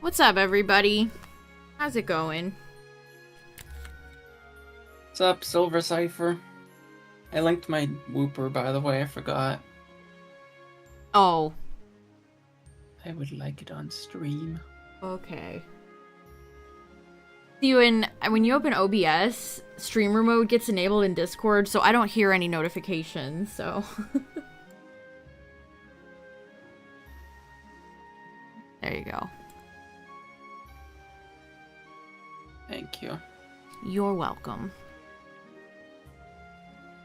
What's up, everybody? How's it going? What's up, Silver Cipher? I linked my Whooper, by the way, I forgot. Oh. I would like it on stream. Okay. When you open OBS, streamer mode gets enabled in Discord, so I don't hear any notifications, so... There you go. Thank you. You're welcome.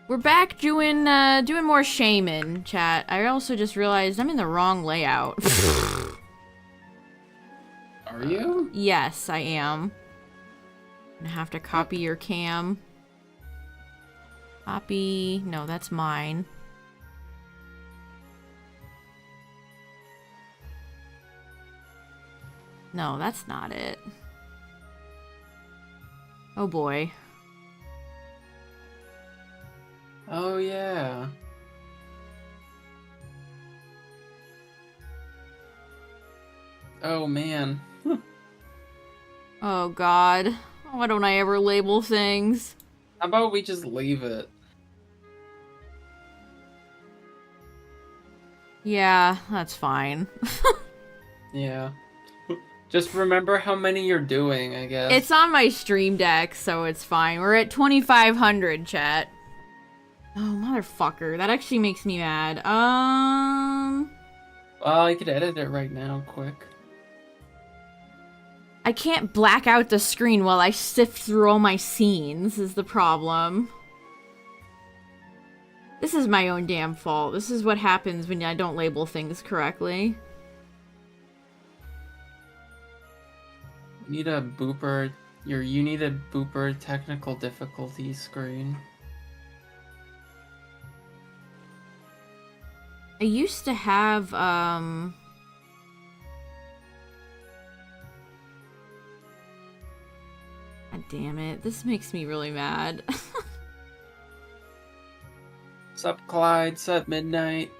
We're back doing more Shaymin, chat. I also just realized I'm in the wrong layout. Are you? Yes, I am. I'm gonna have to copy your cam. Copy... No, that's mine. No, that's not it. Oh boy. Oh, yeah. Oh, man. Oh god. Why don't I ever label things? How about we just leave it? Yeah, that's fine. Yeah. Just remember how many you're doing, I guess. It's on my stream deck, so it's fine. We're at 2,500, chat. Oh, motherfucker. That actually makes me mad. Well, I could edit it right now, quick. I can't black out the screen while I sift through all my scenes, is the problem. This is my own damn fault. This is what happens when I don't label things correctly. You need a booper. You need a booper technical difficulty screen. I used to have, God damn it. This makes me really mad. Sup, Clyde? Sup, Midnight?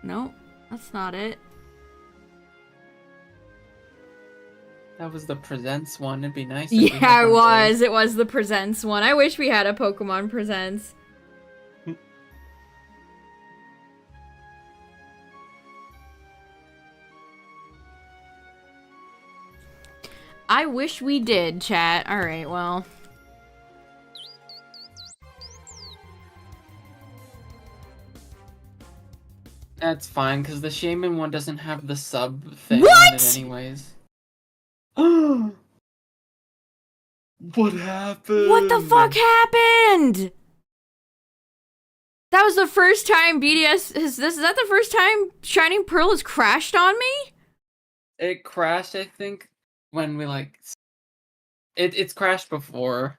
Nope, that's not it. That was the Presents one. It'd be nice if we had Yeah, it one of was. It was the Presents one. I wish we had a Pokemon Presents. I wish we did, chat. Alright, well. That's fine, because the Shaymin one doesn't have the sub thing What? on it anyways. What happened? What the fuck happened? That was the first time BDS is that the first time Shining Pearl has crashed on me? It crashed, I think, when we like... It's crashed before.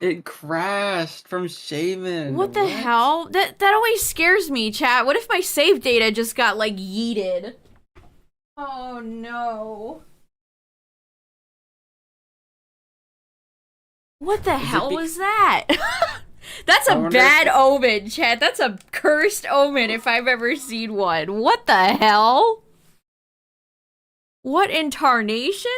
It crashed from Shaymin. What the hell? That always scares me, chat. What if my save data just got, like, yeeted? Oh, no. What the hell was that? That's a bad omen, chat. That's a cursed omen if I've ever seen one. What the hell? What in tarnation?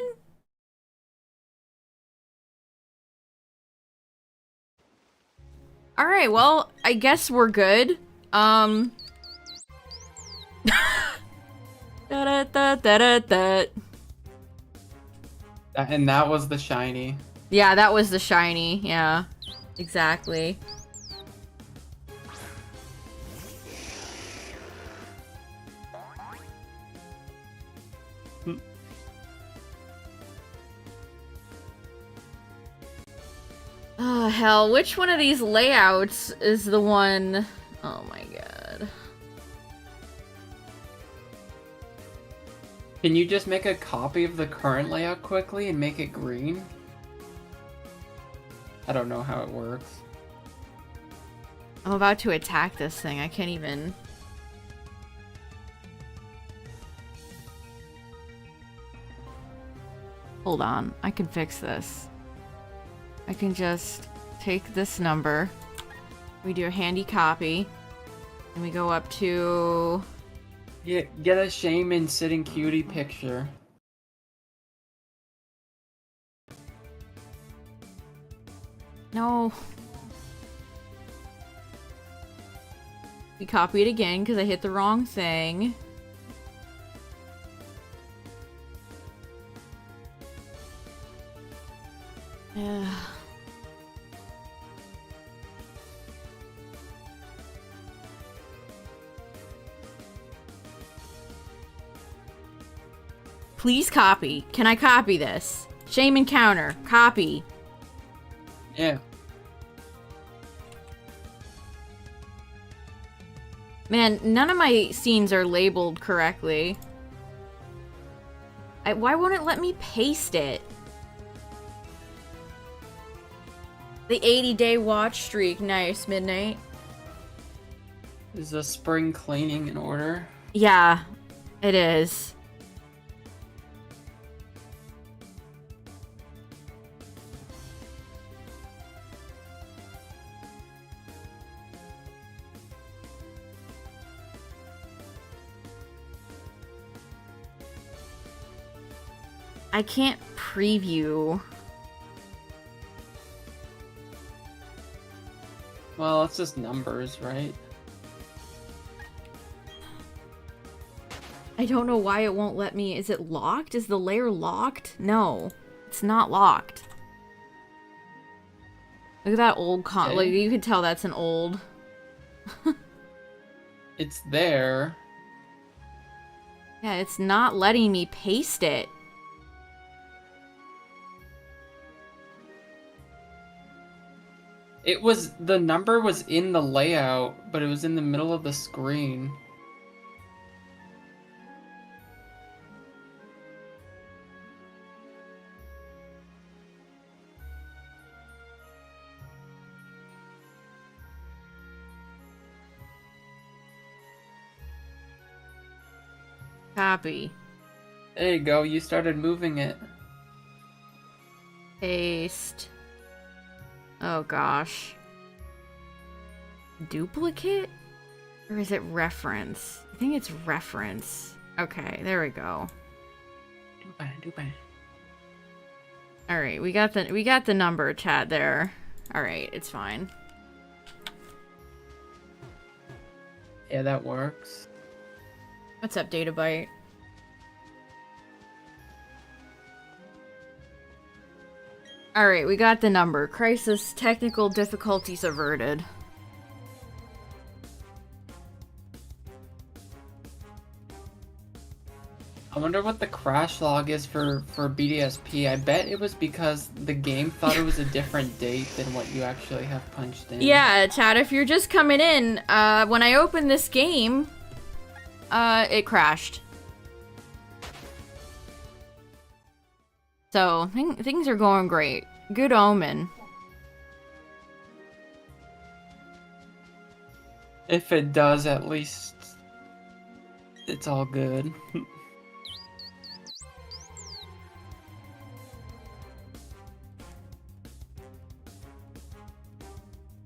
Alright, well, I guess we're good. Da-da-da-da-da-da. And that was the shiny. Yeah, that was the shiny. Yeah, exactly. Oh, hell. Which one of these layouts is the one... Oh my god. Can you just make a copy of the current layout quickly and make it green? I don't know how it works. I'm about to attack this thing. I can't even... Hold on. I can fix this. I can just take this number. We do a handy copy. And we go up to... Get a Shaymin sitting cutie picture. No. We copy it again because I hit the wrong thing. Please copy. Can I copy this? Shaymin counter. Copy. Yeah. Man, none of my scenes are labeled correctly. Why won't it let me paste it? The 80-day watch streak. Nice, Midnight. Is the spring cleaning in order? Yeah, it is. I can't preview. Well, it's just numbers, right? I don't know why it won't let me. Is it locked? Is the layer locked? No, it's not locked. Look at that old Okay. like you can tell that's an old. It's there. Yeah, it's not letting me paste it. The number was in the layout, but it was in the middle of the screen. Copy. There you go, you started moving it. Paste. Oh gosh. Duplicate? Or is it reference? I think it's reference. Okay, there we go. Alright, we got the number chat there. Alright, it's fine. Yeah, that works. What's up, Databyte? Alright, we got the number. Crisis technical difficulties averted. I wonder what the crash log is for BDSP. I bet it was because the game thought it was a different date than what you actually have punched in. Yeah, chat, if you're just coming in, when I opened this game, it crashed. So, things are going great. Good omen. If it does, at least it's all good.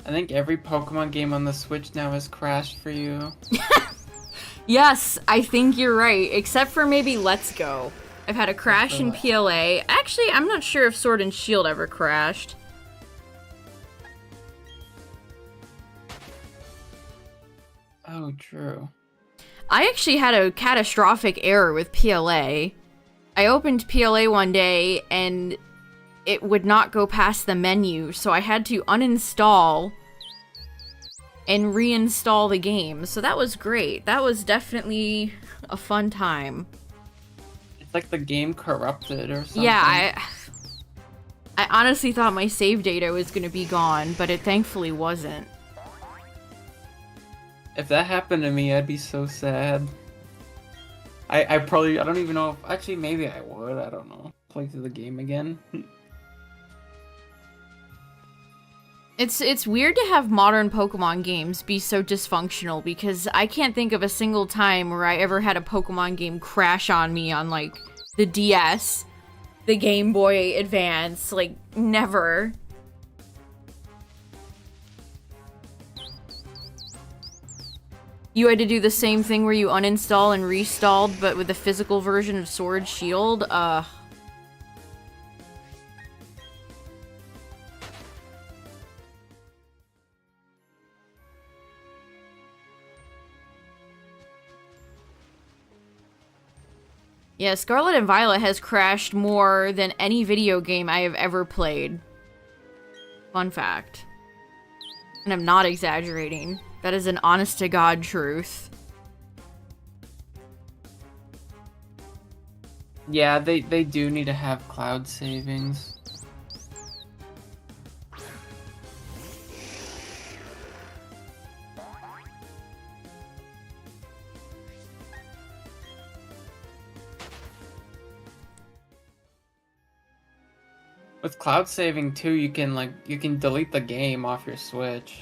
I think every Pokemon game on the Switch now has crashed for you. Yes, I think you're right, except for maybe Let's Go. I've had a crash in PLA. Actually, I'm not sure if Sword and Shield ever crashed. Oh, true. I actually had a catastrophic error with PLA. I opened PLA one day and it would not go past the menu, so I had to uninstall and reinstall the game. So that was great. That was definitely a fun time. It's like the game corrupted or something. Yeah, I honestly thought my save data was gonna be gone, but it thankfully wasn't. If that happened to me, I'd be so sad. I probably, I don't even know if, actually maybe I would, I don't know. Play through the game again. It's weird to have modern Pokemon games be so dysfunctional because I can't think of a single time where I ever had a Pokemon game crash on me on, like, the DS, the Game Boy Advance, like, never. You had to do the same thing where you uninstall and restalled, but with the physical version of Sword Shield? Yeah, Scarlet and Violet has crashed more than any video game I have ever played. Fun fact. And I'm not exaggerating. That is an honest-to-God truth. Yeah, they do need to have cloud savings. With cloud saving too, you can delete the game off your Switch.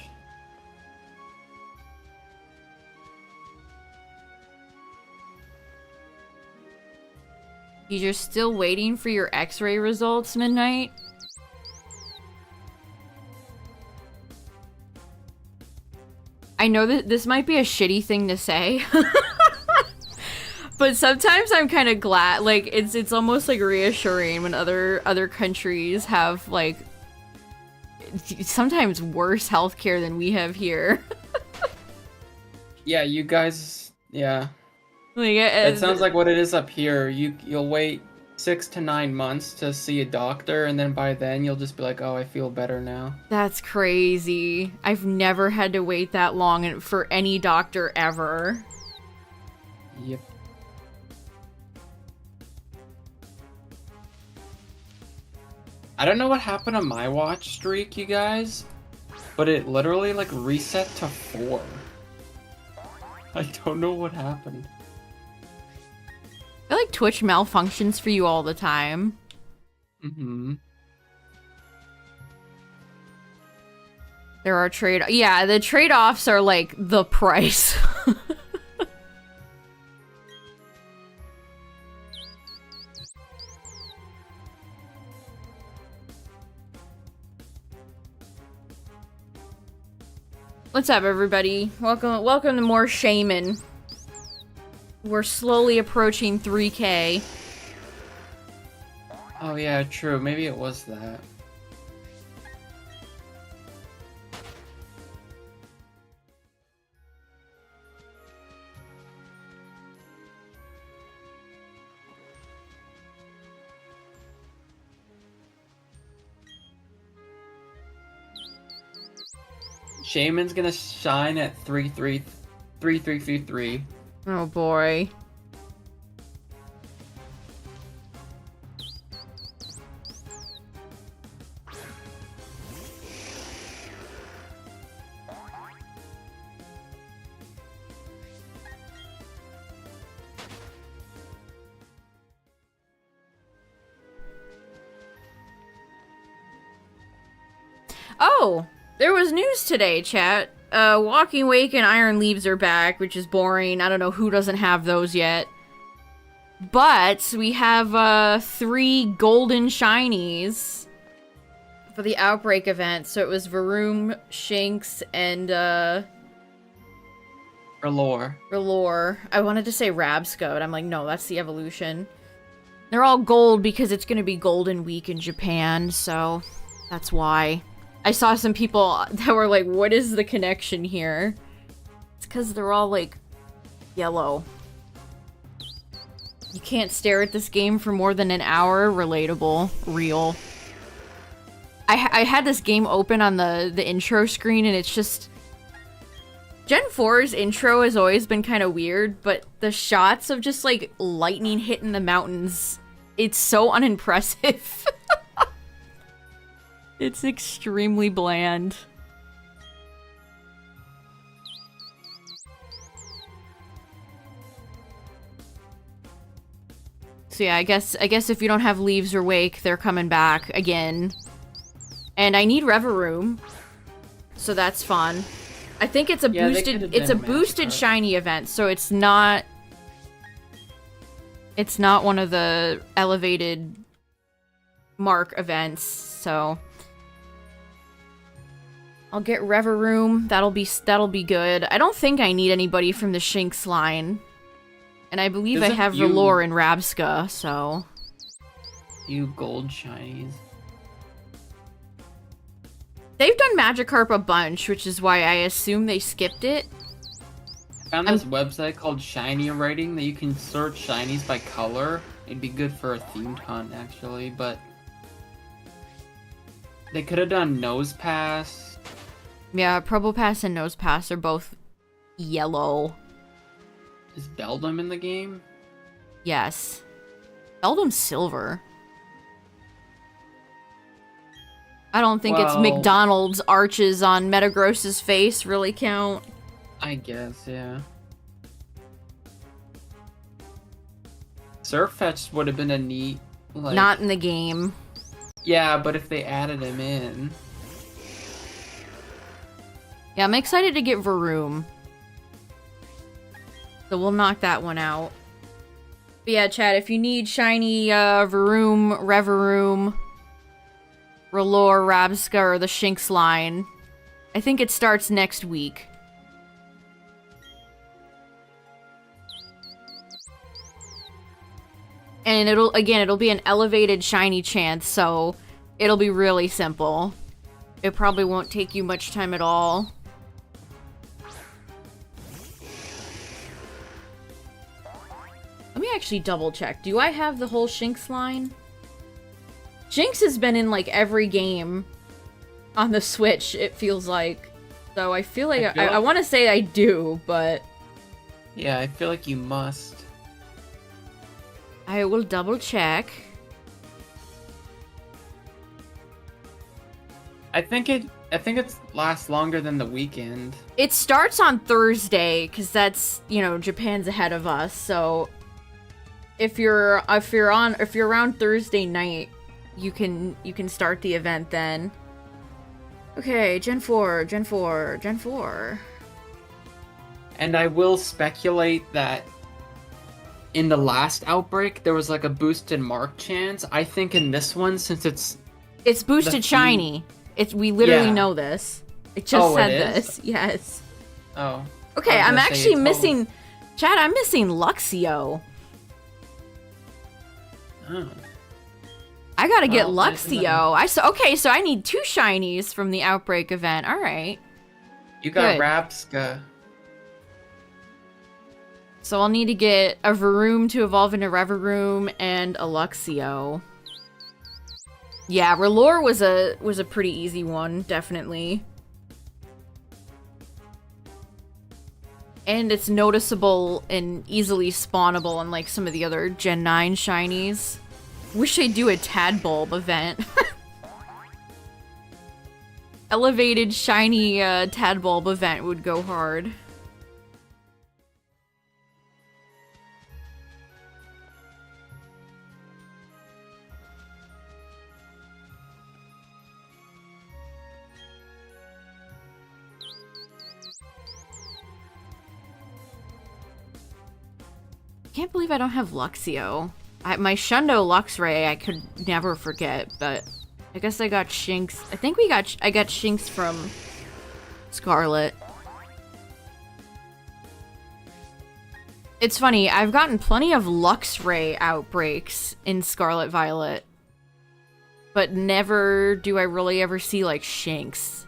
You're still waiting for your X-ray results, Midnight? I know that this might be a shitty thing to say. But sometimes I'm kind of glad, like, it's almost, like, reassuring when other countries have, like, sometimes worse healthcare than we have here. Yeah, you guys, yeah. Like, It sounds like what it is up here. You'll wait 6 to 9 months to see a doctor, and then by then you'll just be like, oh, I feel better now. That's crazy. I've never had to wait that long for any doctor ever. Yep. I don't know what happened to my watch streak, you guys, but it literally, like, reset to 4. I don't know what happened. I feel like Twitch malfunctions for you all the time. Mm-hmm. There are yeah, the trade-offs are, like, the price. What's up, everybody? Welcome to more Shaymin. We're slowly approaching 3K. Oh yeah, true. Maybe it was that. Shaymin's gonna shine at 3333. Oh boy. Oh! There was news today, chat. Walking Wake and Iron Leaves are back, which is boring. I don't know who doesn't have those yet. But we have 3 golden shinies for the Outbreak event. So it was Varoom, Shinx, and R'hllor. I wanted to say Rabsco, but I'm like, no, that's the evolution. They're all gold because it's gonna be Golden Week in Japan, so that's why. I saw some people that were like, what is the connection here? It's because they're all, like, yellow. You can't stare at this game for more than an hour. Relatable. Real. I had this game open on the intro screen, and it's just... Gen 4's intro has always been kind of weird, but the shots of just, like, lightning hitting the mountains, it's so unimpressive. It's extremely bland. So yeah, I guess if you don't have Leaves or Wake, they're coming back again. And I need Reveroom, so that's fun. I think it's a boosted shiny event, so it's not one of the elevated mark events, so I'll get Reveroom. That'll be good. I don't think I need anybody from the Shinx line. And I believe I have Velour and Rabska, so... You gold shinies. They've done Magikarp a bunch, which is why I assume they skipped it. I found this website called Shiny Rating that you can search shinies by color. It'd be good for a themed hunt, actually, but... They could have done Nosepass. Yeah, Probopass and Nosepass are both yellow. Is Beldum in the game? Yes. Beldum's silver. I don't think it's McDonald's arches on Metagross's face really count. I guess, yeah. Surfetch would have been a neat... Like... Not in the game. Yeah, but if they added him in... Yeah, I'm excited to get Varoom. So we'll knock that one out. But yeah, chat, if you need shiny Varoom, Reveroom, Ralour, Rabska, or the Shinx line, I think it starts next week. And it'll be an elevated shiny chance, so it'll be really simple. It probably won't take you much time at all. Let me actually double check. Do I have the whole Shinx line? Shinx has been in like every game on the Switch, it feels like. So I feel like I want to say I do, but... Yeah, I feel like you must. I will double check. I think it lasts longer than the weekend. It starts on Thursday, because that's, you know, Japan's ahead of us, so... If you're around Thursday night, you can start the event then. Okay, Gen 4, Gen 4, Gen 4. And I will speculate that in the last outbreak there was like a boosted mark chance. I think in this one, since it's boosted shiny. We literally know this. It just said this. Yes. Oh. Okay, I'm actually missing Chad, I'm missing Luxio. Oh. I gotta get Luxio. Okay, so I need 2 shinies from the Outbreak event. Alright. You got Rabska. So I'll need to get a Varoom to evolve into Reveroom and a Luxio. Yeah, Ralour was a pretty easy one, definitely. And it's noticeable and easily spawnable unlike some of the other Gen 9 shinies. Wish they'd do a Tadbulb event. Elevated shiny Tadbulb event would go hard. Can't believe I don't have Luxio. My Shundo Luxray I could never forget, but I guess I got Shinx. I think I got Shinx from Scarlet. It's funny, I've gotten plenty of Luxray outbreaks in Scarlet Violet, but never do I really ever see like Shinx.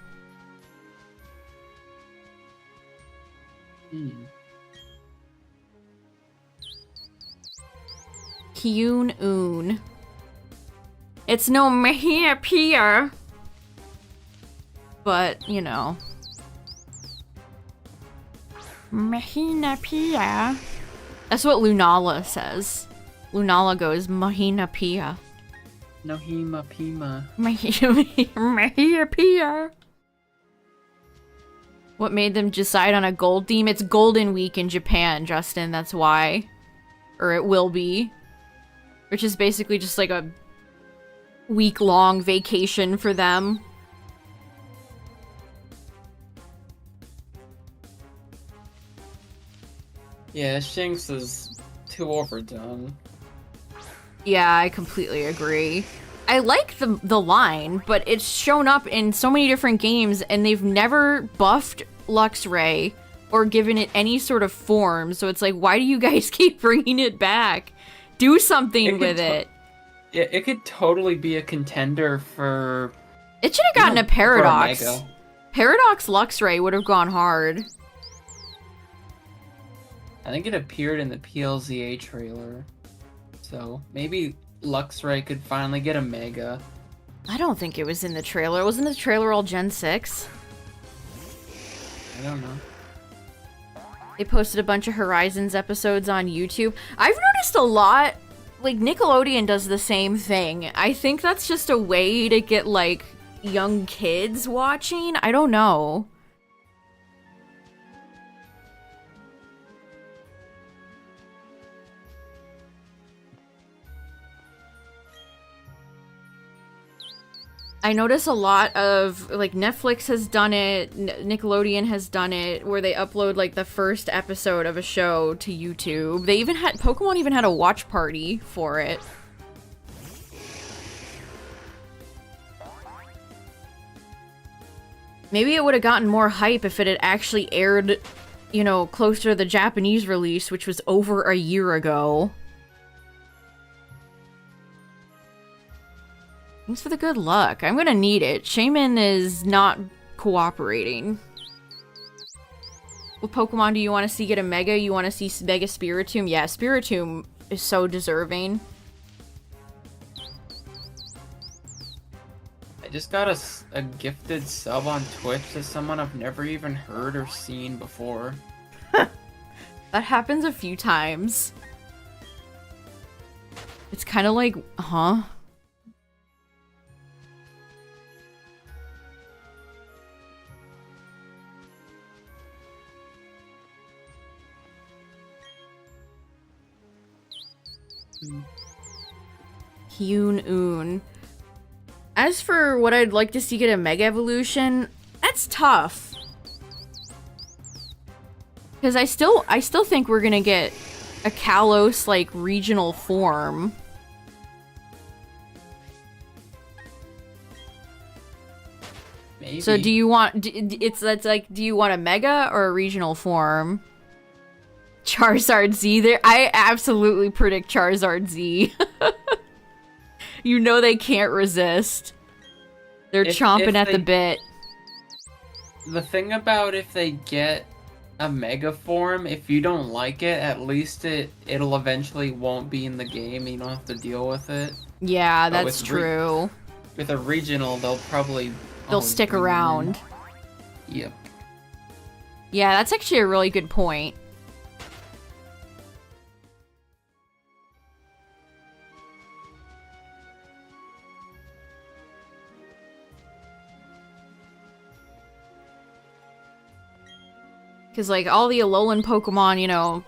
Kyun-un. It's no Mahina Pia. But, you know. Mahina Pia. That's what Lunala says. Lunala goes, Mahina Pia. Nohima Pima. Mahina Pia. What made them decide on a gold theme? It's Golden Week in Japan, Justin, that's why. Or it will be. Which is basically just like a week-long vacation for them. Yeah, Shinx is too overdone. Yeah, I completely agree. I like the line, but it's shown up in so many different games, and they've never buffed Luxray or given it any sort of form. So it's like, why do you guys keep bringing it back? Do something with it. It could totally be a contender for... It should have gotten a Paradox. For a Mega. Paradox Luxray would have gone hard. I think it appeared in the PLZA trailer. So maybe Luxray could finally get a Mega. I don't think it was in the trailer. Wasn't the trailer all Gen 6? I don't know. They posted a bunch of Horizons episodes on YouTube. I've noticed a lot, like, Nickelodeon does the same thing. I think that's just a way to get, like, young kids watching. I don't know. I notice a lot of, like, Netflix has done it, Nickelodeon has done it, where they upload, like, the first episode of a show to YouTube. They even had, Pokemon even had a watch party for it. Maybe it would have gotten more hype if it had actually aired, you know, closer to the Japanese release, which was over a year ago. Thanks for the good luck. I'm gonna need it. Shaymin is not cooperating. What Pokemon do you want to see get a Mega? You want to see Mega Spiritomb? Yeah, Spiritomb is so deserving. I just got a gifted sub on Twitch to someone I've never even heard or seen before. That happens a few times. It's kind of like, huh? Hyun-un. As for what I'd like to see get a Mega Evolution, that's tough. Because I still think we're gonna get a Kalos, like, regional form. Maybe. So do you want, that's like, do you want a Mega or a regional form? Charizard Z there. I absolutely predict Charizard Z. You know they can't resist. They're chomping at the bit. The thing about if they get a Mega form, if you don't like it, at least it'll eventually won't be in the game. You don't have to deal with it. Yeah, that's true. With a regional, they'll stick around. Yep. Yeah, that's actually a really good point. Because, like, all the Alolan Pokemon, you know,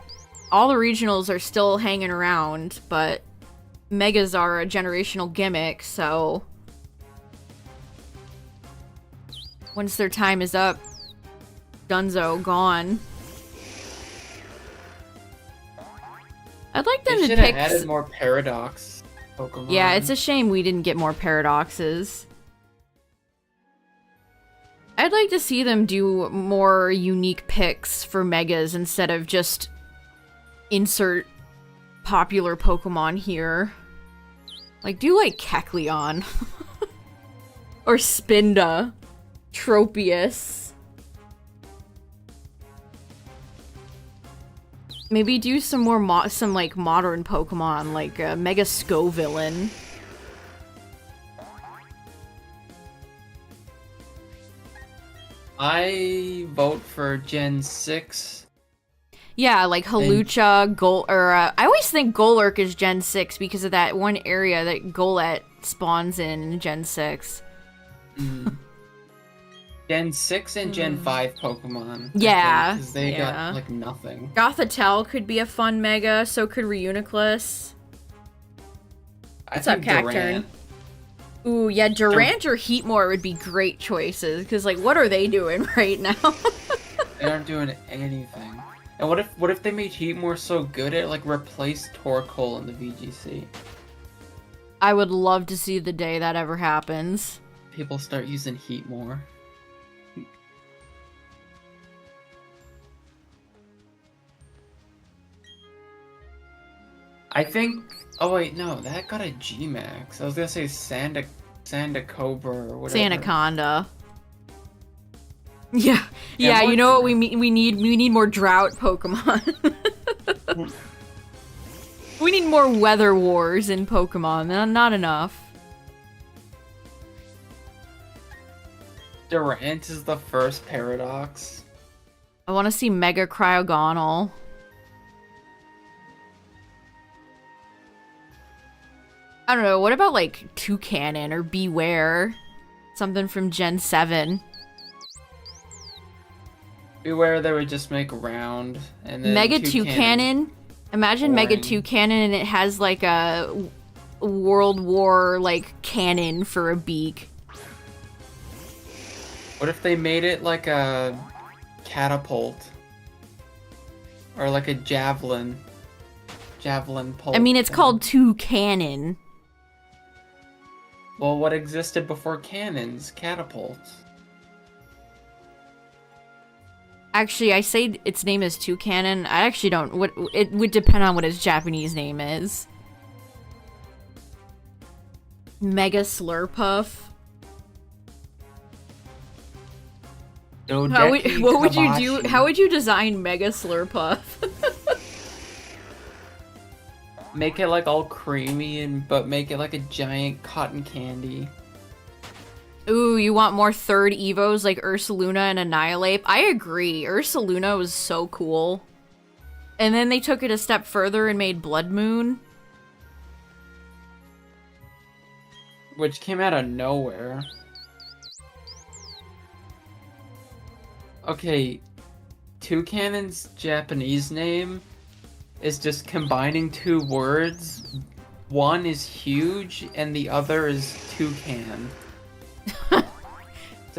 all the regionals are still hanging around, but Megas are a generational gimmick, so once their time is up, Dunzo, gone. I'd like them to pick... added more Paradox Pokemon. Yeah, it's a shame we didn't get more Paradoxes. I'd like to see them do more unique picks for Megas instead of just insert popular Pokemon here. Like, do like Kecleon. Or Spinda. Tropius. Maybe do some more like modern Pokemon, like Mega Scovillain. I vote for Gen 6. Yeah, like Hawlucha, I always think Golurk is Gen 6 because of that one area that Golett spawns in Gen 6. Gen 6 and Gen 5 Pokemon. Yeah. Because they got, like, nothing. Gothitelle could be a fun Mega, so could Reuniclus. What's up, Cacturn? Ooh, yeah, Durant or Heatmore would be great choices, because, like, what are they doing right now? They aren't doing anything. And what if they made Heatmore so good it, like, replaced Torkoal in the VGC? I would love to see the day that ever happens. People start using heat more. I think. Oh wait, no, that got a G-Max. I was gonna say Sandacobra or whatever. Sanaconda. Yeah, yeah. You know what we need? We need more drought Pokemon. We need more weather wars in Pokemon. Not enough. Durant is the first Paradox. I want to see Mega Cryogonal. I don't know, what about like Toucanon or Beware? Something from Gen 7. Beware they would just make round and then Mega Toucanon. Imagine boring. Mega Toucanon and it has like a World War like cannon for a beak. What if they made it like a catapult? Or like a javelin pulse. I mean, it's called Toucanon. Well, what existed before cannons? Catapults. Actually, I say its name is Toucanon. I actually don't. What it would depend on what its Japanese name is. Mega Slurpuff. What would you do? How would you design Mega Slurpuff? Make it like all creamy but make it like a giant cotton candy. Ooh, you want more third Evos like Ursaluna and Annihilate? I agree. Ursaluna was so cool. And then they took it a step further and made Blood Moon. Which came out of nowhere. Okay, Toucanon's Japanese name is just combining two words. One is huge and the other is toucan.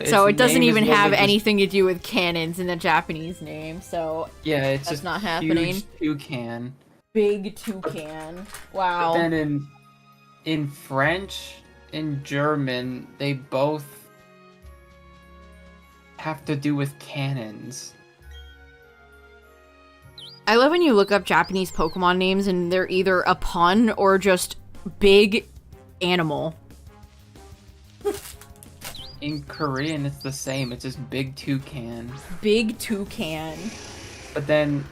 So it doesn't even have anything to do with cannons in the Japanese name, so yeah, it's that's just not happening. Huge toucan. Big toucan. Wow. But then in French, in German, they both have to do with cannons. I love when you look up Japanese Pokemon names and they're either a pun or just big animal. In Korean, it's the same. It's just big toucan. Big toucan. But then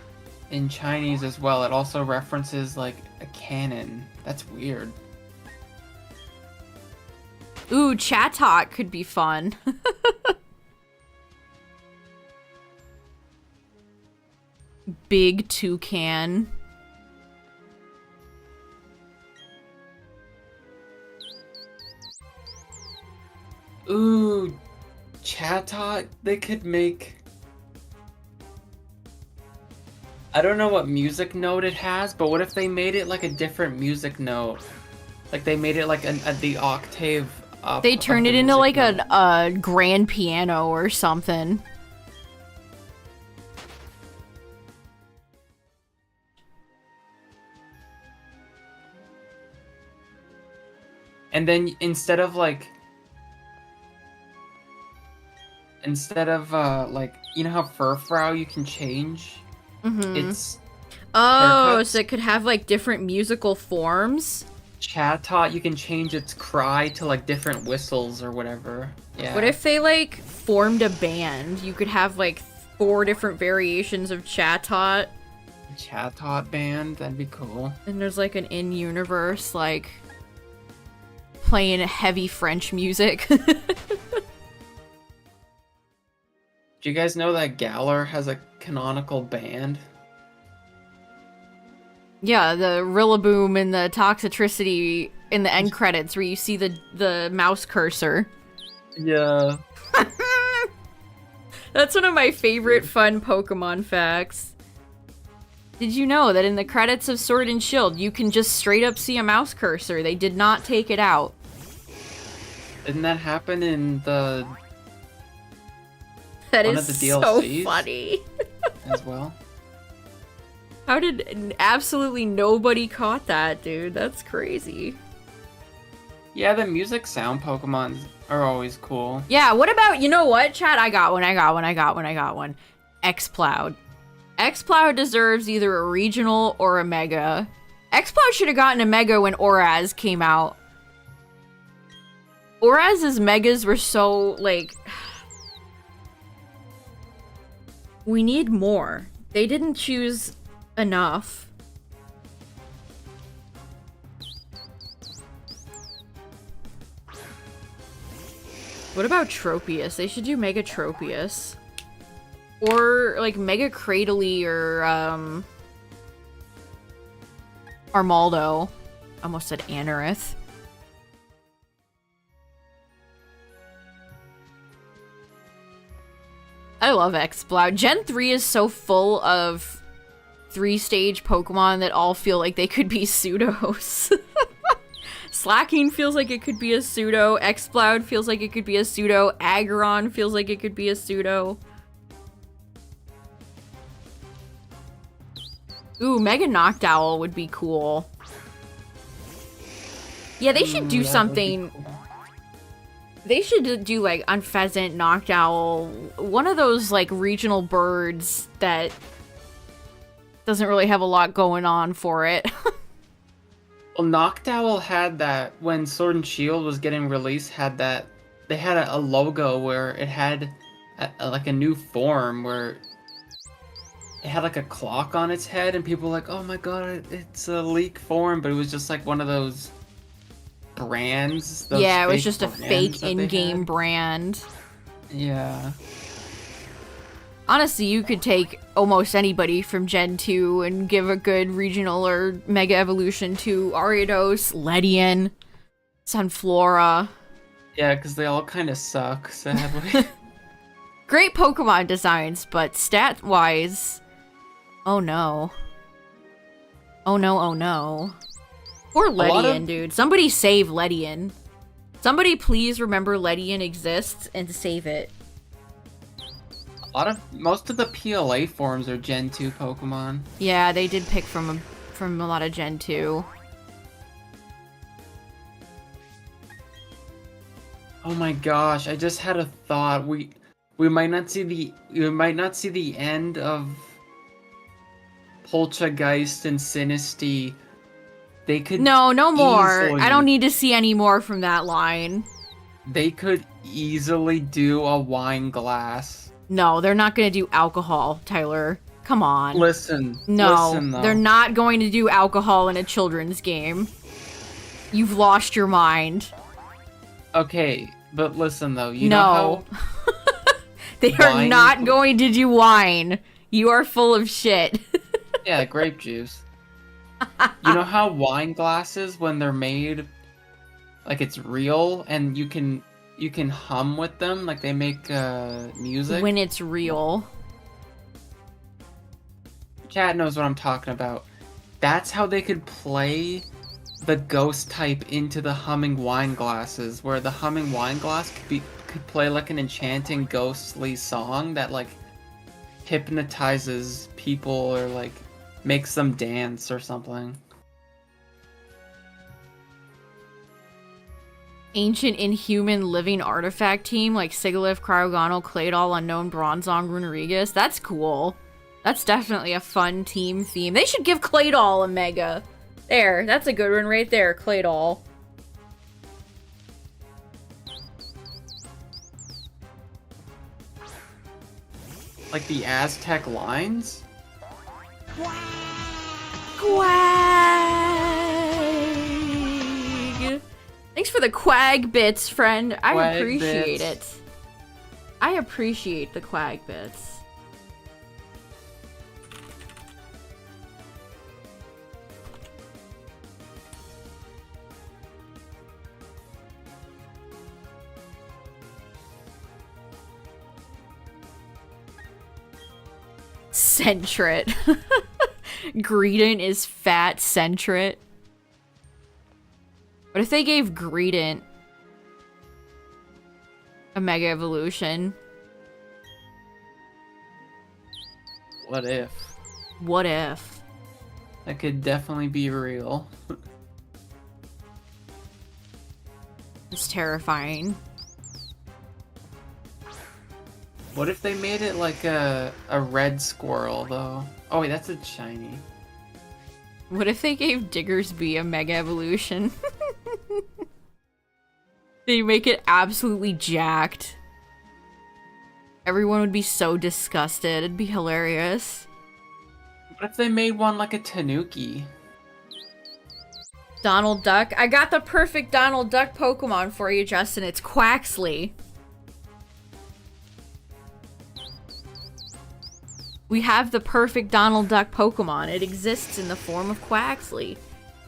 in Chinese as well, it also references like a cannon. That's weird. Ooh, Chatot could be fun. Big toucan. Ooh, Chatot, they could make... I don't know what music note it has, but what if they made it like a different music note? Like they made it like the octave up. They turned it into like a grand piano or something. And then instead of like, you know how Furfrou you can change? Mm-hmm. It's oh, haircuts. so it could have like different musical forms. Chatot, you can change its cry to like different whistles or whatever. Yeah. What if they like formed a band? You could have like 4 different variations of Chatot. Chatot band? That'd be cool. And there's like an in-universe like playing heavy French music. Do you guys know that Galar has a canonical band? Yeah, the Rillaboom and the Toxicity in the end credits where you see the mouse cursor. Yeah. That's one of my favorite fun Pokemon facts. Did you know that in the credits of Sword and Shield, you can just straight up see a mouse cursor? They did not take it out. Didn't that happen in the... That one is of the so DLCs funny. as well? How did absolutely nobody caught that, dude? That's crazy. 'Cause, like, you know how Furfrou, you can change its cry to like different whistles or whatever. Yeah. How did absolutely nobody caught that, dude? That's crazy. 'Cause, like, you know how Furfrou, you can change its cry to like different whistles or whatever. Yeah. Yeah, the music sound Pokemons are always cool. Yeah, what about, you know what, chat? I got one. Exploud. Exploud deserves either a regional or a mega. Exploud should have gotten a mega when Oraz came out. Oraz's megas were so, like... We need more. They didn't choose enough. What about Tropius? They should do Mega Tropius. Or, like, Mega Cradily or, Armaldo. Almost said Anorith. I love Exploud. Gen 3 is so full of 3-stage Pokemon that all feel like they could be pseudos. Slacking feels like it could be a pseudo. Exploud feels like it could be a pseudo. Aggron feels like it could be a pseudo. Ooh, Mega Noctowl would be cool. Yeah, they should do something. They should do, like, Unpheasant, Noctowl, one of those, like, regional birds that doesn't really have a lot going on for it. Well, Noctowl had that, when Sword and Shield was getting released, had that, they had a logo where it had, like, a new form where it had, like, a clock on its head, and people were like, oh my god, it's a leak form, but it was just, like, one of those brands. Yeah, it was just a fake in-game brand. Yeah. Honestly, you could take almost anybody from Gen 2 and give a good regional or Mega Evolution to Ariados, Ledian, Sunflora. Yeah, because they all kind of suck, sadly. Great Pokemon designs, but stat-wise... Oh no. Oh no, oh no. Poor Ledian, dude. Somebody save Ledian. Somebody please remember Ledian exists and save it. Most of the PLA forms are Gen 2 Pokemon. Yeah, they did pick from a lot of Gen 2. Oh my gosh, I just had a thought. We might not see the end of Poltergeist and Sinistea. They could No more. I don't need to see any more from that line. They could easily do a wine glass. No, they're not going to do alcohol, Tyler. Come on. Listen. No, listen, though. They're not going to do alcohol in a children's game. You've lost your mind. Okay, but listen though. You know how they are not going to do wine. You are full of shit. Yeah, grape juice. You know how wine glasses, when they're made, like it's real, and you can hum with them, like they make music? When it's real. Chat knows what I'm talking about. That's how they could play the ghost type into the humming wine glasses, where the humming wine glass could play like an enchanting ghostly song that like hypnotizes people or like makes them dance or something. Ancient Inhuman Living Artifact team like Sigilyph, Cryogonal, Claydol, Unknown, Bronzong, Runerigus. That's cool. That's definitely a fun team theme. They should give Claydol a mega. There, that's a good one right there, Claydol. Like the Aztec lines? Quag! Thanks for the quag bits, friend. I appreciate it. I appreciate the quag bits. Centret. Greedent is fat Centret. What if they gave Greedent a Mega Evolution? What if? What if? That could definitely be real. It's terrifying. What if they made it like a red squirrel, though? Oh, wait, that's a shiny. What if they gave Diggersby a Mega Evolution? They make it absolutely jacked. Everyone would be so disgusted. It'd be hilarious. What if they made one like a Tanuki? Donald Duck. I got the perfect Donald Duck Pokemon for you, Justin. It's Quaxley. We have the perfect Donald Duck Pokemon. It exists in the form of Quaxley.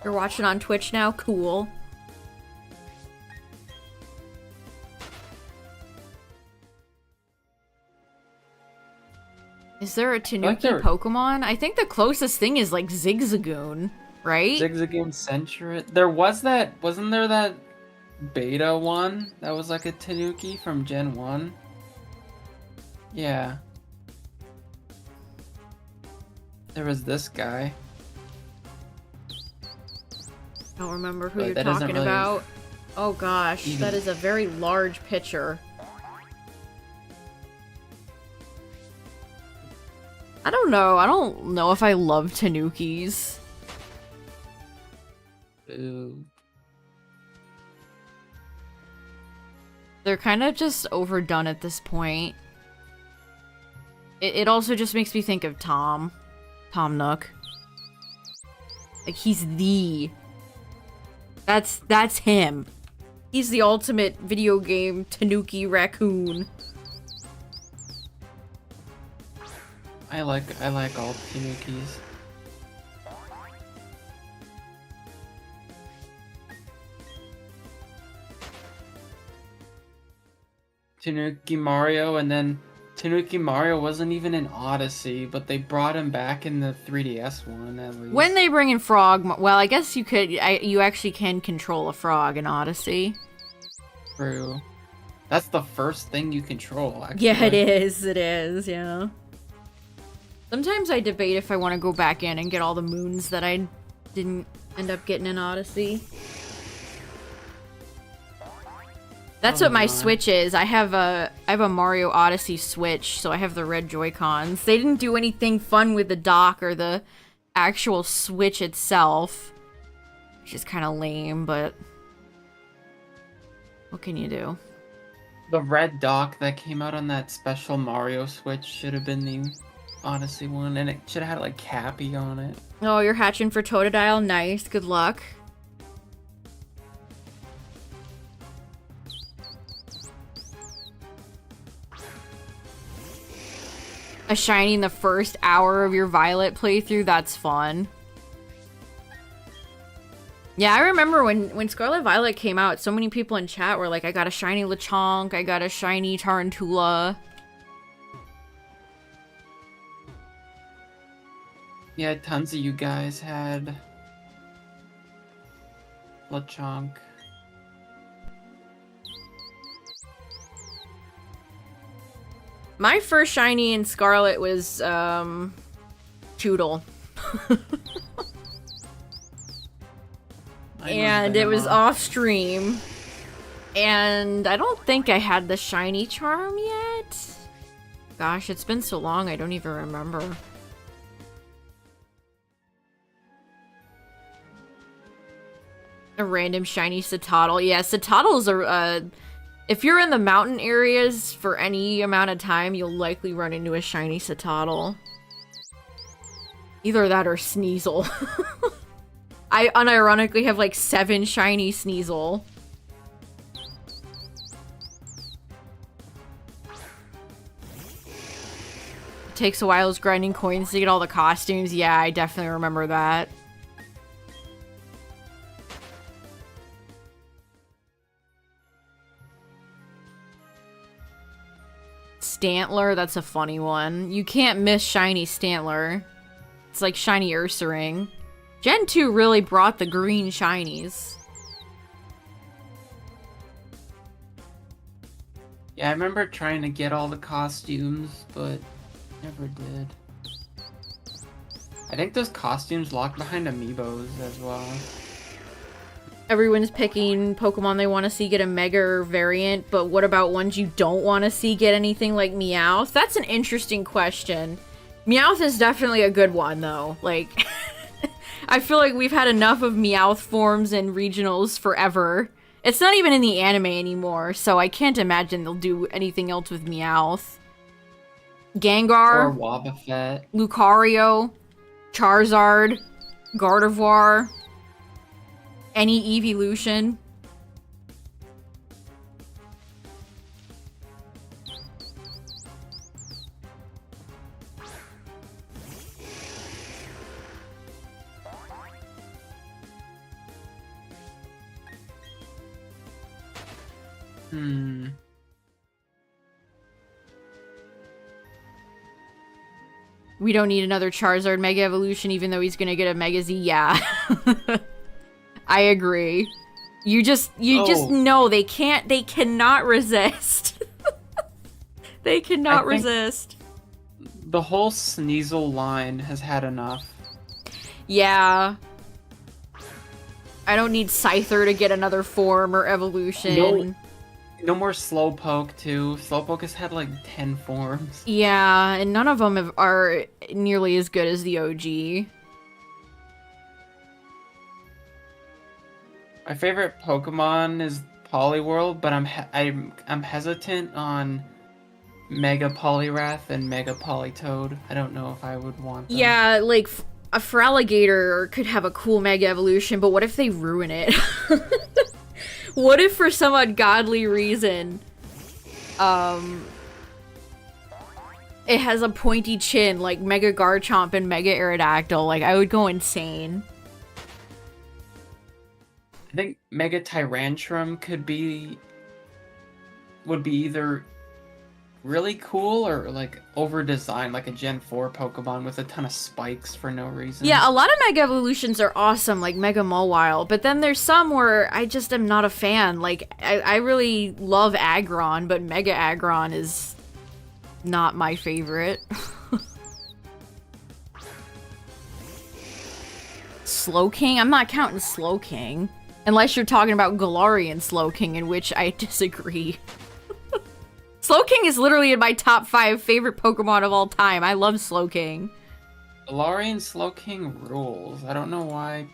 You're watching on Twitch now? Cool. Is there a Tanuki Pokemon? I think the closest thing is like Zigzagoon, right? Zigzagoon Century. There was that, wasn't there that beta one that was like a Tanuki from Gen 1? Yeah. There was this guy. Don't remember who you're talking about. Oh gosh, that is a very large picture. I don't know. I don't know if I love Tanukis. Ooh. They're kind of just overdone at this point. It also just makes me think of Tom Nook. Like, he's the... That's him. He's the ultimate video game Tanuki raccoon. I like all Tanukis. Tanuki Mario, and then Tanuki Mario wasn't even in Odyssey, but they brought him back in the 3DS one at least. When they bring in Frog, well, I guess you could. You actually can control a frog in Odyssey. True. That's the first thing you control, actually. Yeah, it is. It is. Yeah. Sometimes I debate if I want to go back in and get all the moons that I didn't end up getting in Odyssey. That's what my Switch is. I have a Mario Odyssey Switch, so I have the red Joy-Cons. They didn't do anything fun with the dock or the actual Switch itself, which is kind of lame, but what can you do? The red dock that came out on that special Mario Switch should have been the Odyssey one, and it should have had like Cappy on it. Oh, you're hatching for Totodile? Nice. Good luck. A shiny in the first hour of your Violet playthrough? That's fun. Yeah, I remember when Scarlet Violet came out, so many people in chat were like, I got a shiny Lechonk, I got a shiny Tarantula. Yeah, tons of you guys had Lechonk. My first shiny in Scarlet was, Choodle. And it was off stream. And I don't think I had the shiny charm yet. Gosh, it's been so long, I don't even remember. A random shiny Citadel. Yeah, Citadels are, if you're in the mountain areas for any amount of time, you'll likely run into a shiny Citadel. Either that or Sneasel. I unironically have like 7 shiny Sneasel. It takes a while grinding coins to get all the costumes. Yeah, I definitely remember that. Stantler, that's a funny one. You can't miss shiny Stantler. It's like shiny Ursaring. Gen 2 really brought the green shinies. Yeah, I remember trying to get all the costumes, but never did. I think those costumes lock behind amiibos as well. everyone's picking Pokemon they want to see get a Mega variant, but what about ones you don't want to see get anything like Meowth? That's an interesting question. Meowth is definitely a good one, though. Like, I feel like we've had enough of Meowth forms and regionals forever. It's not even in the anime anymore, so I can't imagine they'll do anything else with Meowth. Gengar. Or Wobbuffet. Lucario. Charizard. Gardevoir. Any evolution. We don't need another Charizard Mega Evolution, even though he's gonna get a Mega Z. Yeah. I agree. You just know they cannot resist. They cannot resist. The whole Sneasel line has had enough. Yeah. I don't need Scyther to get another form or evolution. No more Slowpoke, too. Slowpoke has had like 10 forms. Yeah, and none of them are nearly as good as the OG. My favorite Pokemon is Poliwhirl, but I'm hesitant on Mega Poliwrath and Mega Politoed. I don't know if I would want them. Yeah, like a Feraligatr could have a cool Mega Evolution, but what if they ruin it? What if for some ungodly reason, it has a pointy chin like Mega Garchomp and Mega Aerodactyl? Like, I would go insane. I think Mega Tyrantrum would be either really cool or like over-designed, like a Gen 4 Pokemon with a ton of spikes for no reason. Yeah, a lot of Mega Evolutions are awesome, like Mega Mawile, but then there's some where I just am not a fan. Like, I really love Aggron, but Mega Aggron is not my favorite. Slowking? I'm not counting Slowking. Unless you're talking about Galarian Slowking, in which I disagree. Slowking is literally in my top 5 favorite Pokemon of all time. I love Slowking. Galarian Slowking rules. I don't know why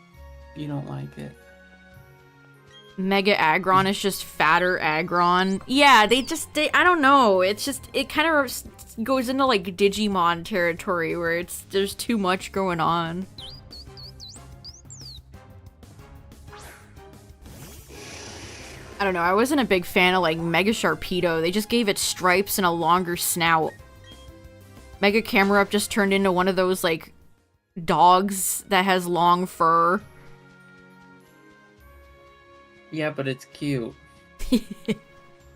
you don't like it. Mega Aggron is just fatter Aggron. Yeah, I don't know. It's just, it kind of goes into like Digimon territory where there's too much going on. I don't know, I wasn't a big fan of, like, Mega Sharpedo. They just gave it stripes and a longer snout. Mega Camerupt just turned into one of those, like, dogs that has long fur. Yeah, but it's cute.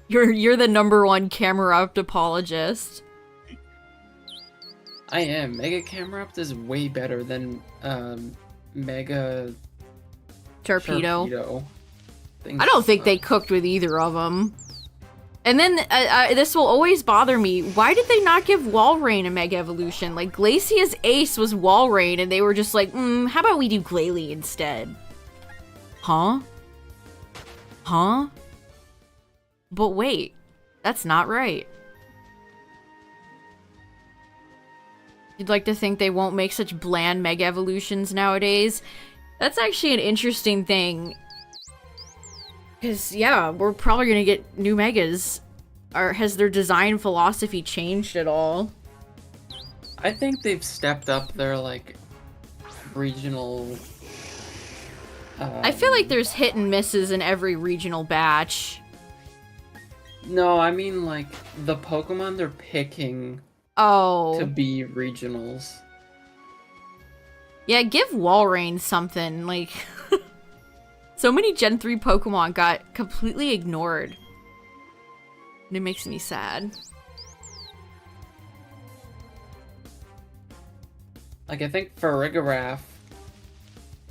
You're the #1 Camerupt apologist. I am. Mega Camerupt is way better than, Mega... Sharpedo. I don't think they cooked with either of them. And then, this will always bother me. Why did they not give Walrein a Mega Evolution? Like, Glacier's ace was Walrein, and they were just like, how about we do Glalie instead? Huh? Huh? But wait, that's not right. You'd like to think they won't make such bland Mega Evolutions nowadays? That's actually an interesting thing. Because, yeah, we're probably gonna get new Megas. Or has their design philosophy changed at all? I think they've stepped up their, like, regional... I feel like there's hit and misses in every regional batch. No, I mean, like, the Pokemon they're picking to be regionals. Yeah, give Walrein something, like... So many Gen 3 Pokemon got completely ignored. And it makes me sad. Like, I think Farigiraf...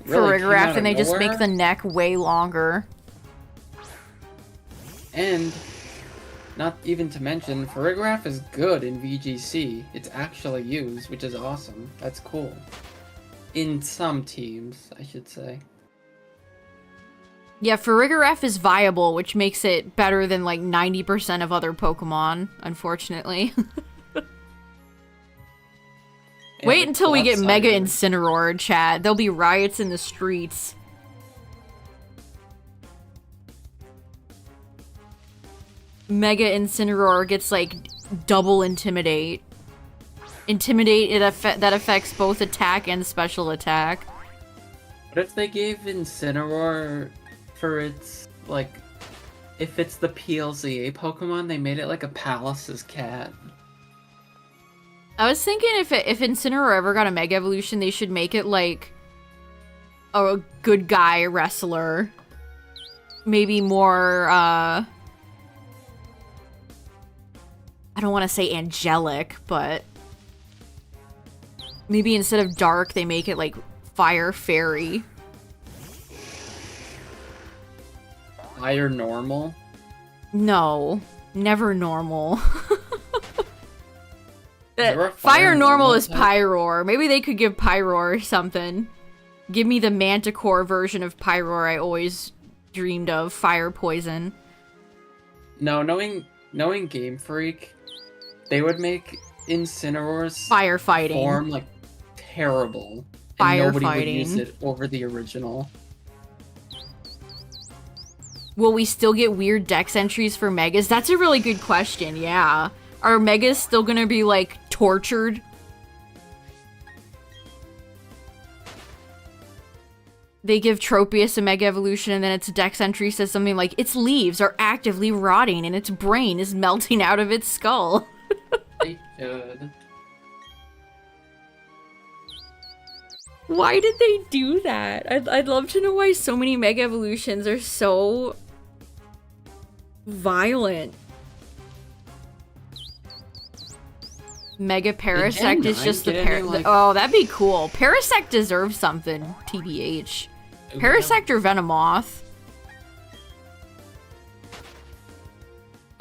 Farigiraf, and they just make the neck way longer. And, not even to mention, Farigiraf is good in VGC. It's actually used, which is awesome. That's cool. In some teams, I should say. Yeah, Farigiraf is viable, which makes it better than like 90% of other Pokemon, unfortunately. Yeah, Wait the until we get Mega Clodsire. Incineroar, chat. There'll be riots in the streets. Mega Incineroar gets like double Intimidate. Intimidate, that affects both attack and special attack. What if they gave Incineroar for its, like, if it's the PLZA Pokemon, they made it like a Palace's cat? I was thinking if Incineroar ever got a Mega Evolution, they should make it like a good guy wrestler. Maybe more, I don't want to say angelic, but maybe instead of dark, they make it like fire fairy. Higher normal? No, never normal. there a Fire normal is type? Pyroar. Maybe they could give Pyroar something. Give me the Manticore version of Pyroar I always dreamed of. Fire poison. No, knowing Game Freak, they would make Incineroar's Firefighting. form like terrible. And nobody would use Firefighting. it over the original. Will we still get weird dex entries for Megas? That's a really good question, yeah. Are Megas still gonna be, like, tortured? They give Tropius a Mega Evolution and then its dex entry says something like, its leaves are actively rotting and its brain is melting out of its skull. They should. Why did they do that? I'd love to know why so many Mega Evolutions are so violent. Mega Parasect is just the Oh, that'd be cool. Parasect deserves something, TBH. Parasect or Venomoth?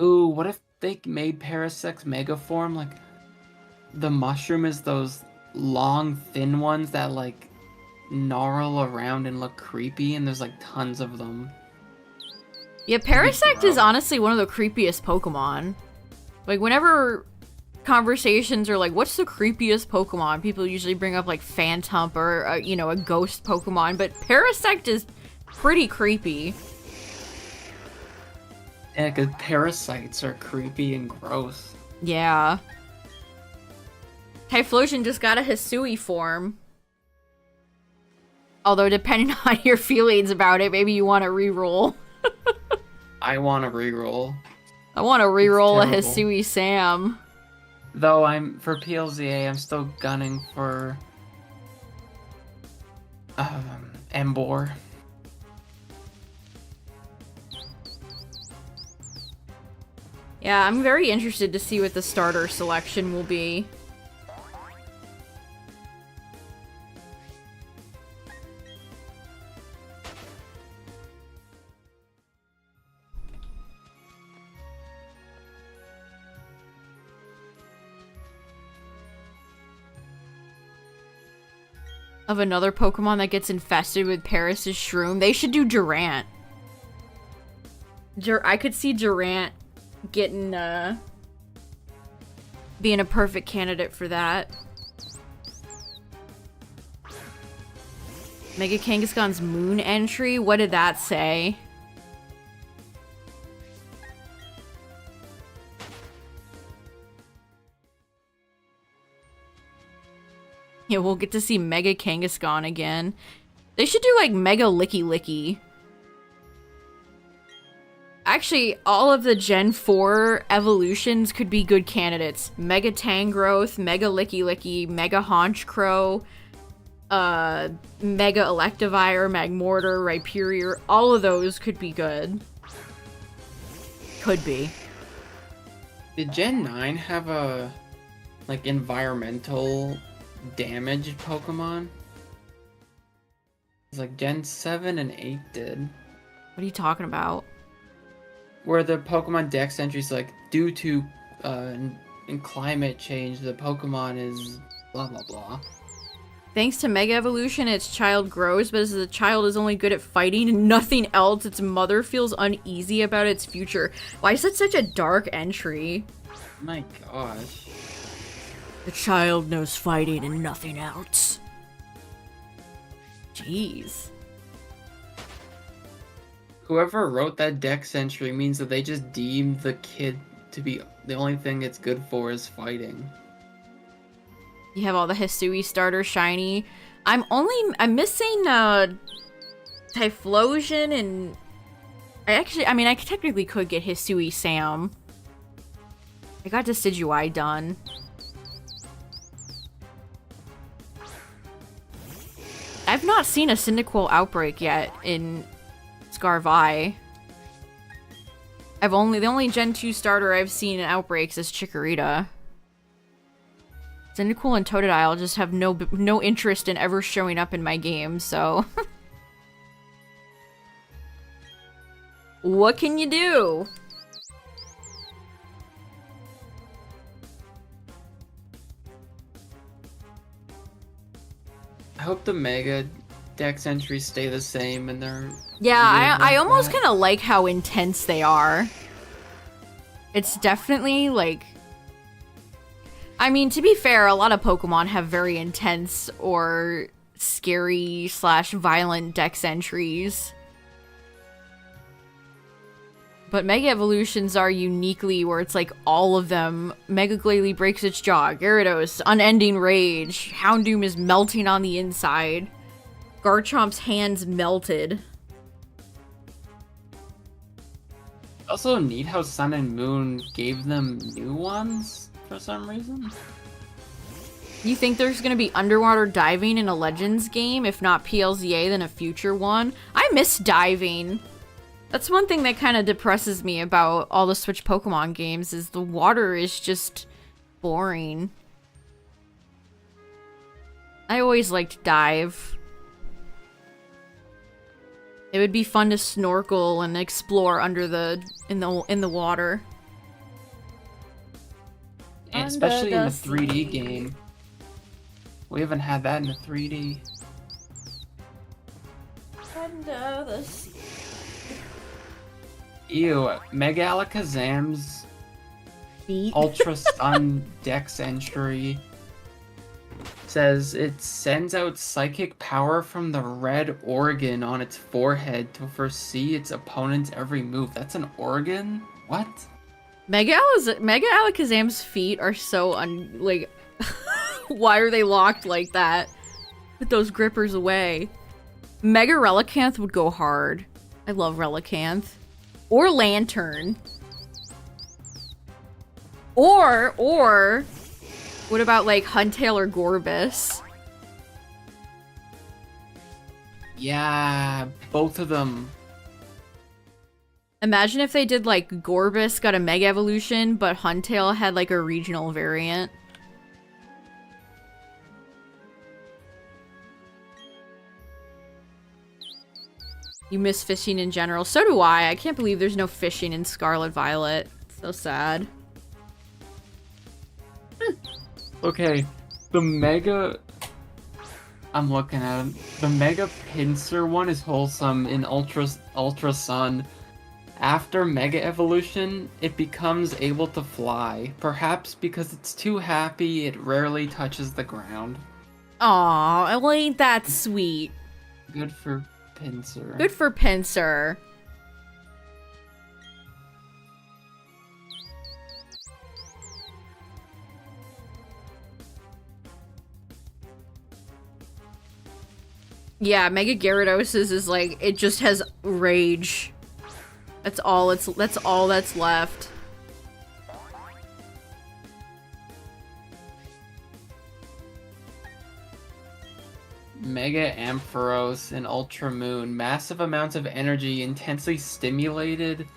Ooh, what if they made Parasect's Mega form like the mushroom is those long, thin ones that like gnarl around and look creepy, and there's like tons of them. Yeah, Parasect is honestly one of the creepiest Pokemon. Like, whenever conversations are like, what's the creepiest Pokemon? People usually bring up like Phantump or, you know, a ghost Pokemon, but Parasect is pretty creepy. Yeah, because parasites are creepy and gross. Yeah. Typhlosion just got a Hisui form. Although, depending on your feelings about it, maybe you want to reroll. I want to reroll. I want to reroll a terrible. Hisui Sam. Though for PLZA, I'm still gunning for Embor. Yeah, I'm very interested to see what the starter selection will be. Of another Pokemon that gets infested with Paris' Shroom. They should do Durant. I could see Durant getting, being a perfect candidate for that. Mega Kangaskhan's Moon entry? What did that say? Yeah, we'll get to see Mega Kangaskhan again. They should do, like, Mega Licky Licky. Actually, all of the Gen 4 evolutions could be good candidates. Mega Tangrowth, Mega Licky Licky, Mega Honchkrow, Mega Electivire, Magmortar, Rhyperior. All of those could be good. Could be. Did Gen 9 have a, like, environmental damage Pokemon? It's like Gen 7 and 8 did. What are you talking about? Where the Pokemon Dex entries like, due to in climate change, the Pokemon is blah blah blah. Thanks to Mega Evolution, its child grows, but as the child is only good at fighting and nothing else, its mother feels uneasy about its future. Why is that such a dark entry? My gosh. The child knows fighting and nothing else. Jeez. Whoever wrote that dex entry means that they just deemed the kid to be the only thing it's good for is fighting. You have all the Hisui starters shiny. I'm missing Typhlosion and I technically could get Hisui Sam. I got Decidueye done. I've not seen a Cyndaquil outbreak yet in Scarvi. The only Gen 2 starter I've seen in outbreaks is Chikorita. Cyndaquil and Totodile just have no interest in ever showing up in my game, so... What can you do? I hope the Mega dex entries stay the same and they're... Yeah, I almost kind of like how intense they are. It's definitely, like... I mean, to be fair, a lot of Pokemon have very intense or scary / violent dex entries. But Mega Evolutions are uniquely where it's like all of them. Mega Glalie breaks its jaw, Gyarados, Unending Rage, Houndoom is melting on the inside, Garchomp's hands melted. Also neat how Sun and Moon gave them new ones for some reason. You think there's gonna be underwater diving in a Legends game? If not PLZA, then a future one? I miss diving. That's one thing that kind of depresses me about all the Switch Pokemon games, is the water is just boring. I always liked dive. It would be fun to snorkel and explore under in the water. And especially in the 3D game. We haven't had that in the 3D. Under the sea. Ew, Mega Alakazam's Feet. Ultra Sun Dex entry says it sends out psychic power from the red organ on its forehead to foresee its opponent's every move. That's an organ? What? Mega Alakazam's feet are so like why are they locked like that? Put those grippers away. Mega Relicanth would go hard. I love Relicanth. Or Lantern. Or what about like Huntail or Gorbis? Yeah, both of them. Imagine if they did like Gorbis got a Mega Evolution, but Huntail had like a regional variant. You miss fishing in general. So do I. I can't believe there's no fishing in Scarlet Violet. So sad. Okay, the Mega... I'm looking at them. The Mega Pinsir one is wholesome in Ultra Sun. After Mega Evolution, it becomes able to fly. Perhaps because it's too happy, it rarely touches the ground. Aw, well, ain't that sweet. Good for Pinsir. Good for Pinsir. Yeah, Mega Gyarados is like, it just has rage. That's all that's left. Mega Ampharos in Ultra Moon. Massive amounts of energy intensely stimulated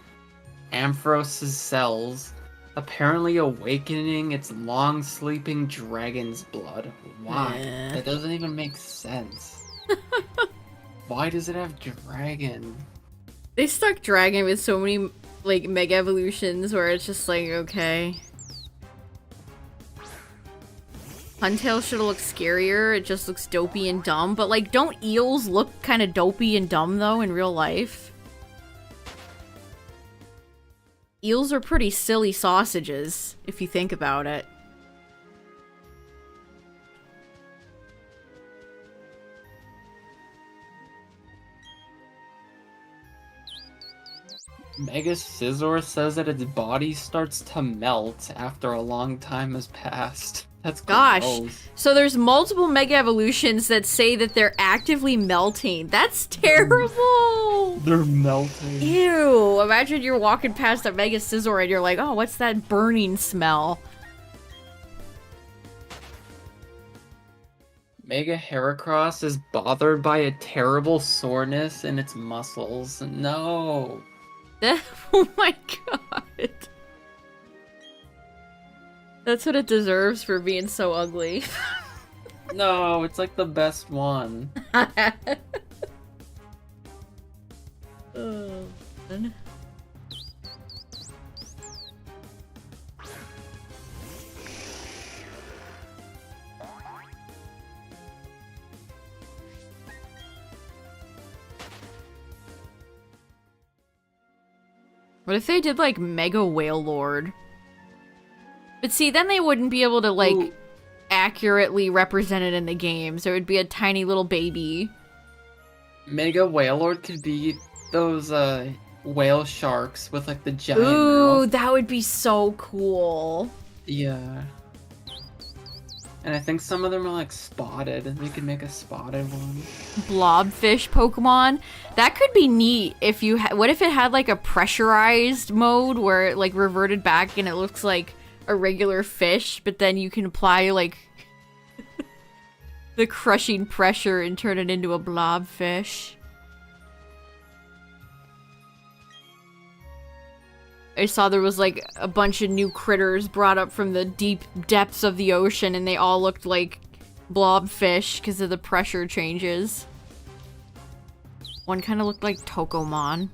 Ampharos' cells, apparently awakening its long-sleeping dragon's blood. Why? That doesn't even make sense. Why does it have dragon? They stuck dragon with so many, like, Mega Evolutions where it's just like, okay. Huntail should look scarier. It just looks dopey and dumb. But, like, don't eels look kind of dopey and dumb, though, in real life? Eels are pretty silly sausages, if you think about it. Mega Scizor says that its body starts to melt after a long time has passed. That's Gosh. gross. So there's multiple Mega Evolutions that say that they're actively melting. That's terrible! They're melting. Ew! Imagine you're walking past a Mega Scizor and you're like, oh, what's that burning smell? Mega Heracross is bothered by a terrible soreness in its muscles. No. Oh my god. That's what it deserves for being so ugly. No, it's like the best one. Oh, man. What if they did, like, Mega Whale Lord? But see, then they wouldn't be able to, like, Ooh. accurately represent it in the games. There would be a tiny little baby. Mega Whalelord could be those whale sharks with like the giant Ooh, mouth. that would be so cool. Yeah. And I think some of them are like spotted, and we could make a spotted one. Blobfish Pokemon. That could be neat if you what if it had like a pressurized mode where it like reverted back and it looks like a regular fish, but then you can apply like the crushing pressure and turn it into a blobfish. I saw there was like a bunch of new critters brought up from the deep depths of the ocean and they all looked like blobfish because of the pressure changes. One kind of looked like Tokomon.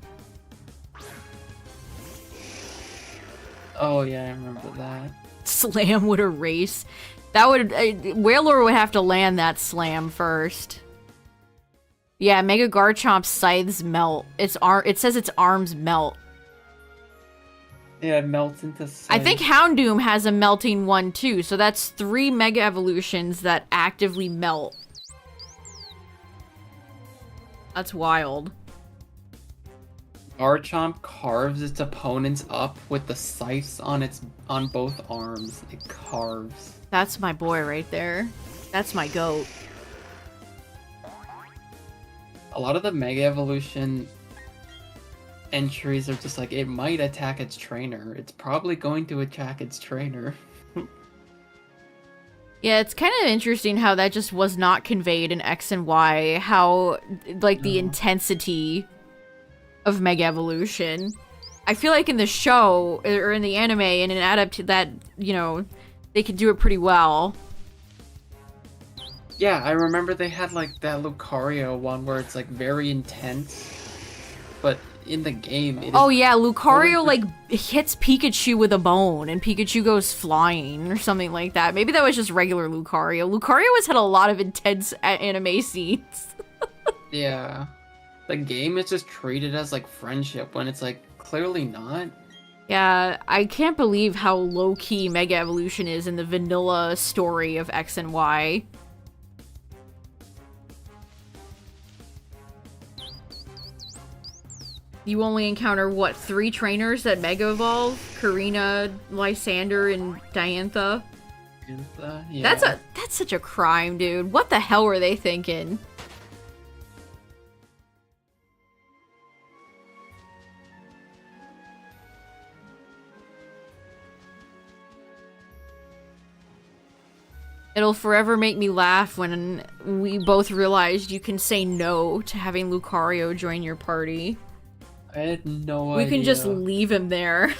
Oh yeah, I remember that. Slam would erase. That would Whalor would have to land that slam first. Yeah, Mega Garchomp's scythes melt. It says its arms melt. Yeah, it melts into sight. I think Houndoom has a melting one too, so that's 3 Mega Evolutions that actively melt. That's wild. Garchomp carves its opponents up with the scythes on both arms. It carves. That's my boy right there. That's my goat. A lot of the Mega Evolution entries are just like, it might attack its trainer. It's probably going to attack its trainer. Yeah, it's kind of interesting how that just was not conveyed in X and Y. How, like, the intensity of Mega Evolution. I feel like in the show, or in the anime, and in adapt that, you know, they could do it pretty well. Yeah, I remember they had like that Lucario one where it's like very intense, but in the game it is Oh yeah, Lucario like hits Pikachu with a bone and Pikachu goes flying or something like that. Maybe that was just regular Lucario. Lucario has had a lot of intense anime scenes. Yeah. The game is just treated as like friendship when it's like clearly not. Yeah, I can't believe how low-key Mega Evolution is in the vanilla story of X and Y. You only encounter, what, 3 trainers that Mega Evolve? Karina, Lysander, and Diantha? Yeah. That's such a crime, dude. What the hell were they thinking? It'll forever make me laugh when we both realized you can say no to having Lucario join your party. I had no idea. We can just leave him there.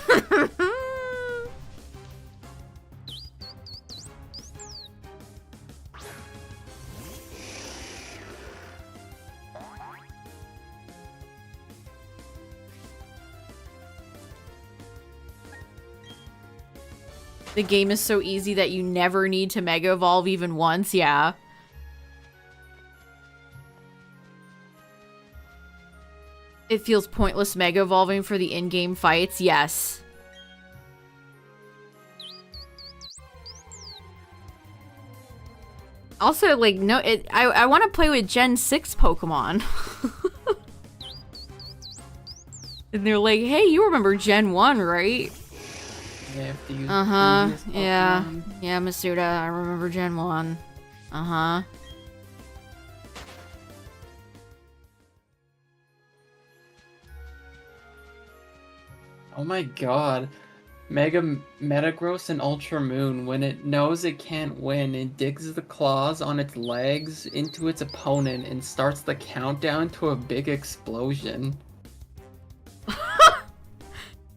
The game is so easy that you never need to Mega Evolve even once, yeah. It feels pointless Mega Evolving for the in-game fights, yes. Also, like, no, I want to play with Gen 6 Pokemon. And they're like, hey, you remember Gen 1, right? You have to use yeah. Pokemon. Yeah, Masuda, I remember Gen 1. Uh-huh. Oh my god. Mega Metagross and Ultra Moon, when it knows it can't win, it digs the claws on its legs into its opponent and starts the countdown to a big explosion.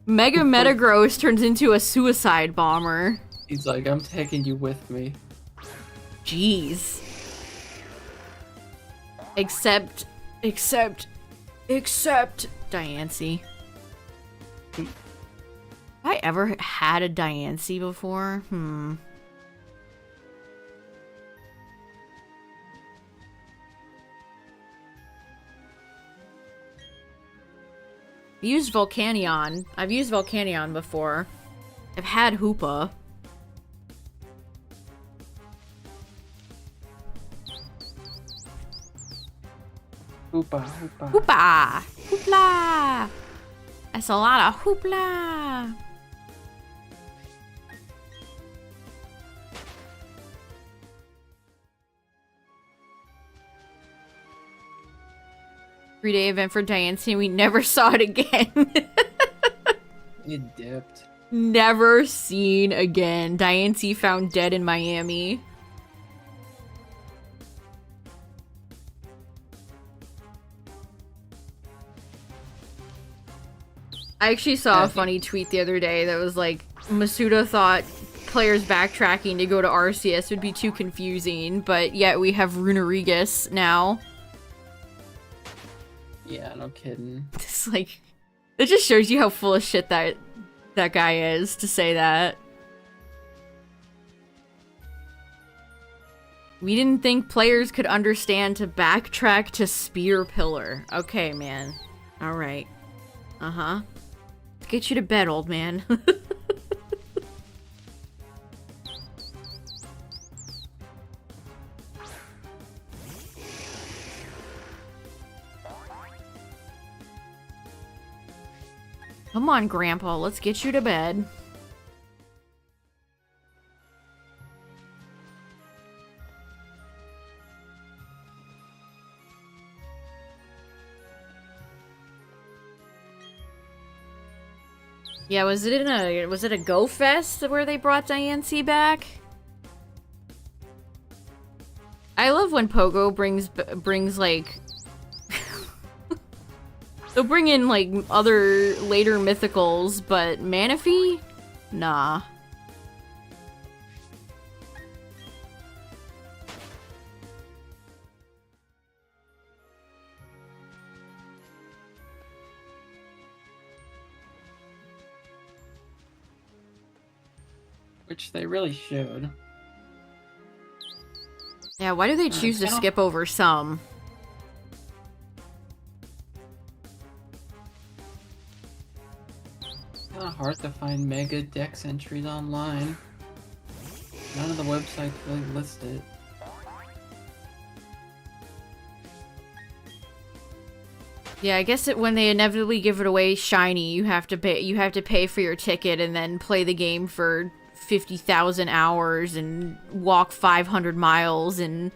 Mega Metagross turns into a suicide bomber. He's like, I'm taking you with me. Jeez. Except Diancie. Have I ever had a Diancie before? Used Volcanion. I've used Volcanion before. I've had Hoopa. Hoopa, hoopa. Hoopa! Hoopla! That's a lot of hoopla! 3-day event for Diancie, and we never saw it again. It dipped. Never seen again. Diancie found dead in Miami. I actually saw a funny tweet the other day that was like, Masuda thought players backtracking to go to Arceus would be too confusing, but yet we have Runerigus now. Yeah, no kidding. It's like, it just shows you how full of shit that guy is to say that. We didn't think players could understand to backtrack to Spear Pillar. Okay, man. Alright. Uh-huh. Let's get you to bed, old man. Come on, Grandpa, let's get you to bed. Yeah, was it a Go Fest where they brought Diancie back? I love when Pogo brings like they'll bring in like other later mythicals, but Manaphy? Nah. Which they really should. Yeah, why do they choose to skip over some? It's kind of hard to find Mega Dex entries online. None of the websites really list it. Yeah, I guess when they inevitably give it away shiny, you have to pay for your ticket and then play the game for 50,000 hours and walk 500 miles and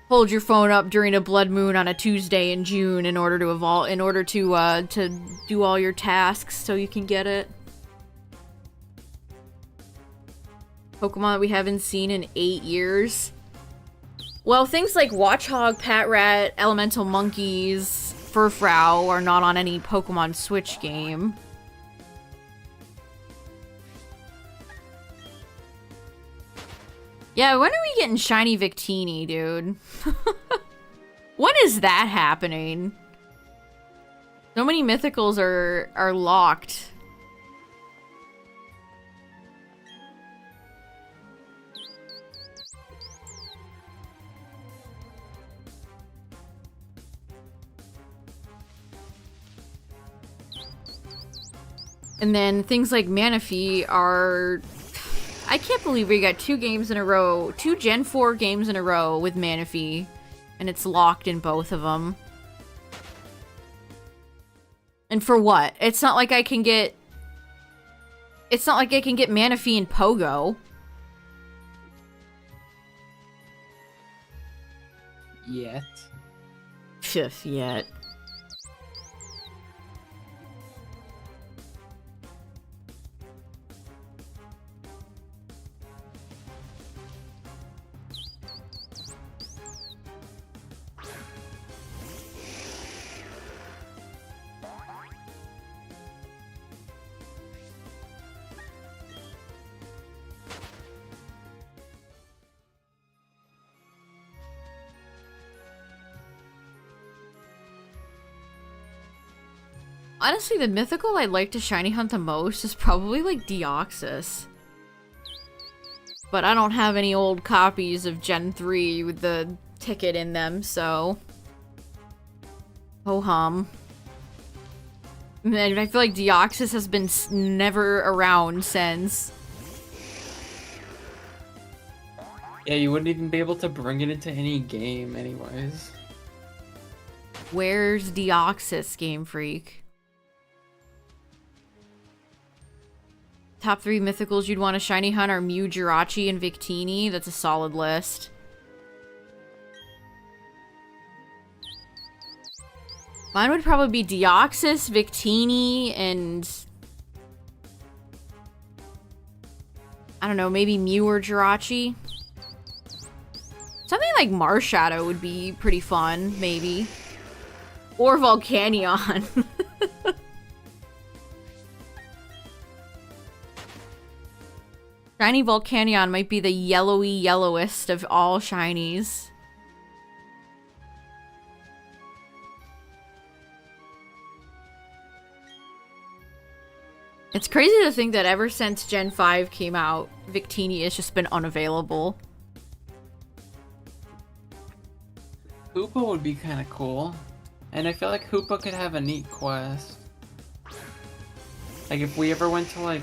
hold your phone up during a blood moon on a Tuesday in June in order to do all your tasks so you can get it. Pokemon that we haven't seen in 8 years. Well, things like Watchog, Patrat, Elemental Monkeys, Furfrou are not on any Pokemon Switch game. Yeah, when are we getting shiny Victini, dude? When is that happening? So many mythicals are locked. And then things like Manaphy are... I can't believe we got 2 games in a row, 2 Gen 4 games in a row with Manaphy, and it's locked in both of them. And for what? It's not like I can get... It's not like I can get Manaphy in Pogo. Yet. Pff, yet. Honestly, the mythical I'd like to shiny hunt the most is probably like Deoxys. But I don't have any old copies of Gen 3 with the ticket in them, so... Ho-hum. I feel like Deoxys has been never around since. Yeah, you wouldn't even be able to bring it into any game anyways. Where's Deoxys, Game Freak? Top 3 mythicals you'd want to shiny hunt are Mew, Jirachi, and Victini. That's a solid list. Mine would probably be Deoxys, Victini, and... I don't know, maybe Mew or Jirachi. Something like Marshadow would be pretty fun, maybe. Or Volcanion. Shiny Volcanion might be the yellowest of all shinies. It's crazy to think that ever since Gen 5 came out, Victini has just been unavailable. Hoopa would be kind of cool. And I feel like Hoopa could have a neat quest. Like if we ever went to like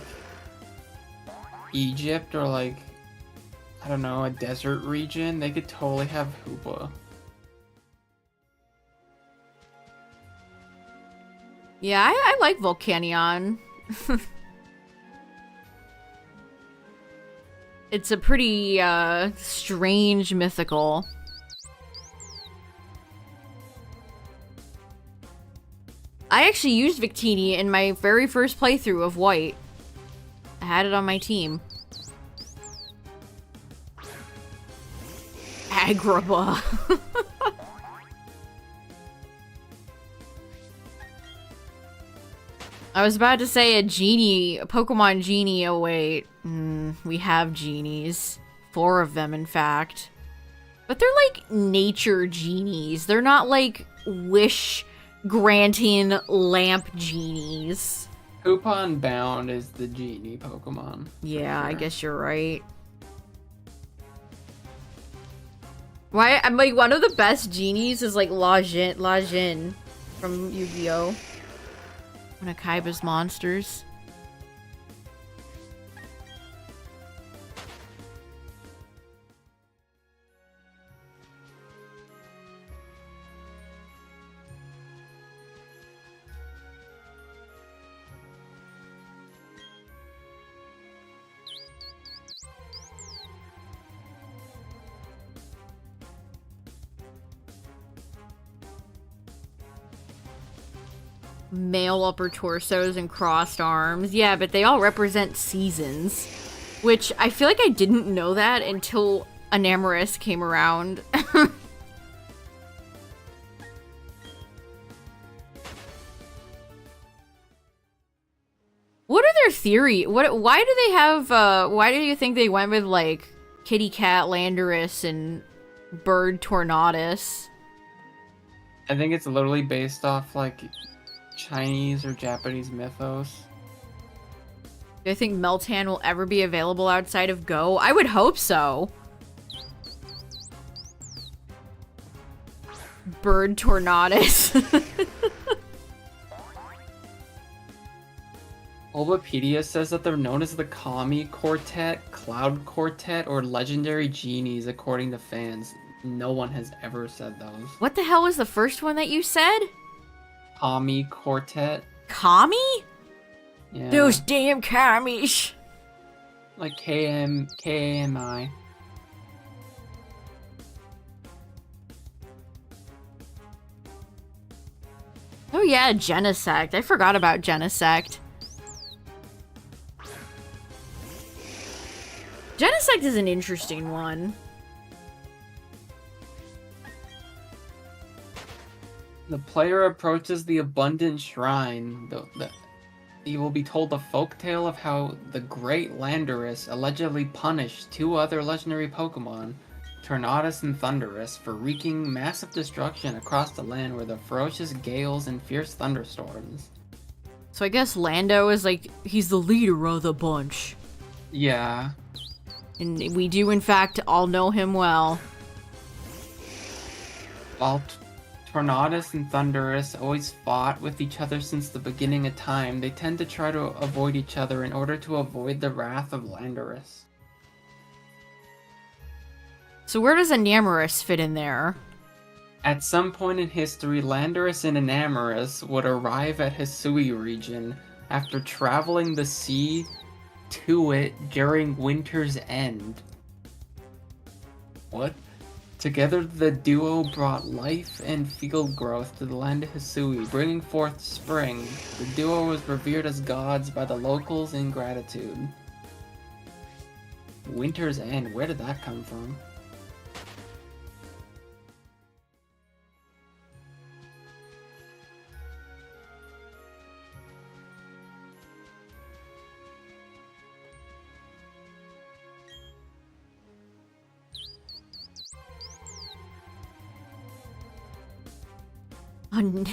Egypt or like, I don't know, a desert region, they could totally have Hoopa. Yeah, I like Volcanion. It's a pretty strange mythical. I actually used Victini in my very first playthrough of White. I had it on my team. Agrabah. I was about to say a genie, a Pokemon genie. Oh wait, we have genies. 4 of them, in fact. But they're like nature genies. They're not like wish-granting lamp genies. Hoopa Bound is the genie Pokemon. Yeah, sure. I guess you're right. Why? I'm like, one of the best genies is like La Jin from Yu-Gi-Oh! One of Kaiba's monsters. Male upper torsos and crossed arms. Yeah, but they all represent seasons. Which, I feel like I didn't know that until Enamorus came around. What are their theory? Why do they have, why do you think they went with, like, Kitty Cat Landorus and Bird Tornadus? I think it's literally based off, like, Chinese or Japanese mythos. Do I think Meltan will ever be available outside of Go? I would hope so. Bird Tornadus. Bulbapedia says that they're known as the Kami Quartet, Cloud Quartet, or Legendary Genies, according to fans. No one has ever said those. What the hell was the first one that you said? Kami Quartet. Kami? Yeah. Those damn commies. Like K-A-M-I. Oh yeah, Genesect. I forgot about Genesect. Genesect is an interesting one. The player approaches the Abundant Shrine. He will be told a folktale of how the Great Landorus allegedly punished two other legendary Pokemon, Tornadus and Thundurus, for wreaking massive destruction across the land with the ferocious gales and fierce thunderstorms. So I guess Lando is like, he's the leader of the bunch. Yeah. And we do in fact all know him well. While Tornadus and Thundurus always fought with each other since the beginning of time, they tend to try to avoid each other in order to avoid the wrath of Landorus. So where does Enamorus fit in there? At some point in history, Landorus and Enamorus would arrive at Hisui region after traveling the sea to it during winter's end. What? Together, the duo brought life and field growth to the land of Hisui, bringing forth spring. The duo was revered as gods by the locals in gratitude. Winter's End, where did that come from?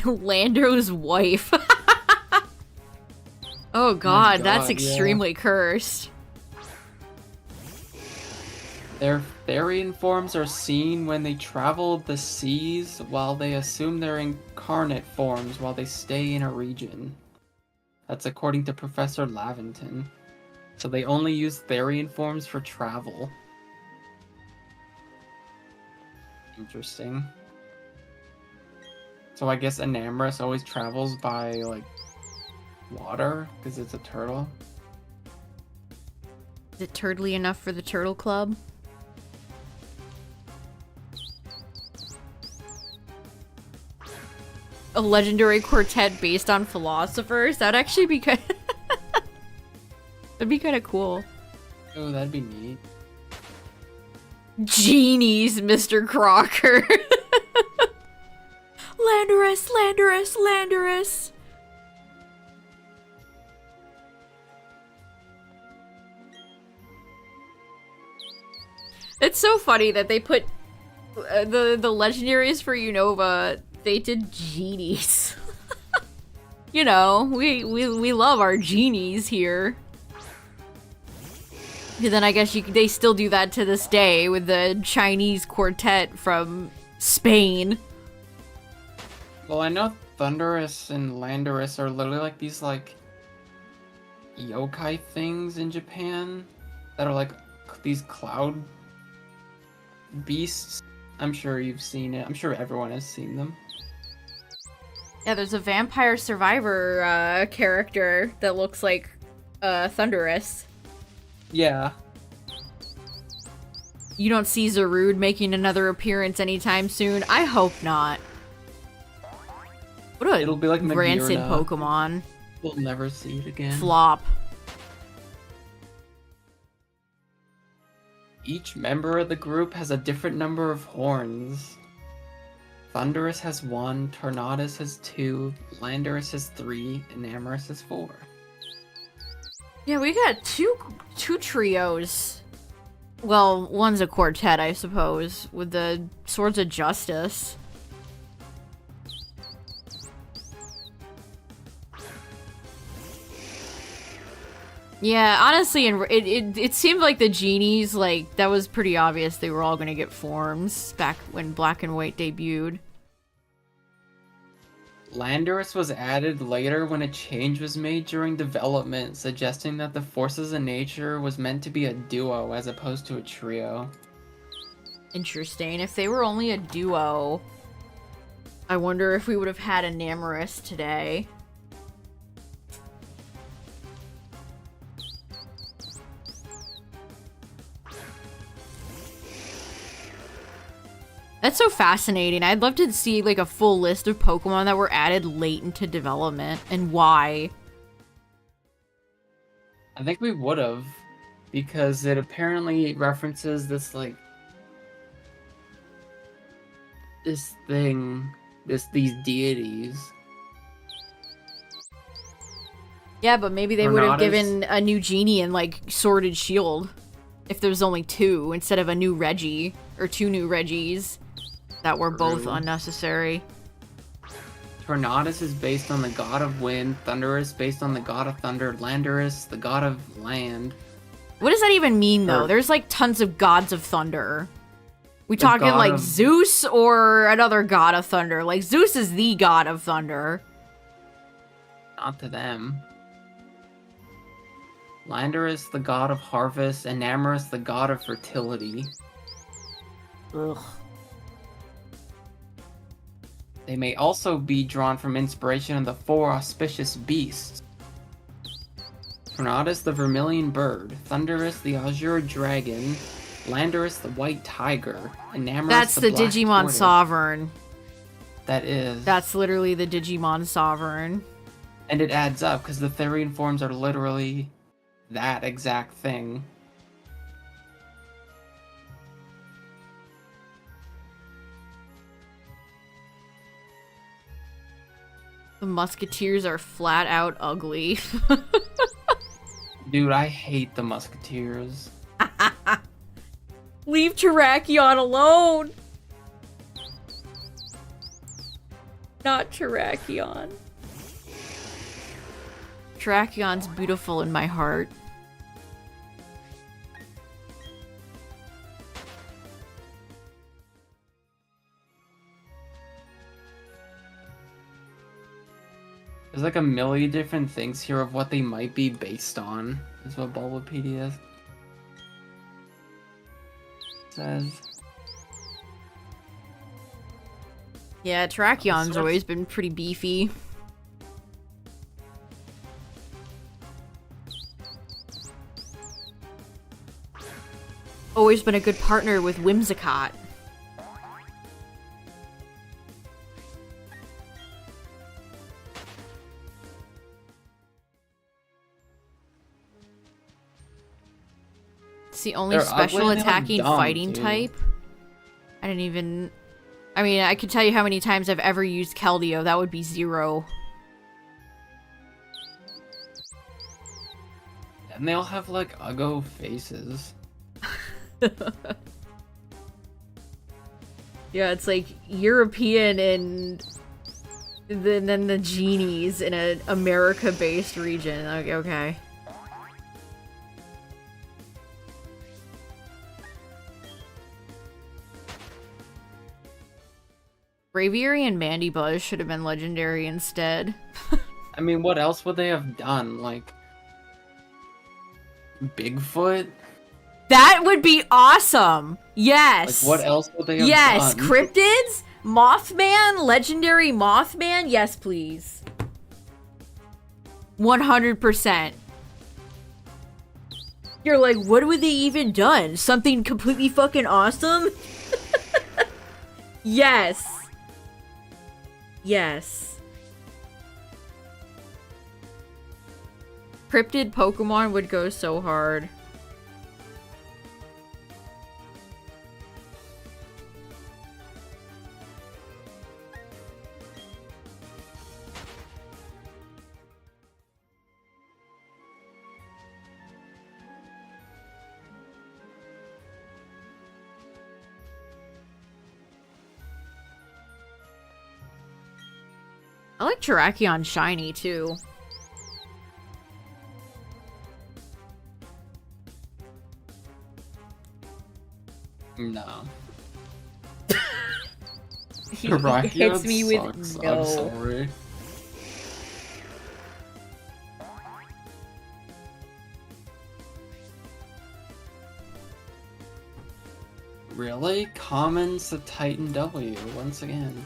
Lando's wife. Oh god, that's extremely cursed. Their Therian forms are seen when they travel the seas, while they assume their incarnate forms while they stay in a region. That's according to Professor Laventon. So they only use Therian forms for travel. Interesting. So I guess Enamorus always travels by, like, water, because it's a turtle. Is it turtly enough for the Turtle Club? A legendary quartet based on philosophers? That'd actually be kind That'd be kind of cool. Oh, that'd be neat. Genies, Mr. Crocker. Landorus, Landorus, Landorus. It's so funny that they put the legendaries for Unova. They did genies. You know, we love our genies here. And then I guess they still do that to this day with the Chinese quartet from Spain. Well, I know Thundurus and Landorus are literally like these, like, yokai things in Japan that are like these cloud beasts. I'm sure you've seen it. I'm sure everyone has seen them. Yeah, there's a Vampire Survivor character that looks like Thundurus. Yeah. You don't see Zarude making another appearance anytime soon? I hope not. What a It'll be like rancid Magearna. Pokemon. We'll never see it again. Flop. Each member of the group has a different number of horns. Thundurus has 1, Tornadus has 2, Landorus has 3, and Enamorus has 4. Yeah, we got two trios. Well, one's a quartet, I suppose, with the Swords of Justice. Yeah, honestly, it seemed like the genies, like, that was pretty obvious they were all gonna get forms back when Black and White debuted. Landorus was added later when a change was made during development, suggesting that the forces of nature was meant to be a duo as opposed to a trio. Interesting. If they were only a duo, I wonder if we would have had a Namorous today. That's so fascinating. I'd love to see like a full list of Pokemon that were added late into development and why. I think we would have, because it apparently references this like this thing, these deities. Yeah, but maybe they would have Tornadus. given a new genie in like Sword and Shield if there's only 2 instead of a new Reggie or 2 new Reggies that were both True. unnecessary. Tornadus is based on the god of wind, Thundurus based on the god of thunder, Landorus the god of land. What does that even mean though? Or- There's like tons of gods of thunder. We The talking god like of- Zeus or another god of thunder? Like Zeus is the god of thunder. Not to them. Landorus the god of harvest, and Namorous the god of fertility. Ugh. They may also be drawn from inspiration of the 4 auspicious beasts. Tornadus the vermilion bird, Thundurus the azure dragon, Landorus the white tiger, and Namorous That's the black Digimon tortoise. Sovereign. That is. That's literally the Digimon Sovereign. And it adds up, because the Therian forms are literally that exact thing. The Musketeers are flat out ugly. Dude, I hate the Musketeers. Leave Terrakion alone! Not Terrakion. Terrakion's beautiful in my heart. There's like a million different things here of what they might be based on, is what Bulbapedia says. Yeah, Terrakion's Sorts- always been pretty beefy. Always been a good partner with Whimsicott. It's the only They're special ugly and they look attacking dumb, fighting too. type. I didn't even... I mean, I could tell you how many times I've ever used Keldeo. That would be 0. And they all have like uggo faces. Yeah, it's like European and then the genies in an America-based region. Like, okay. Braviary and Mandibuzz should have been legendary instead. I mean, what else would they have done? Like, Bigfoot? That would be awesome! Yes! Like, what else would they have Yes! done? Cryptids? Mothman? Legendary Mothman? Yes, please. 100%. You're like, what would they even done? Something completely fucking awesome? Yes. Yes. Cryptid Pokemon would go so hard. I like Terrakion Shiny, too. No. He Rocky hits Road me sucks. with I'm no. sorry. Really? Commons the Titan W once again.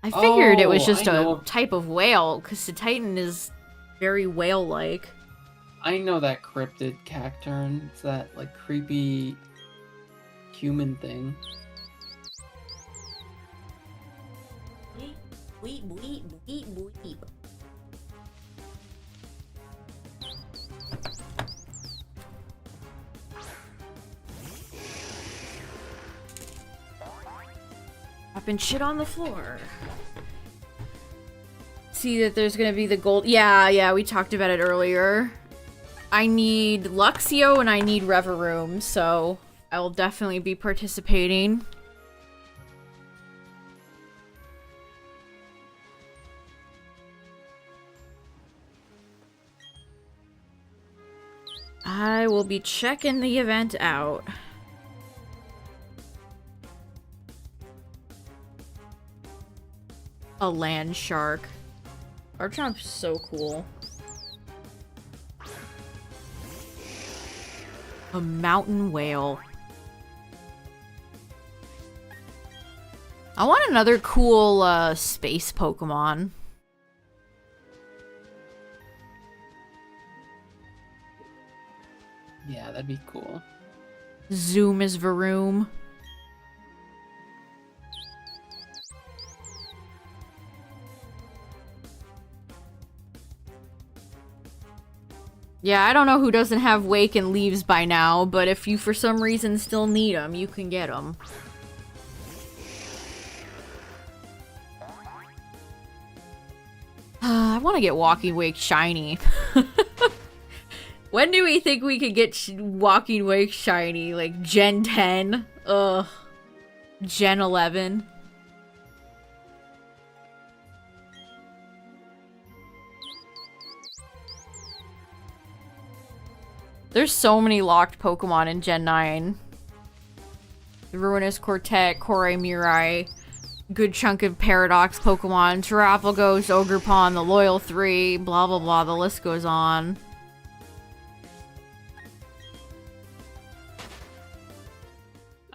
I figured it was Oh, just I a know. type of whale, because the Titan is very whale-like. I know that cryptid cacturn. It's that like creepy human thing. Bleep, bleep, bleep, bleep, bleep. Dropping shit on the floor. See that there's gonna be the gold. Yeah, we talked about it earlier. I need Luxio and I need Reveroom, so I will definitely be participating. I will be checking the event out. A land shark. Garchomp's so cool. A mountain whale. I want another cool space Pokemon. Yeah, that'd be cool. Zoom is Varoom. Yeah, I don't know who doesn't have Wake and Leaves by now, but if you for some reason still need them, you can get them. I want to get Walking Wake shiny. When do we think we could get Walking Wake shiny? Like Gen 10? Ugh. Gen 11? There's so many locked Pokemon in Gen 9. The Ruinous Quartet, Korai Mirai, good chunk of Paradox Pokemon, Terafalgos, Ogerpon, the Loyal 3, blah blah blah, the list goes on.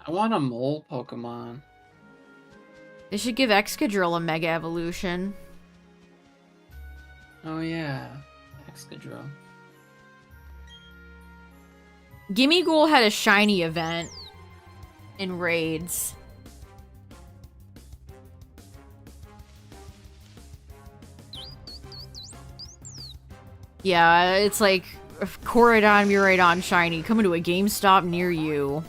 I want a mole Pokemon. They should give Excadrill a Mega Evolution. Oh yeah, Excadrill. Gimmighoul had a shiny event in raids. Yeah, it's like Koraidon, Miraidon shiny coming to a GameStop near you.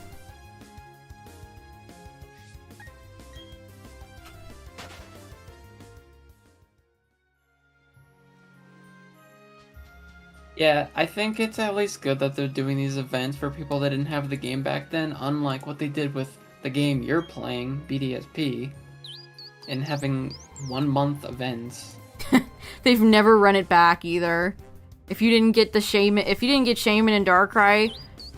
Yeah, I think it's at least good that they're doing these events for people that didn't have the game back then, unlike what they did with the game you're playing, BDSP, and having 1 month events. They've never run it back either. If you didn't get the Shaymin, if you didn't get Shaymin and Darkrai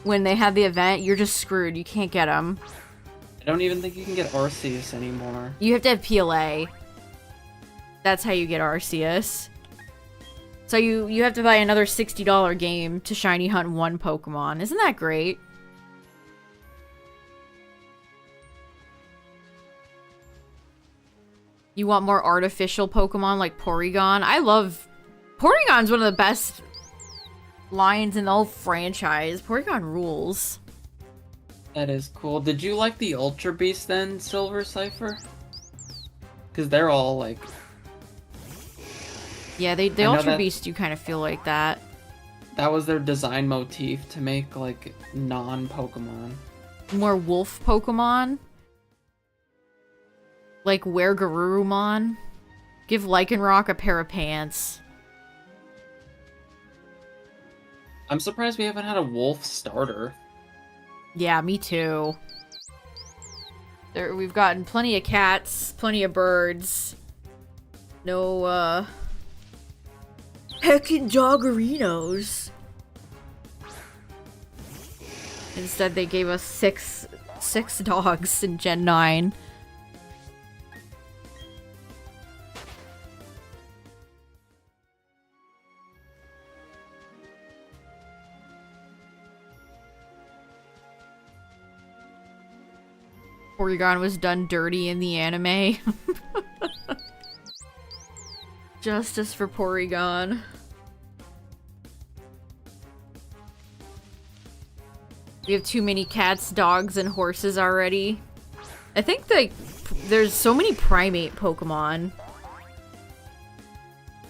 when they had the event, you're just screwed. You can't get them. I don't even think you can get Arceus anymore. You have to have PLA. That's how you get Arceus. So you have to buy another $60 game to shiny hunt 1 Pokemon. Isn't that great? You want more artificial Pokemon like Porygon? I love... Porygon's one of the best lines in the whole franchise. Porygon rules. That is cool. Did you like the Ultra Beast then, Silver Cypher? Because they're all like... Yeah, the Ultra Beast, you kind of feel like that. That was their design motif, to make like non-Pokemon. More wolf Pokemon? Like wear Garurumon? Give Lycanroc a pair of pants. I'm surprised we haven't had a wolf starter. Yeah, me too. We've gotten plenty of cats, plenty of birds. No, heckin' Doggerinos. Instead, they gave us six dogs in Gen 9. Porygon was done dirty in the anime. Justice for Porygon. We have too many cats, dogs, and horses already. I think, like, there's so many primate Pokemon.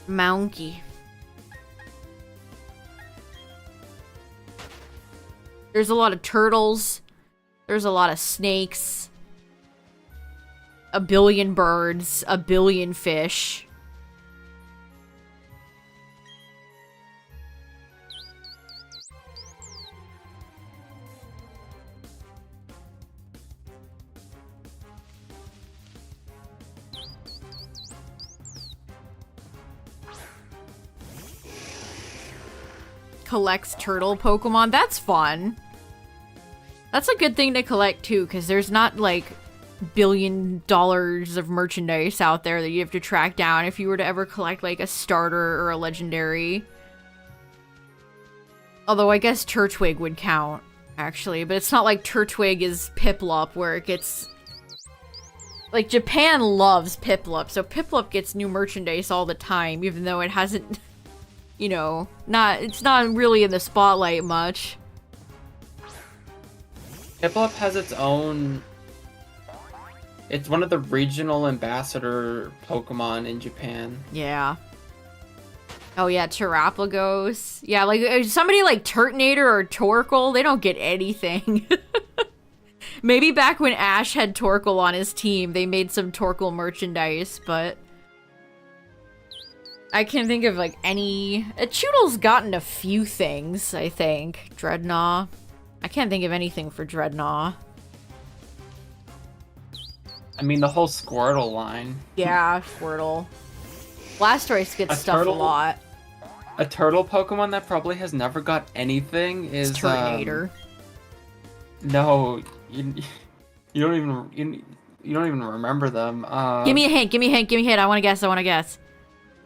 Monkey. There's a lot of turtles. There's a lot of snakes. A billion birds. A billion fish. Collects turtle Pokemon. That's fun. That's a good thing to collect too, because there's not like $1 billion of merchandise out there that you have to track down if you were to ever collect like a starter or a legendary. Although I guess Turtwig would count, actually, but it's not like Turtwig is Piplup where it gets... Like, Japan loves Piplup, so Piplup gets new merchandise all the time, even though it hasn't... You know, it's not really in the spotlight much. Piplup has its own... It's one of the regional ambassador Pokemon in Japan. Yeah. Oh yeah, Terrapagos. Yeah, like, somebody like Turtonator or Torkoal, they don't get anything. Maybe back when Ash had Torkoal on his team, they made some Torkoal merchandise, but... I can't think of, like, any... Choodle's gotten a few things, I think. Dreadnought. I can't think of anything for Dreadnought. I mean, the whole Squirtle line. Yeah, Squirtle. Blastoise gets stuff a lot. A turtle Pokemon that probably has never got anything is... It's Turtonator. No, you don't even remember them. Give me a hint, give me a hint, give me a hint. I want to guess.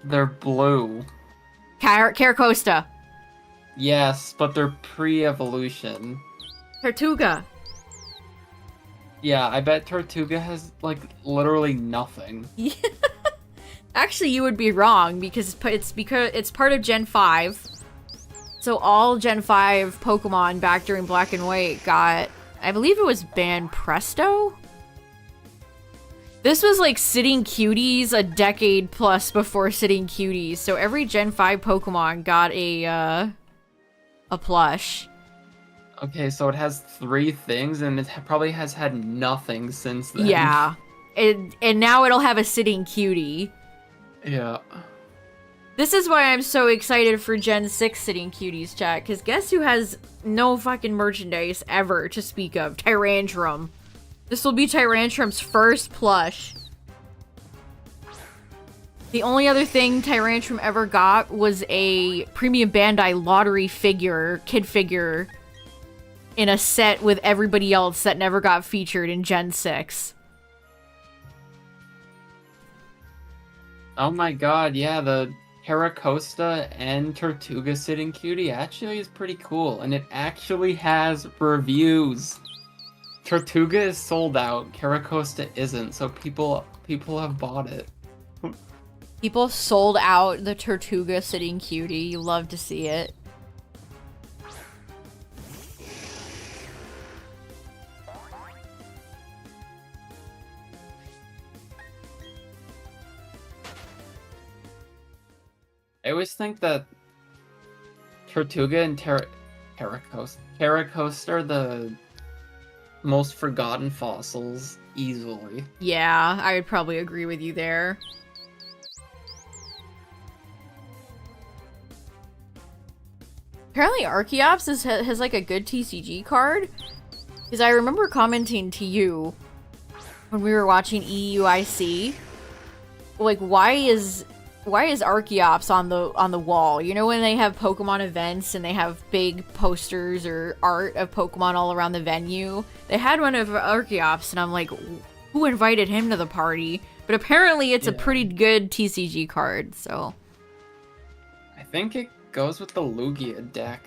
They're blue. Caracosta. Yes, but they're pre-evolution. Tortuga. Yeah, I bet Tortuga has, like, literally nothing. Actually, you would be wrong, because it's part of Gen 5. So all Gen 5 Pokemon back during Black and White got... I believe it was Banpresto? This was like Sitting Cuties a decade plus before Sitting Cuties, so every Gen 5 Pokemon got a plush. Okay, so it has 3 things, and it probably has had nothing since then. Yeah. And now it'll have a Sitting Cutie. Yeah. This is why I'm so excited for Gen 6 Sitting Cuties, chat, because guess who has no fucking merchandise ever to speak of? Tyrantrum. This will be Tyrantrum's first plush. The only other thing Tyrantrum ever got was a Premium Bandai lottery figure, kid figure, in a set with everybody else that never got featured in Gen 6. Oh my god, yeah, the Caracosta and Tortuga Sitting Cutie actually is pretty cool, and it actually has reviews. Tortuga is sold out, Caracosta isn't, so people have bought it. People sold out the Tortuga Sitting Cutie. You love to see it. I always think that Tortuga and Caracosta are the most forgotten fossils, easily. Yeah, I would probably agree with you there. Apparently Archeops has like a good TCG card. Because I remember commenting to you when we were watching EUIC. Like, why is Archeops on the wall? You know when they have Pokemon events and they have big posters or art of Pokemon all around the venue? They had one of Archeops and I'm like, who invited him to the party? But apparently it's a pretty good TCG card, so. I think it goes with the Lugia deck.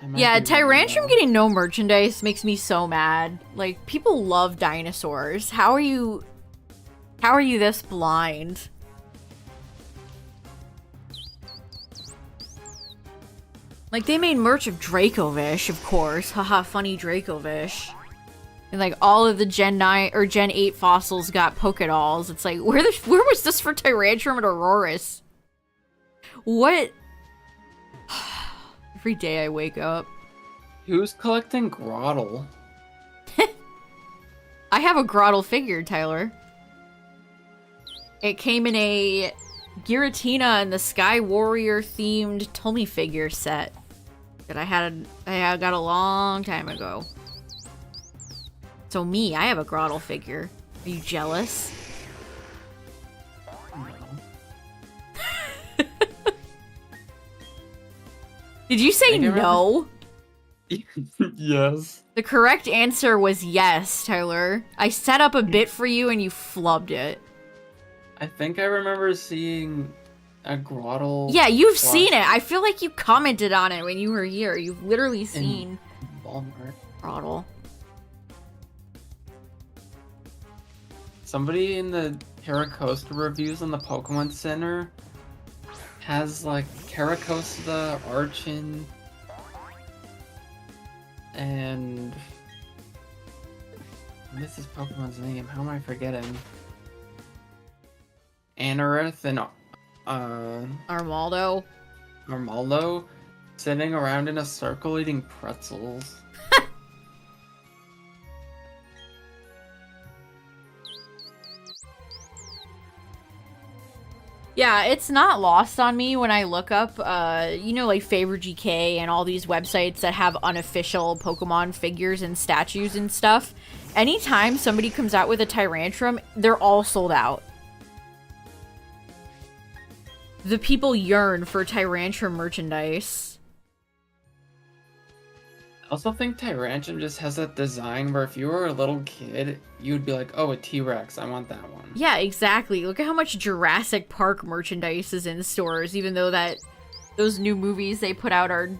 I might Yeah, be wrong, Tyrantrum though. getting no merchandise makes me so mad. Like, people love dinosaurs. How are you this blind? Like, they made merch of Dracovish, of course. Haha, funny Dracovish. And like all of the Gen 9 or Gen 8 fossils got Pokedolls. It's like, where was this for Tyrantrum and Aurorus? What? Every day I wake up. Who's collecting Grottle? I have a Grottle figure, Tyler. It came in a Giratina and the Sky Warrior themed Tommy figure set that I got a long time ago. So me, I have a Grottle figure. Are you jealous? No. Did you say no? Yes. The correct answer was yes, Tyler. I set up a bit for you and you flubbed it. I think I remember seeing a Grottle. Yeah, you've seen it. I feel like you commented on it when you were here. You've literally seen Walmart. Grottle. Somebody in the Caracosta reviews on the Pokemon Center has like Caracosta, Archon, and this is Pokemon's name. How am I forgetting? Anorith and Armaldo. sitting around in a circle eating pretzels. Yeah, it's not lost on me when I look up, you know, like Favor GK and all these websites that have unofficial Pokemon figures and statues and stuff. Anytime somebody comes out with a Tyrantrum, they're all sold out. The people yearn for Tyrantrum merchandise. I also think Tyrantrum just has that design where if you were a little kid, you'd be like, oh, a T-Rex, I want that one. Yeah, exactly. Look at how much Jurassic Park merchandise is in stores, even though that those new movies they put out are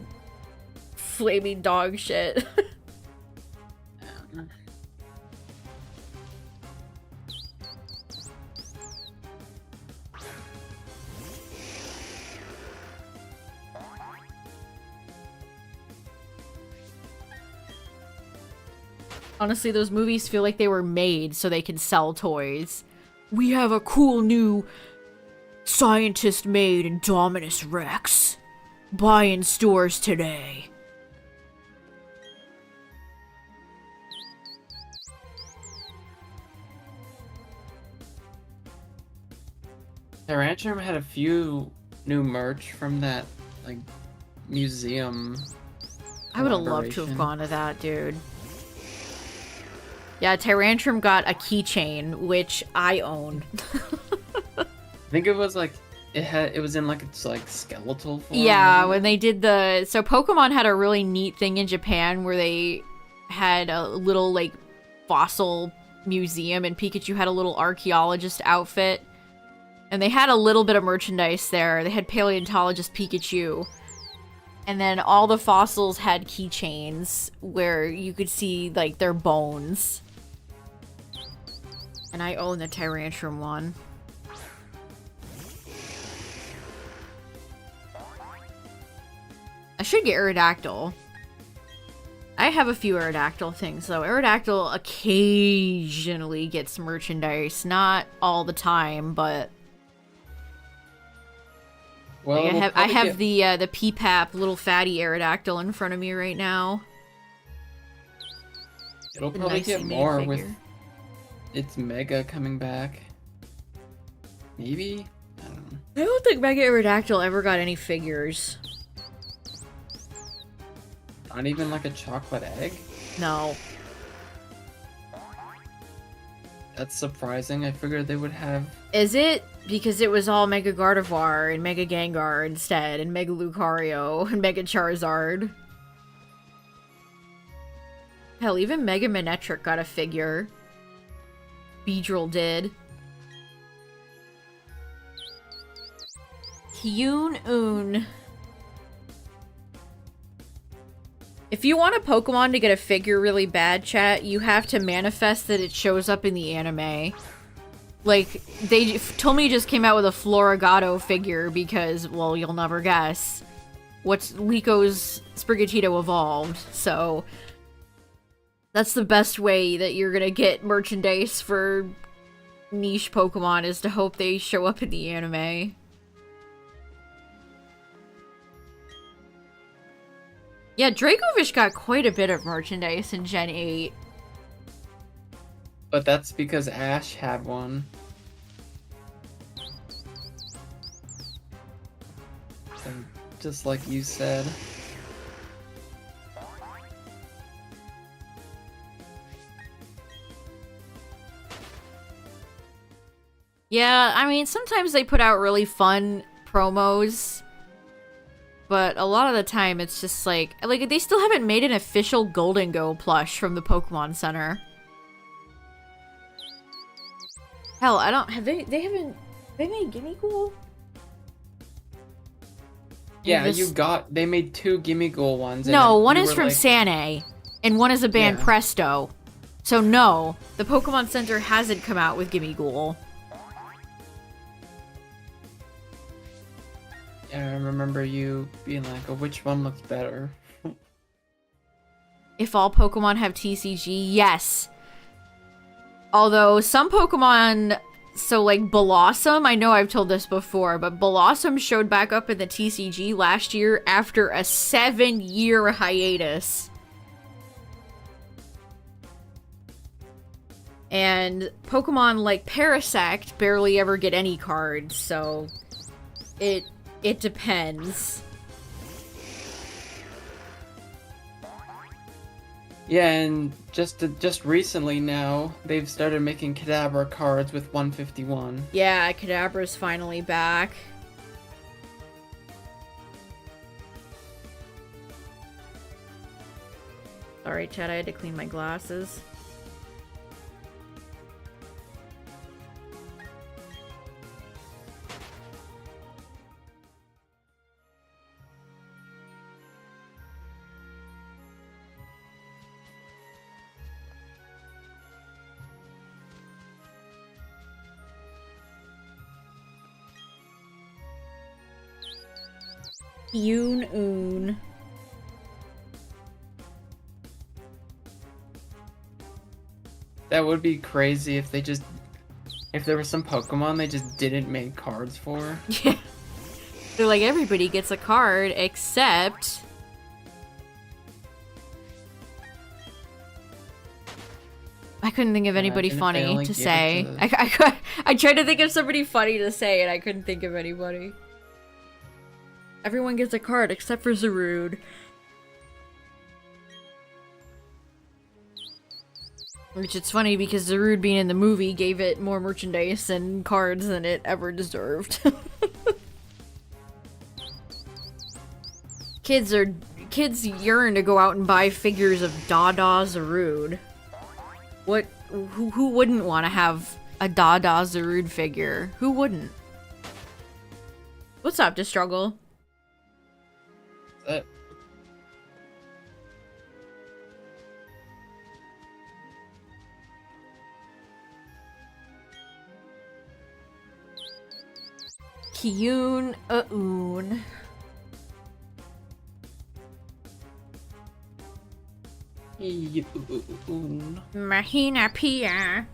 flaming dog shit. Honestly, those movies feel like they were made so they can sell toys. We have a cool new scientist-made Indominus Rex. Buy in stores today. Tyrantrum had a few new merch from that, like, museum. I would have loved to have gone to that, dude. Yeah, Tyrantrum got a keychain, which I own. I think it was like it was in like its like skeletal form. Yeah, when they did so Pokemon had a really neat thing in Japan where they had a little like fossil museum and Pikachu had a little archaeologist outfit. And they had a little bit of merchandise there. They had paleontologist Pikachu. And then all the fossils had keychains where you could see like their bones. And I own the Tyrantrum one. I should get Aerodactyl. I have a few Aerodactyl things, though. Aerodactyl occasionally gets merchandise. Not all the time, but... Well, like I have the PPAP little fatty Aerodactyl in front of me right now. It'll probably get more with its Mega coming back. Maybe? I don't know. I don't think Mega Aerodactyl ever got any figures. Not even like a chocolate egg? No. That's surprising. I figured they would have... Is it? Because it was all Mega Gardevoir and Mega Gengar instead, and Mega Lucario and Mega Charizard. Hell, even Mega Manectric got a figure. Beedrill did. Hyun-un. If you want a Pokemon to get a figure really bad, chat, you have to manifest that it shows up in the anime. Like, they told me just came out with a Florigato figure because, well, you'll never guess. What's Lico's Sprigatito evolved, so that's the best way that you're gonna get merchandise for niche Pokemon, is to hope they show up in the anime. Yeah, Dracovish got quite a bit of merchandise in Gen 8. But that's because Ash had one. And just like you said. Yeah, I mean, sometimes they put out really fun promos, but a lot of the time it's just like they still haven't made an official Golden Go plush from the Pokemon Center. Hell, I don't have they made Gimme Ghoul? Yeah, they made 2 Gimme Ghoul ones. No, one is from Sane, and one is a band Presto. So no, the Pokemon Center hasn't come out with Gimme Ghoul. Yeah, I remember you being like, oh, which one looks better? If all Pokemon have TCG, yes. Although some Pokemon, so like Blossom, I know I've told this before, but Blossom showed back up in the TCG last year after a 7-year hiatus. And Pokemon like Parasect barely ever get any cards, so it depends. Yeah, and just recently now, they've started making Kadabra cards with 151. Yeah, Kadabra's finally back. Sorry, Chad, I had to clean my glasses. Yoon-oon. That would be crazy if if there was some Pokemon they just didn't make cards for. Yeah. They're like, everybody gets a card except... I couldn't think of anybody funny to say. I tried to think of somebody funny to say and I couldn't think of anybody. Everyone gets a card except for Zarude. Which it's funny because Zarude being in the movie gave it more merchandise and cards than it ever deserved. Kids yearn to go out and buy figures of Dada Zarude. Who wouldn't want to have a Dada Zarude figure? Who wouldn't? What's up, Destruggle? Kiyun-oon. Mahina Pia.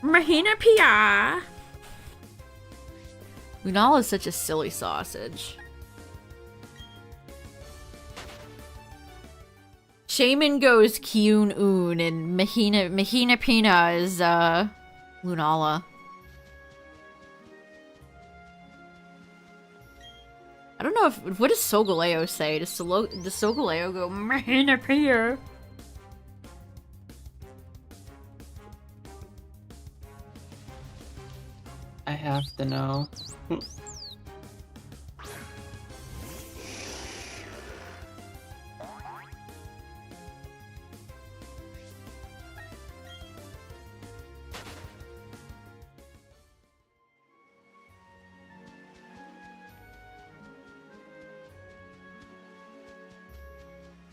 Mahina Pia. Lunala is such a silly sausage. Shaymin goes Kyun-oon and Mahina Pina is Lunala. I don't know what does Solgaleo say? Does Solgaleo go Mahina Pia? I have to know.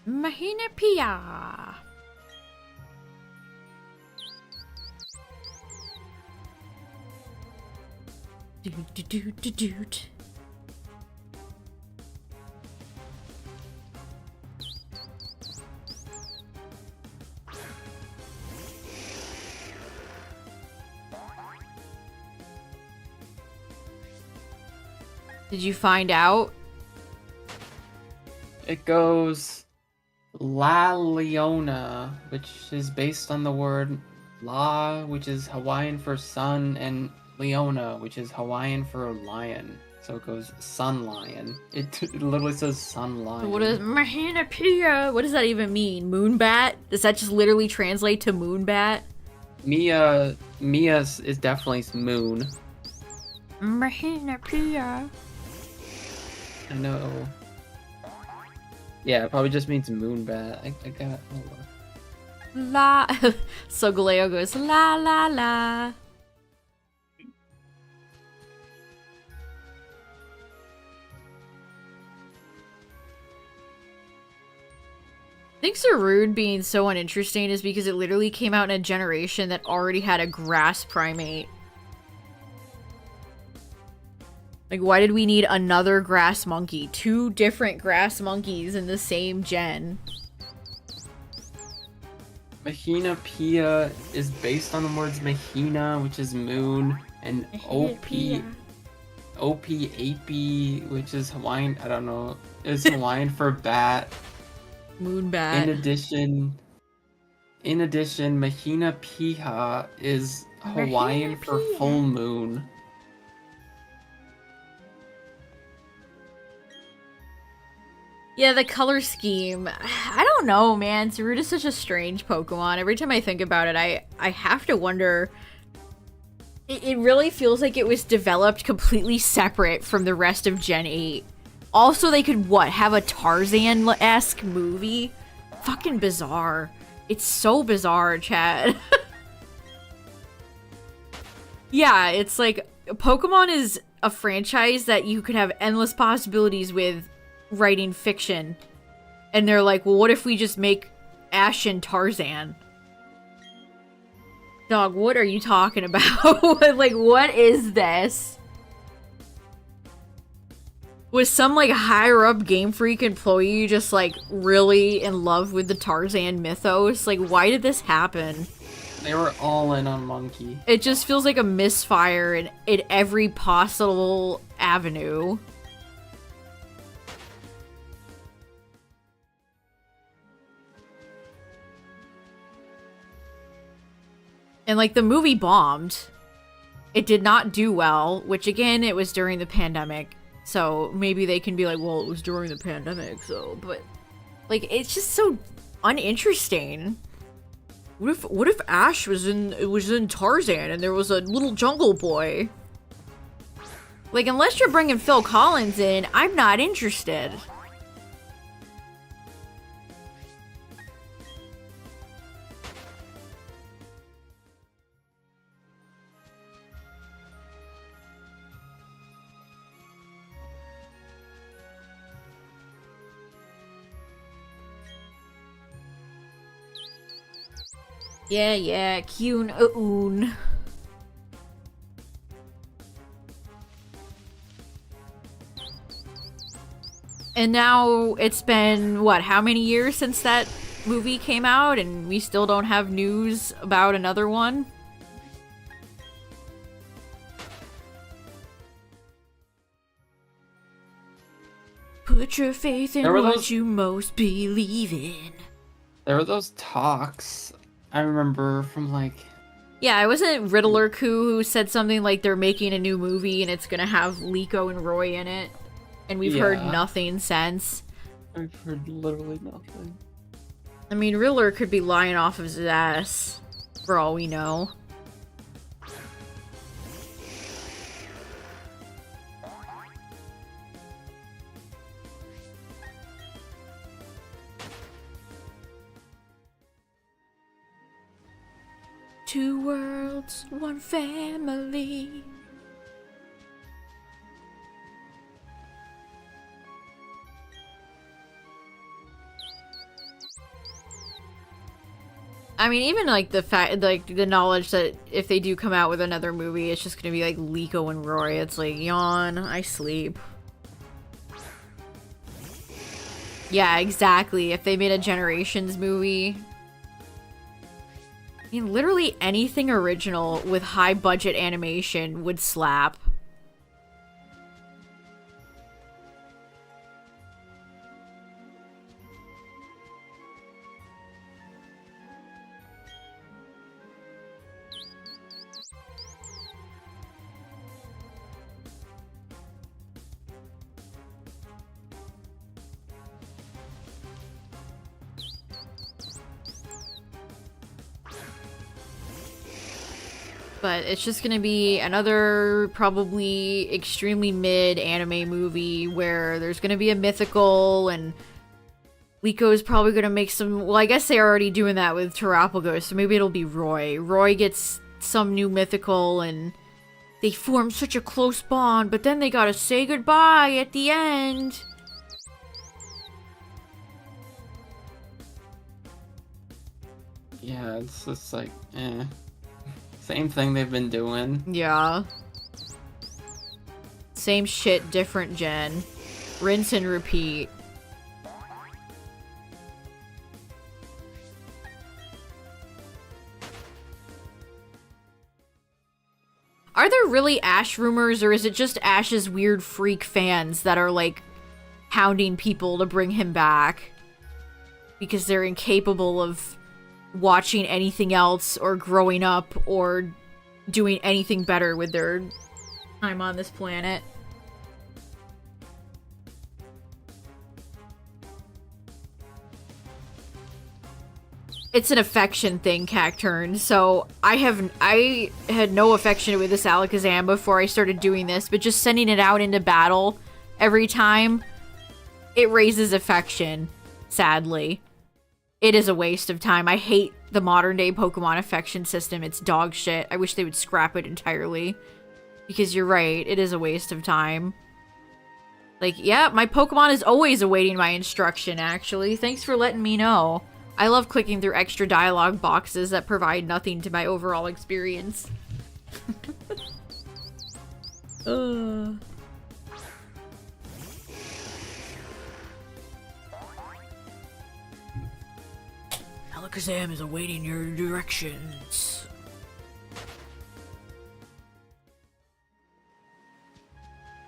Mahina Pia. Doot. Did you find out? It goes La Leona, which is based on the word La, which is Hawaiian for sun, and Leona, which is Hawaiian for lion. So it goes sun lion. It literally says sun lion. What is Mahina Pia? What does that even mean? Moonbat? Does that just literally translate to moonbat? Mia is definitely moon. Mahina Pia. I know. Yeah, it probably just means moonbat. I got. Hold on. La. So Galeo goes la la la. I think Sarud being so uninteresting is because it literally came out in a generation that already had a grass primate. Like, why did we need another grass monkey? 2 different grass monkeys in the same gen. Mahina Pia is based on the words Mahina, which is moon, and Api, which is Hawaiian. I don't know. It's Hawaiian for bat. Moonbat. In addition, Mahina Piha is Hawaiian for full moon. Yeah, the color scheme. I don't know, man. Sarud is such a strange Pokemon. Every time I think about it, I have to wonder. It really feels like it was developed completely separate from the rest of Gen 8. Also, they could, what, have a Tarzan-esque movie? Fucking bizarre. It's so bizarre, chat. Yeah, it's like, Pokemon is a franchise that you could have endless possibilities with writing fiction. And they're like, well, what if we just make Ash and Tarzan? Dog, what are you talking about? Like, what is this? Was some, like, higher-up Game Freak employee just, like, really in love with the Tarzan mythos? Like, why did this happen? They were all in on Monkey. It just feels like a misfire in every possible avenue. And, like, the movie bombed. It did not do well, which, again, it was during the pandemic. So, maybe they can be like, well, it was during the pandemic, so... But, like, it's just so uninteresting. What if Ash was in Tarzan and there was a little jungle boy? Like, unless you're bringing Phil Collins in, I'm not interested. Yeah, Kyun-oon. And now it's been, what, how many years since that movie came out and we still don't have news about another one? Put your faith in what you most believe in. There were those talks, I remember, from like... Yeah, it wasn't Riddler who said something like they're making a new movie and it's gonna have Liko and Roy in it. And we've heard nothing since. I've heard literally nothing. I mean, Riddler could be lying off of his ass, for all we know. Two worlds, one family. I mean, even like the fact, like the knowledge that if they do come out with another movie, it's just gonna be like Liko and Roy. It's like, yawn, I sleep. Yeah, exactly. If they made a Generations movie, I mean, literally anything original with high budget animation would slap. But it's just gonna be another probably extremely mid anime movie where there's gonna be a mythical and Liko is probably gonna make some. Well, I guess they're already doing that with Terapagos, so maybe it'll be Roy. Roy gets some new mythical and they form such a close bond, but then they gotta say goodbye at the end. Yeah, it's just like, eh. Same thing they've been doing. Yeah. Same shit, different gen. Rinse and repeat. Are there really Ash rumors, or is it just Ash's weird freak fans that are, like, hounding people to bring him back? Because they're incapable of watching anything else, or growing up, or doing anything better with their time on this planet. It's an affection thing, Cacturn. So I had no affection with this Alakazam before I started doing this, but just sending it out into battle every time, it raises affection, sadly. It is a waste of time. I hate the modern day Pokemon affection system. It's dog shit. I wish they would scrap it entirely. Because you're right, it is a waste of time. Like, yeah, my Pokemon is always awaiting my instruction, actually. Thanks for letting me know. I love clicking through extra dialogue boxes that provide nothing to my overall experience. Alakazam is awaiting your directions.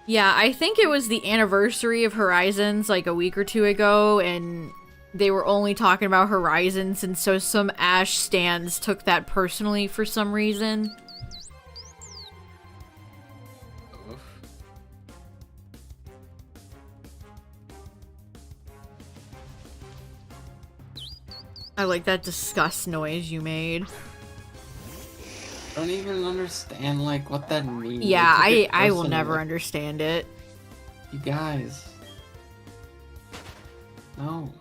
Yeah, I think it was the anniversary of Horizons like a week or two ago, and they were only talking about Horizons, and so some Ash stans took that personally for some reason. I like that disgust noise you made. I don't even understand, like, what that means. Yeah, I will never understand it. You guys. No.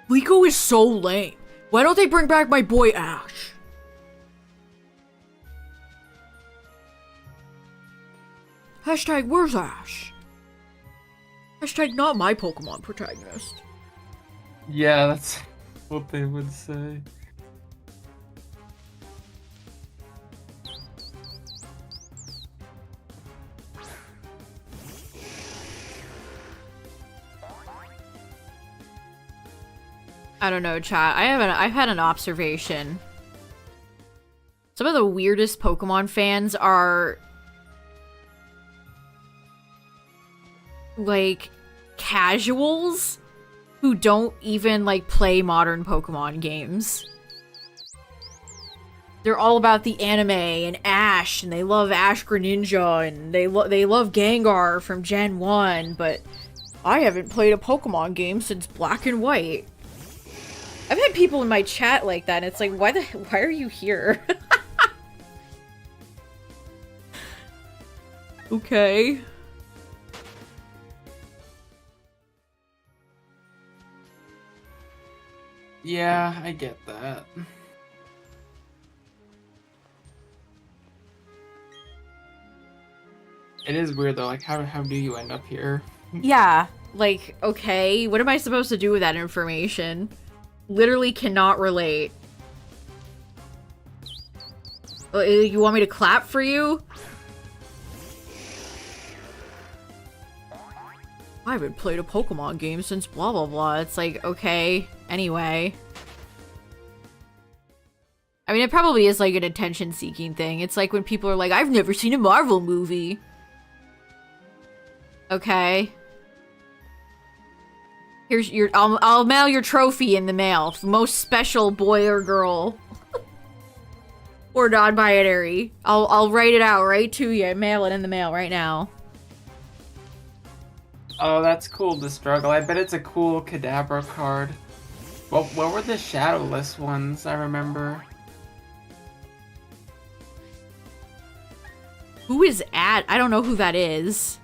Liko is so lame. Why don't they bring back my boy Ash? Hashtag where's Ash? Hashtag not my Pokemon protagonist. Yeah, that's what they would say. I don't know, chat. I've had an observation. Some of the weirdest Pokemon fans are like casuals who don't even like play modern Pokemon games. They're all about the anime and Ash, and they love Ash Greninja, and they love Gengar from Gen 1, but I haven't played a Pokemon game since Black and White. I've had people in my chat like that, and it's like, why are you here? Okay. Yeah, I get that. It is weird though, like how do you end up here? Yeah, Like, okay, what am I supposed to do with that information? Literally cannot relate. You want me to clap for you? I haven't played a Pokemon game since blah blah blah. It's like, okay, anyway. I mean, it probably is like an attention-seeking thing. It's like when people are like, I've never seen a Marvel movie. Okay. Here's your- I'll mail your trophy in the mail. Most special boy or girl. Or non-binary. I'll write it out right to you and mail it in the mail right now. Oh, that's cool, the struggle. I bet it's a cool Kadabra card. Well, what were the shadowless ones, I remember? Who is at? I don't know who that is.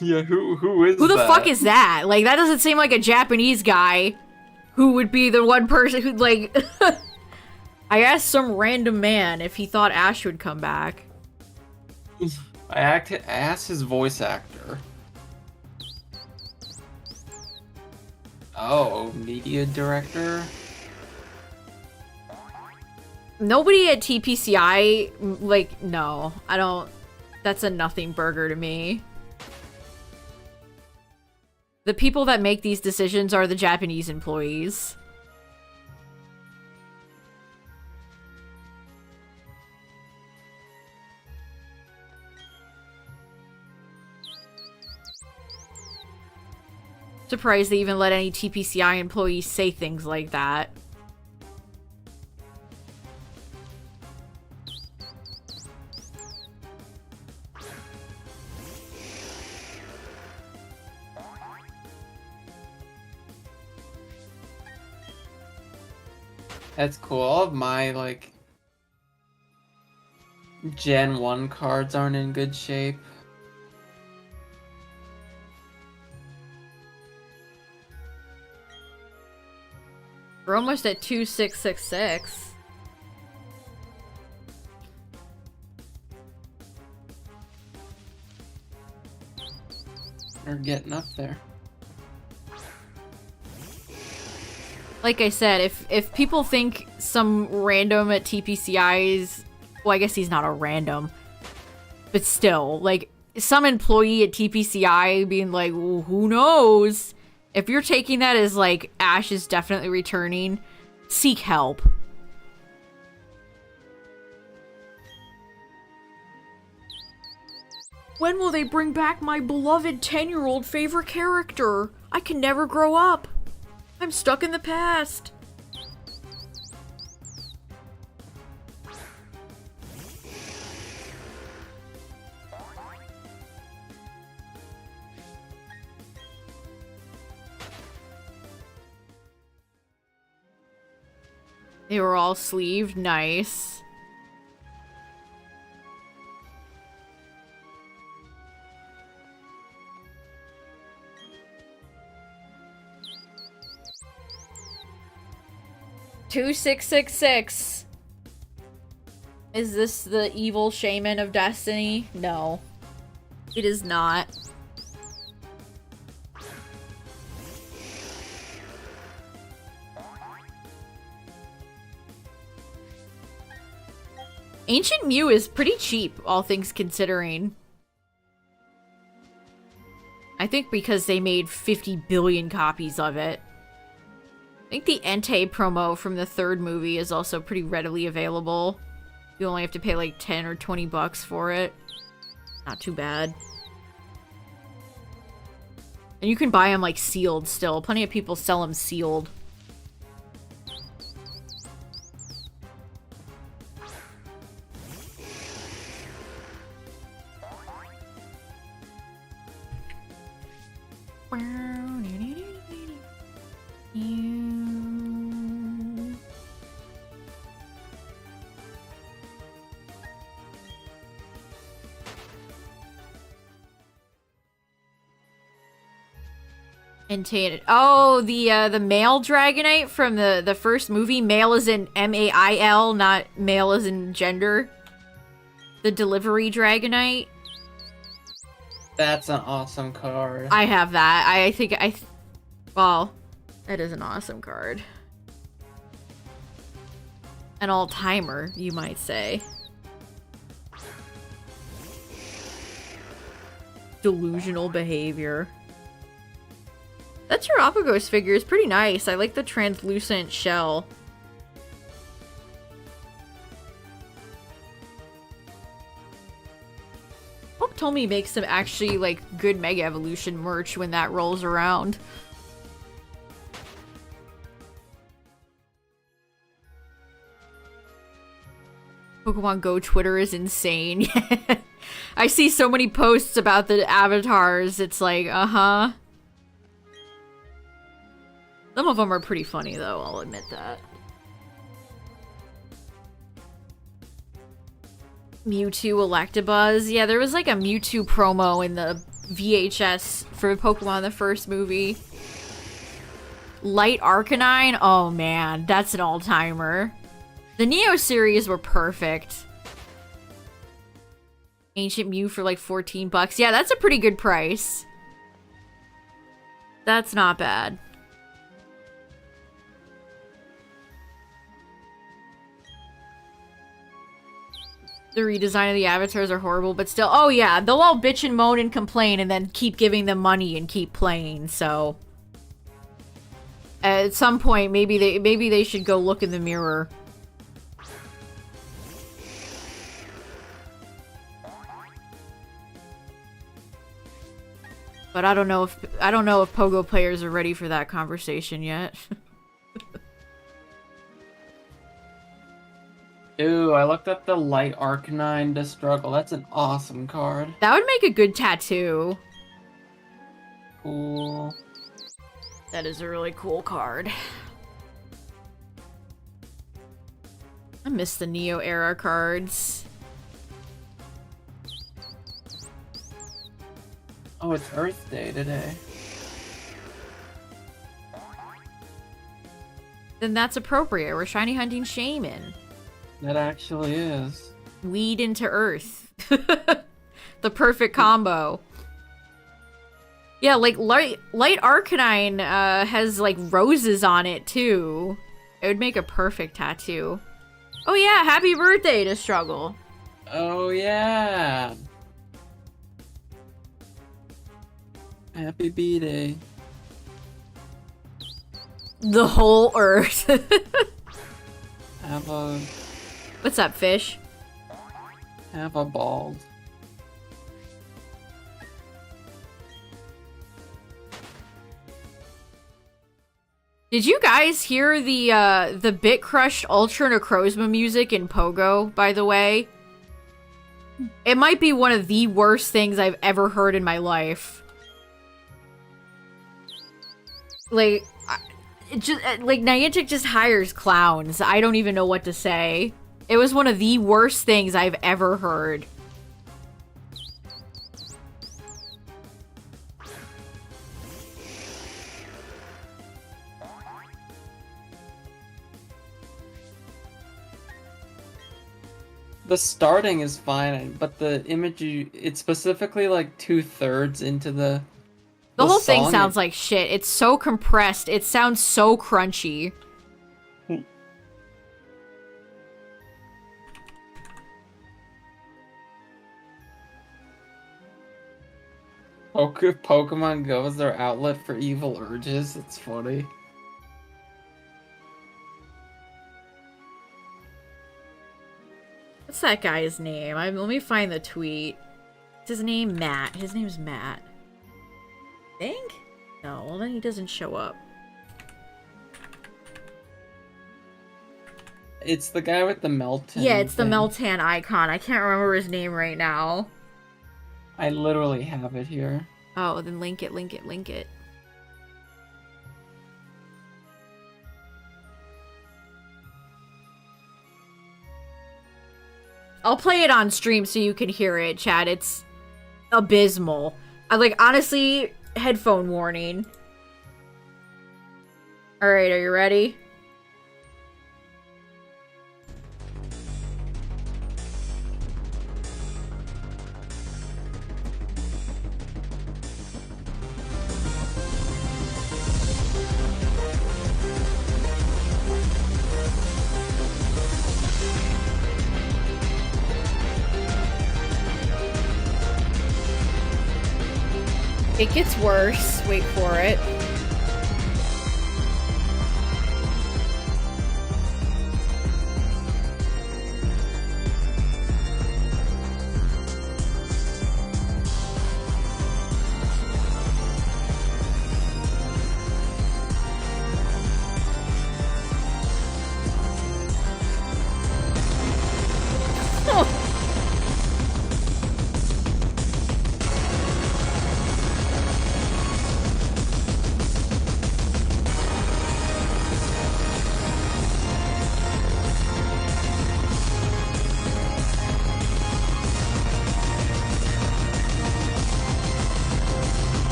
Yeah, who is Who the that? fuck is that? Like, that doesn't seem like a Japanese guy who would be the one person who, like... I asked some random man if he thought Ash would come back. I asked his voice actor. Oh, media director? Nobody at TPCI, like, no. I don't... That's a nothing burger to me. The people that make these decisions are the Japanese employees. Surprised they even let any TPCI employees say things like that. That's cool. All of my, like, Gen 1 cards aren't in good shape. We're almost at 2666. We're getting up there. Like I said, if people think some random at TPCI is... Well, I guess he's not a random. But still, like, some employee at TPCI being like, well, who knows? If you're taking that as, like, Ash is definitely returning, seek help. When will they bring back my beloved 10-year-old favorite character? I can never grow up. I'm stuck in the past. They were all sleeved. Nice. $2666. Is this the evil Shaymin of Destiny? No. It is not. Ancient Mew is pretty cheap, all things considering. I think because they made 50 billion copies of it. I think the Entei promo from the third movie is also pretty readily available. You only have to pay like 10 or 20 bucks for it. Not too bad. And you can buy them like sealed still. Plenty of people sell them sealed. Enchanted. Oh, the male Dragonite from the first movie. Male is in M-A-I-L, not male as in gender. The delivery Dragonite. That's an awesome card. I have that. I think well, that is an awesome card. An all-timer, you might say. Delusional behavior. That Terapagos figure is pretty nice. I like the translucent shell. Hope Tomy makes some actually, like, good Mega Evolution merch when that rolls around. Pokemon Go Twitter is insane. I see so many posts about the avatars. It's like, uh-huh. Some of them are pretty funny, though, I'll admit that. Mewtwo Electabuzz. Yeah, there was like a Mewtwo promo in the VHS for Pokemon the first movie. Light Arcanine? Oh man, that's an all-timer. The Neo series were perfect. Ancient Mew for like 14 bucks. Yeah, that's a pretty good price. That's not bad. The redesign of the avatars are horrible, but still, oh yeah, they'll all bitch and moan and complain and then keep giving them money and keep playing, so. At some point, maybe they should go look in the mirror. But I don't know if Pogo players are ready for that conversation yet. Ooh, I looked up the Light Arcanine to struggle. That's an awesome card. That would make a good tattoo. Cool. That is a really cool card. I miss the Neo era cards. Oh, it's Earth Day today. Then that's appropriate. We're shiny hunting Shaymin. That actually is. Weed into Earth. The perfect combo. Yeah, like Light Arcanine has like roses on it too. It would make a perfect tattoo. Oh yeah, happy birthday to Struggle. Oh yeah. Happy B-Day. The whole Earth. Have a... What's up, fish? Have a bald. Did you guys hear the Bit Crushed Ultra Necrozma music in Pogo, by the way? It might be one of the worst things I've ever heard in my life. Like, Niantic just hires clowns. I don't even know what to say. It was one of the worst things I've ever heard. The starting is fine, but the image, it's specifically like 2/3 into the whole thing song. sounds like shit. It's so compressed. It sounds so crunchy. Pokemon Go is their outlet for evil urges. It's funny. What's that guy's name? Let me find the tweet. Is his name Matt? His name's Matt. Think? No, well then he doesn't show up. It's the guy with the Meltan. Yeah, it's the thing. Meltan icon. I can't remember his name right now. I literally have it here. Oh, then link it, link it, link it. I'll play it on stream so you can hear it, chat. It's abysmal. Honestly, headphone warning. Alright, are you ready? It gets worse. Wait for it.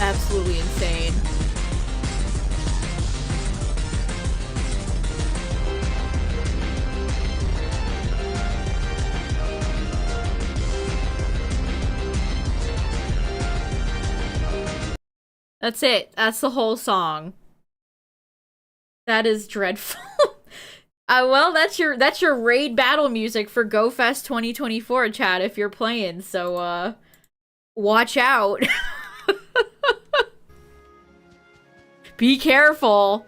Absolutely insane. That's it. That's the whole song. That is dreadful. Well, that's your raid battle music for GoFest 2024, chat, if you're playing. So, watch out. Be careful.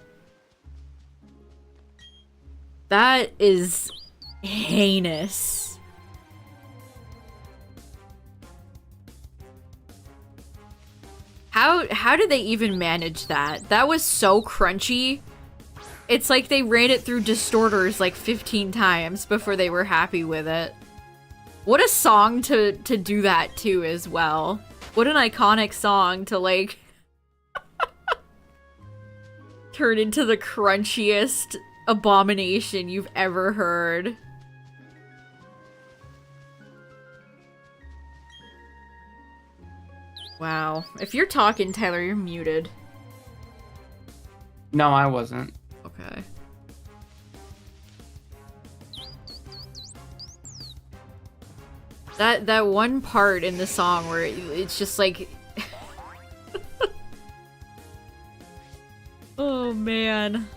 That is heinous. How did they even manage that? That was so crunchy. It's like they ran it through distorters like 15 times before they were happy with it. What a song to do that to as well. What an iconic song to like turn into the crunchiest abomination you've ever heard. Wow. If you're talking, Tyler, you're muted. No, I wasn't. Okay. That one part in the song where it's just like oh man.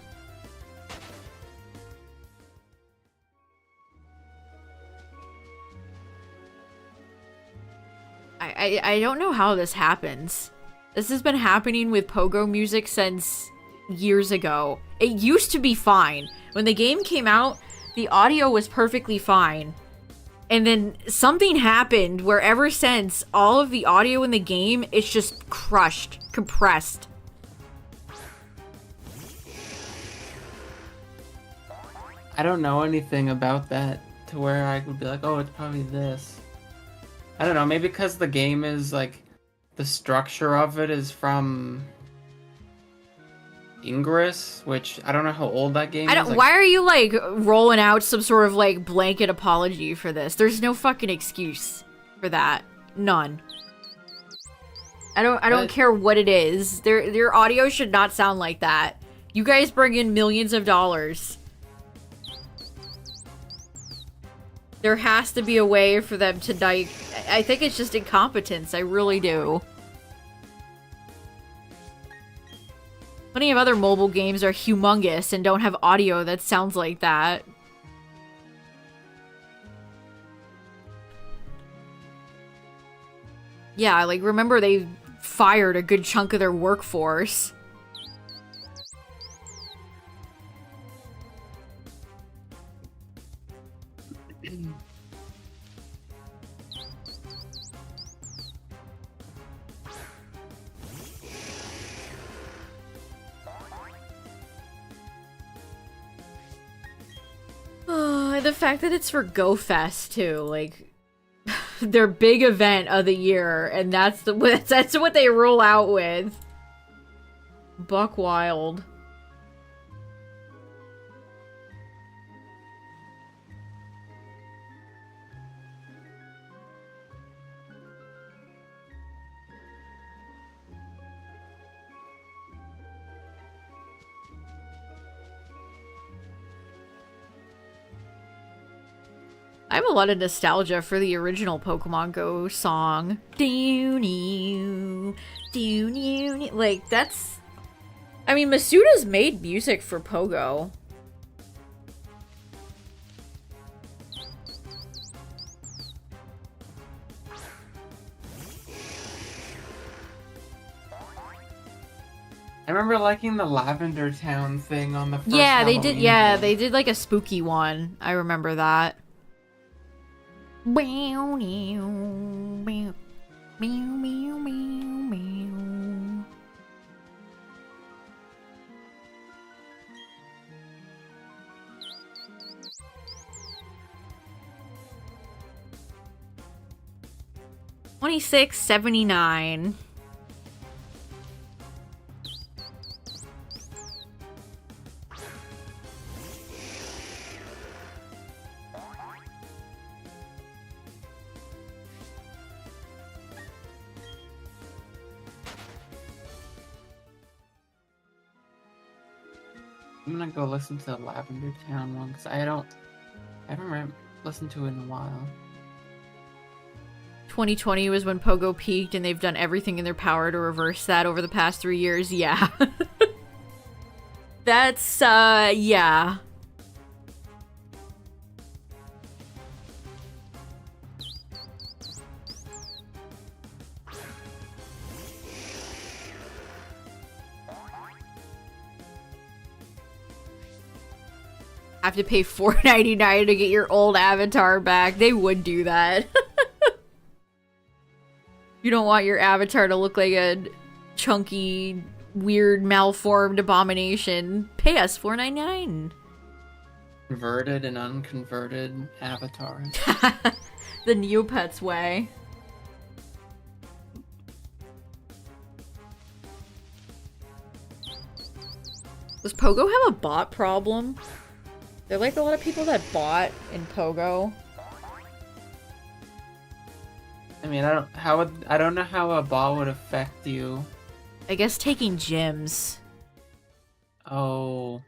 I don't know how this happens. This has been happening with Pogo music since years ago. It used to be fine. When the game came out, the audio was perfectly fine. And then something happened where ever since, all of the audio in the game is just crushed, compressed. I don't know anything about that to where I would be like, oh, it's probably this. I don't know, maybe because the game is like, the structure of it is from Ingress, which I don't know how old that game is. Like, why are you like rolling out some sort of like blanket apology for this? There's no fucking excuse for that. None. I don't care what it is. Their audio should not sound like that. You guys bring in millions of dollars. There has to be a way for them to like, I think it's just incompetence. I really do. Plenty of other mobile games are humongous and don't have audio that sounds like that. Yeah, like remember they fired a good chunk of their workforce. The fact that it's for GoFest too, like their big event of the year, and that's what they roll out with. Buck wild. I have a lot of nostalgia for the original Pokemon Go song. Like, that's... I mean, Masuda's made music for Pogo. I remember liking the Lavender Town thing on the first Yeah, they Halloween did. Yeah, game. they did like a spooky one. I remember that. 2679. I'm gonna go listen to the Lavender Town one because I haven't listened to it in a while. 2020 was when Pogo peaked, and they've done everything in their power to reverse that over the past 3 years. Yeah. That's, yeah. Have to pay $4.99 to get your old avatar back. They would do that. You don't want your avatar to look like a chunky, weird, malformed abomination. Pay us $4.99. Converted and unconverted avatars. The Neopets way. Does Pogo have a bot problem? There are like a lot of people that bot in Pogo. I mean, I don't know how a bot would affect you. I guess taking gyms. Oh.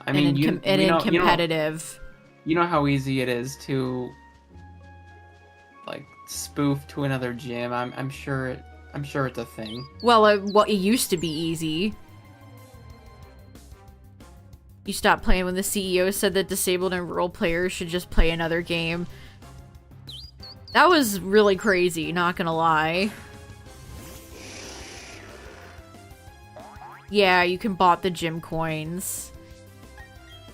I And mean, in competitive. You know how easy it is to like spoof to another gym. I'm sure it's a thing. Well, it used to be easy. You stopped playing when the CEO said that disabled and rural players should just play another game. That was really crazy, not gonna lie. Yeah, you can bot the gym coins.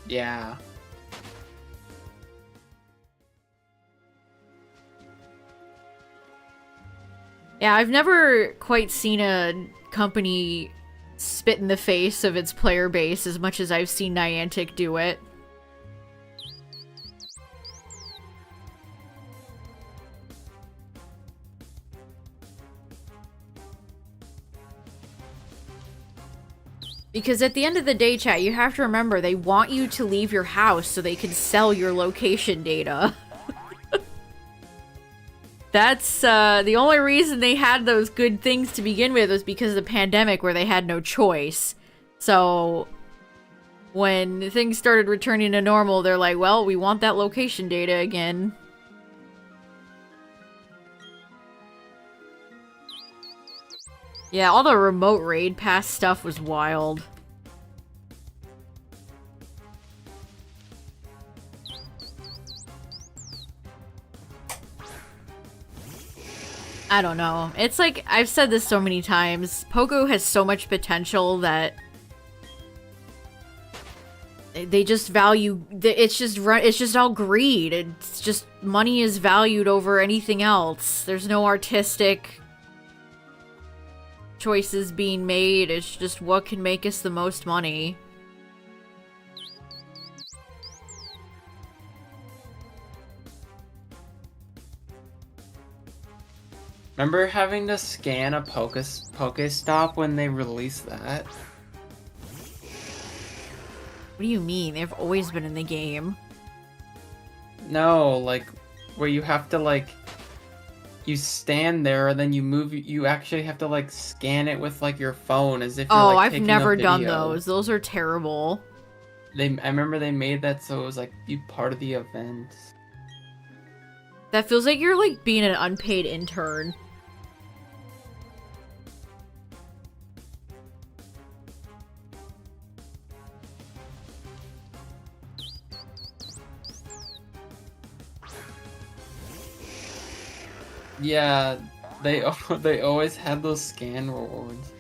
Yeah. Yeah, I've never quite seen a company spit in the face of its player base as much as I've seen Niantic do it. Because at the end of the day, chat, you have to remember they want you to leave your house so they can sell your location data. That's, the only reason they had those good things to begin with was because of the pandemic where they had no choice. So, when things started returning to normal, they're like, well, we want that location data again. Yeah, all the remote raid pass stuff was wild. I don't know. It's like, I've said this so many times, Pogo has so much potential that they just value, it's just all greed. It's just, money is valued over anything else. There's no artistic choices being made. It's just what can make us the most money. Remember having to scan a Pokestop when they released that? What do you mean? They've always been in the game. No, like, where you have to, like, you stand there and then you move, you actually have to, like, scan it with, like, your phone as if you're, like, I've taking never a video. done those. Those are terrible. I remember they made that so it was, like, be part of the event. That feels like you're, like, being an unpaid intern. Yeah, they they always had those scan rewards.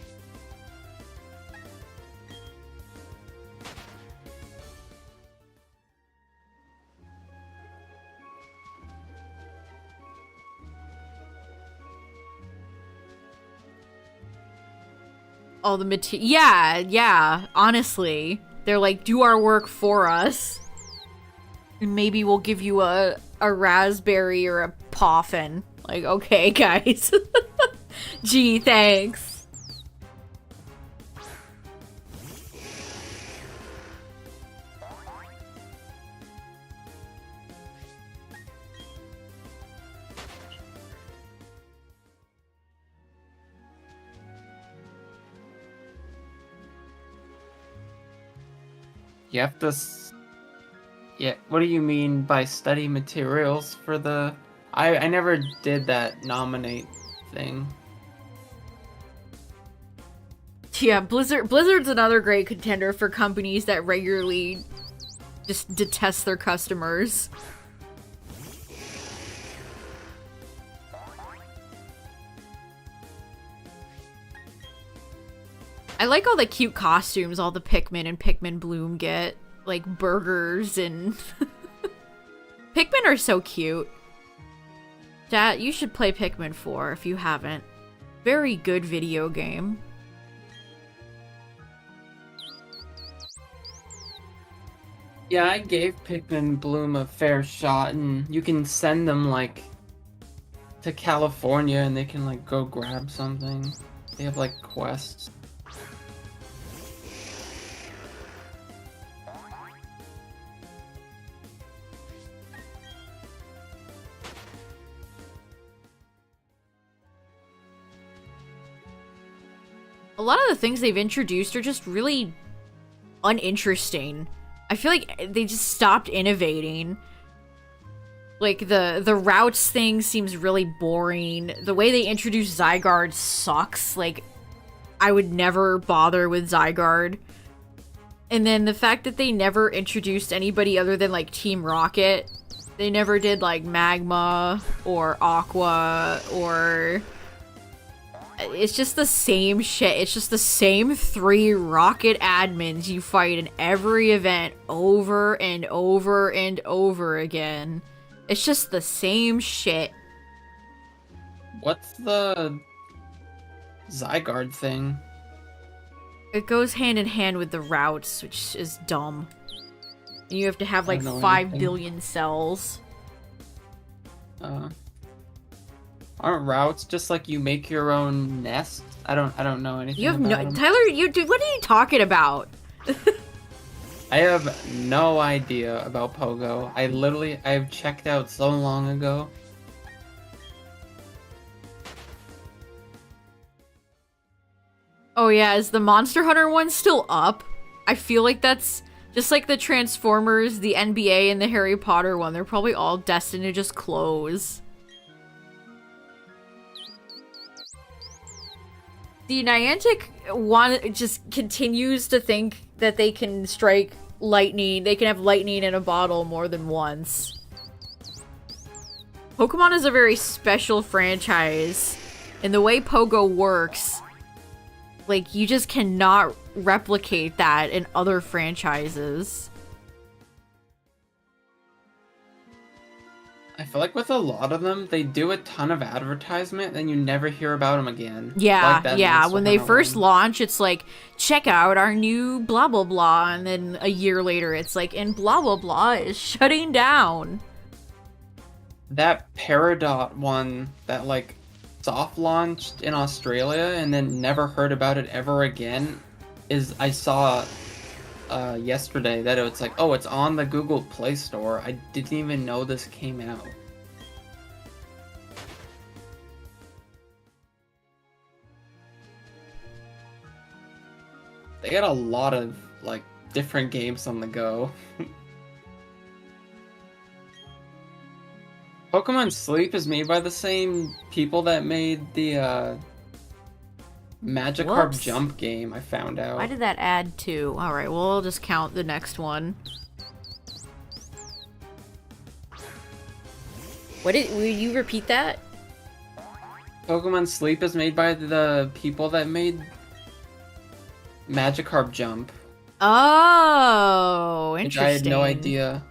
All the material. Yeah, yeah, honestly. They're like, do our work for us. And maybe we'll give you a raspberry or a poffin. Like, okay, guys. Gee, thanks. You have to. Yeah, what do you mean by study materials for the? I never did that nominate thing. Yeah, Blizzard's another great contender for companies that regularly just detest their customers. I like all the cute costumes all the Pikmin and Pikmin Bloom get. Like burgers and... Pikmin are so cute. Dad, you should play Pikmin 4 if you haven't. Very good video game. Yeah, I gave Pikmin Bloom a fair shot, and you can send them, like, to California, and they can, like, go grab something. They have, like, quests. A lot of the things they've introduced are just really uninteresting. I feel like they just stopped innovating. Like, the routes thing seems really boring. The way they introduce Zygarde sucks. Like, I would never bother with Zygarde. And then the fact that they never introduced anybody other than, like, Team Rocket. They never did, like, Magma or Aqua or... It's just the same shit. It's just the same 3 Rocket admins you fight in every event over and over and over again. It's just the same shit. What's the Zygarde thing? It goes hand in hand with the routes, which is dumb. And you have to have like 5 billion cells. Aren't routes just like you make your own nest? I don't know anything You have about no- them. Tyler, what are you talking about? I have no idea about Pogo. I've checked out so long ago. Oh yeah, is the Monster Hunter one still up? I feel like that's just like the Transformers, the NBA, and the Harry Potter one. They're probably all destined to just close. The Niantic one just continues to think that they can strike lightning. They can have lightning in a bottle more than once. Pokemon is a very special franchise. And the way Pogo works, like, you just cannot replicate that in other franchises. I feel like with a lot of them, they do a ton of advertisement, then you never hear about them again. Yeah, Like that yeah. Monster When they Hunter first one. launch, it's like, check out our new blah blah blah, and then a year later, it's like, and blah blah blah is shutting down. That Peridot one that like soft launched in Australia and then never heard about it ever again is I saw yesterday that it's like, oh, it's on the Google Play Store. I didn't even know this came out. They got a lot of like different games on the go. Pokemon Sleep is made by the same people that made the Magikarp Whoops. Jump game, I found out. Why did that add 2? Alright, well, I'll just count the next one. Will you repeat that? Pokemon Sleep is made by the people that made Magikarp Jump. Oh, Which interesting. I had no idea.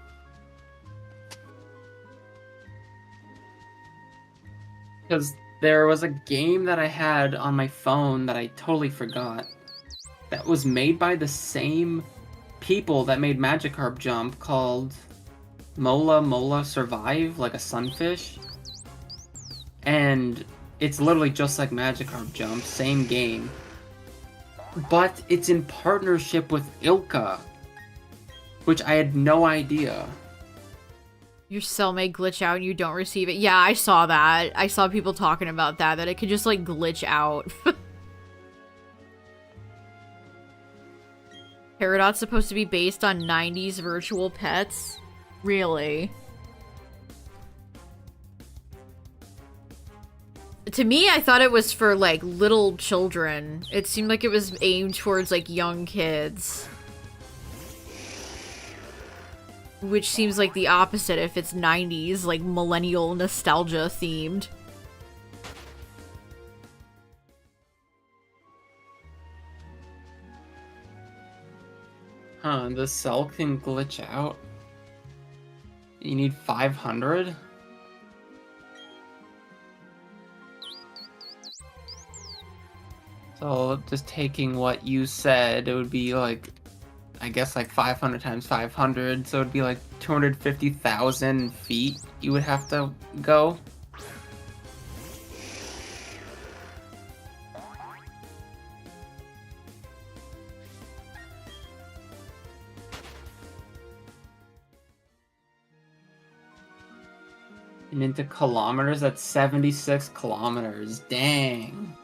Because there was a game that I had on my phone that I totally forgot. That was made by the same people that made Magikarp Jump, called Mola Mola Survive, like a sunfish. And it's literally just like Magikarp Jump, same game. But it's in partnership with Ilka, which I had no idea. Your cell may glitch out and you don't receive it. Yeah, I saw that. I saw people talking about that it could just, like, glitch out. Peridot's supposed to be based on 90s virtual pets? Really? To me, I thought it was for, like, little children. It seemed like it was aimed towards, like, young kids. Which seems like the opposite if it's 90s, like, millennial nostalgia themed. Huh, the cell can glitch out? You need 500? So, just taking what you said, it would be like, I guess like 500 times 500, so it'd be like 250,000 feet you would have to go. And into kilometers, that's 76 kilometers. Dang.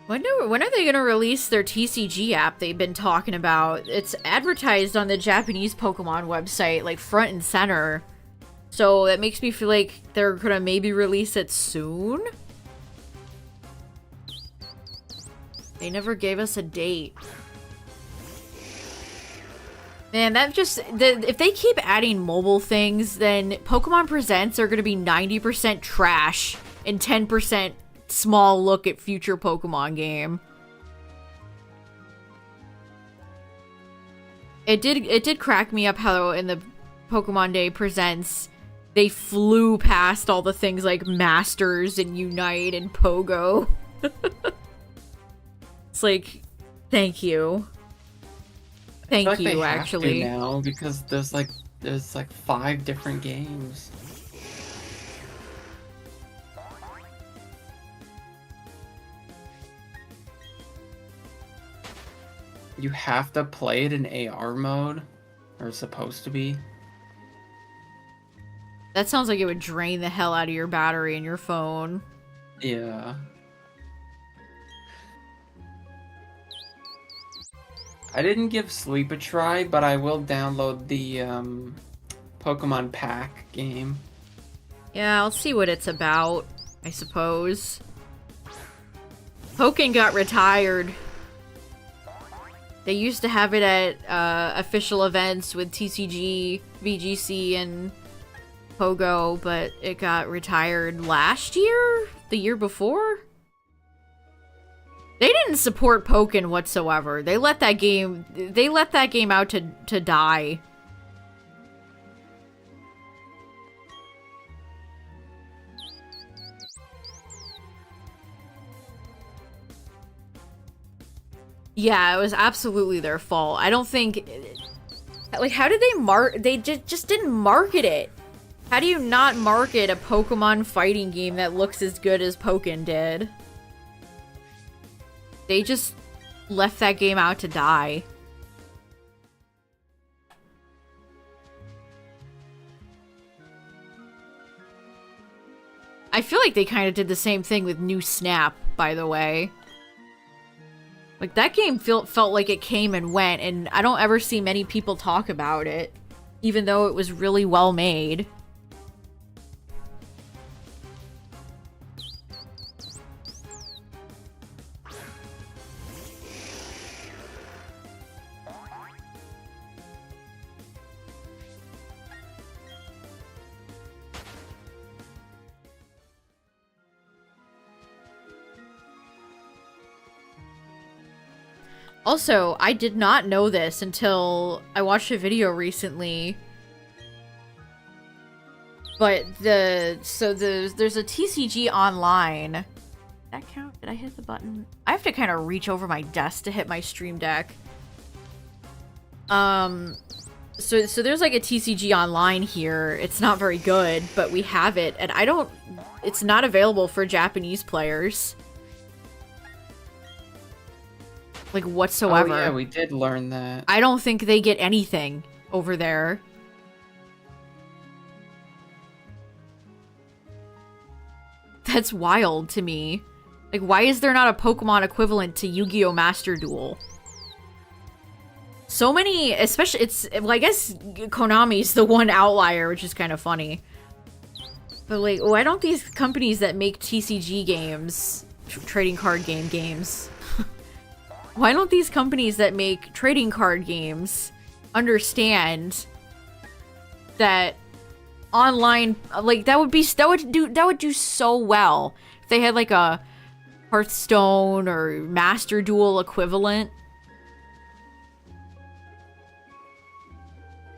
When are they gonna release their TCG app they've been talking about? It's advertised on the Japanese Pokemon website, like, front and center. So that makes me feel like they're gonna maybe release it soon? They never gave us a date. Man, that just... if they keep adding mobile things, then Pokemon Presents are gonna be 90% trash and 10% small look at future Pokemon game. It did crack me up how in the Pokemon Day Presents they flew past all the things like Masters and Unite and Pogo. It's like, thank you. I feel like Thank you, they have actually. to now, because there's like 5 different games. You have to play it in AR mode, or supposed to be. That sounds like it would drain the hell out of your battery in your phone. Yeah. I didn't give Sleep a try, but I will download the Pokemon Pack game. Yeah, I'll see what it's about, I suppose. Pokken got retired. They used to have it at official events with TCG, VGC, and Pogo, but it got retired last year? The year before? They didn't support Pokken whatsoever. They let that game out to die. Yeah, it was absolutely their fault. I don't think... Like, how did they They just didn't market it. How do you not market a Pokemon fighting game that looks as good as Pokken did? They just left that game out to die. I feel like they kind of did the same thing with New Snap, by the way. Like, that game felt like it came and went, and I don't ever see many people talk about it, even though it was really well made. Also, I did not know this until I watched a video recently. But there's a TCG online. Did that count? Did I hit the button? I have to kind of reach over my desk to hit my stream deck. So there's like a TCG online here. It's not very good, but we have it, and it's not available for Japanese players. Like, whatsoever. Oh yeah, we did learn that. I don't think they get anything over there. That's wild to me. Like, why is there not a Pokemon equivalent to Yu-Gi-Oh! Master Duel? So many, especially, well, I guess Konami's the one outlier, which is kind of funny. But, like, why don't these companies that make TCG games, trading card games, why don't these companies that make trading card games understand that online, like, that would do so well if they had, like, a Hearthstone or Master Duel equivalent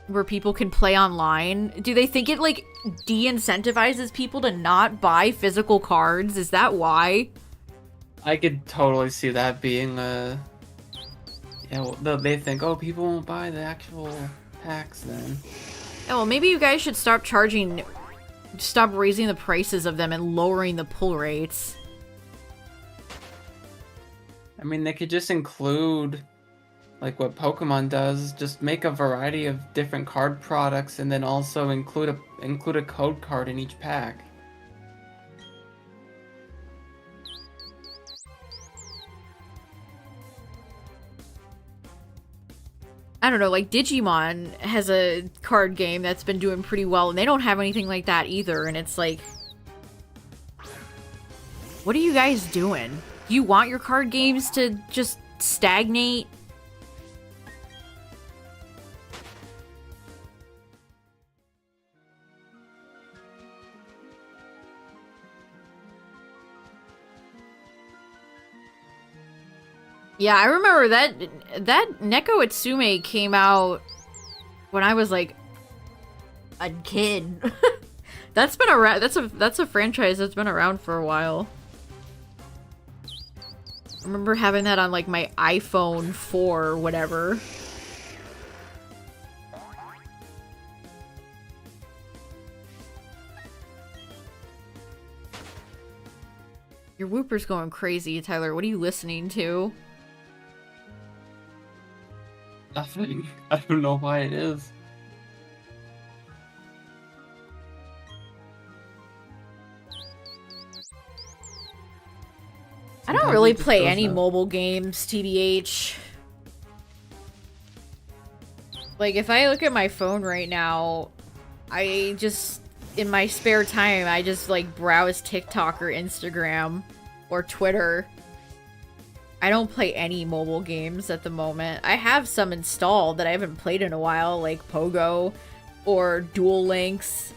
where people can play online. Do they think it, like, de-incentivizes people to not buy physical cards? Is that why? I could totally see that being a... Yeah, well, they think, oh, people won't buy the actual packs then. Yeah, well, maybe you guys should stop raising the prices of them and lowering the pull rates. I mean, they could just include, like what Pokemon does, just make a variety of different card products and then also include a code card in each pack. I don't know, like Digimon has a card game that's been doing pretty well, and they don't have anything like that either, and it's like, what are you guys doing? Do you want your card games to just stagnate? Yeah, I remember that Neko Itsume came out when I was like a kid. That's been around. That's a franchise that's been around for a while. I remember having that on like my iPhone 4 or whatever. Your whooper's going crazy, Tyler. What are you listening to? Nothing. I don't know why it is. I don't really play any mobile games, TBH. Like, if I look at my phone right now, I just, in my spare time, I just, like, browse TikTok or Instagram or Twitter. I don't play any mobile games at the moment. I have some installed that I haven't played in a while, like Pogo or Duel Links.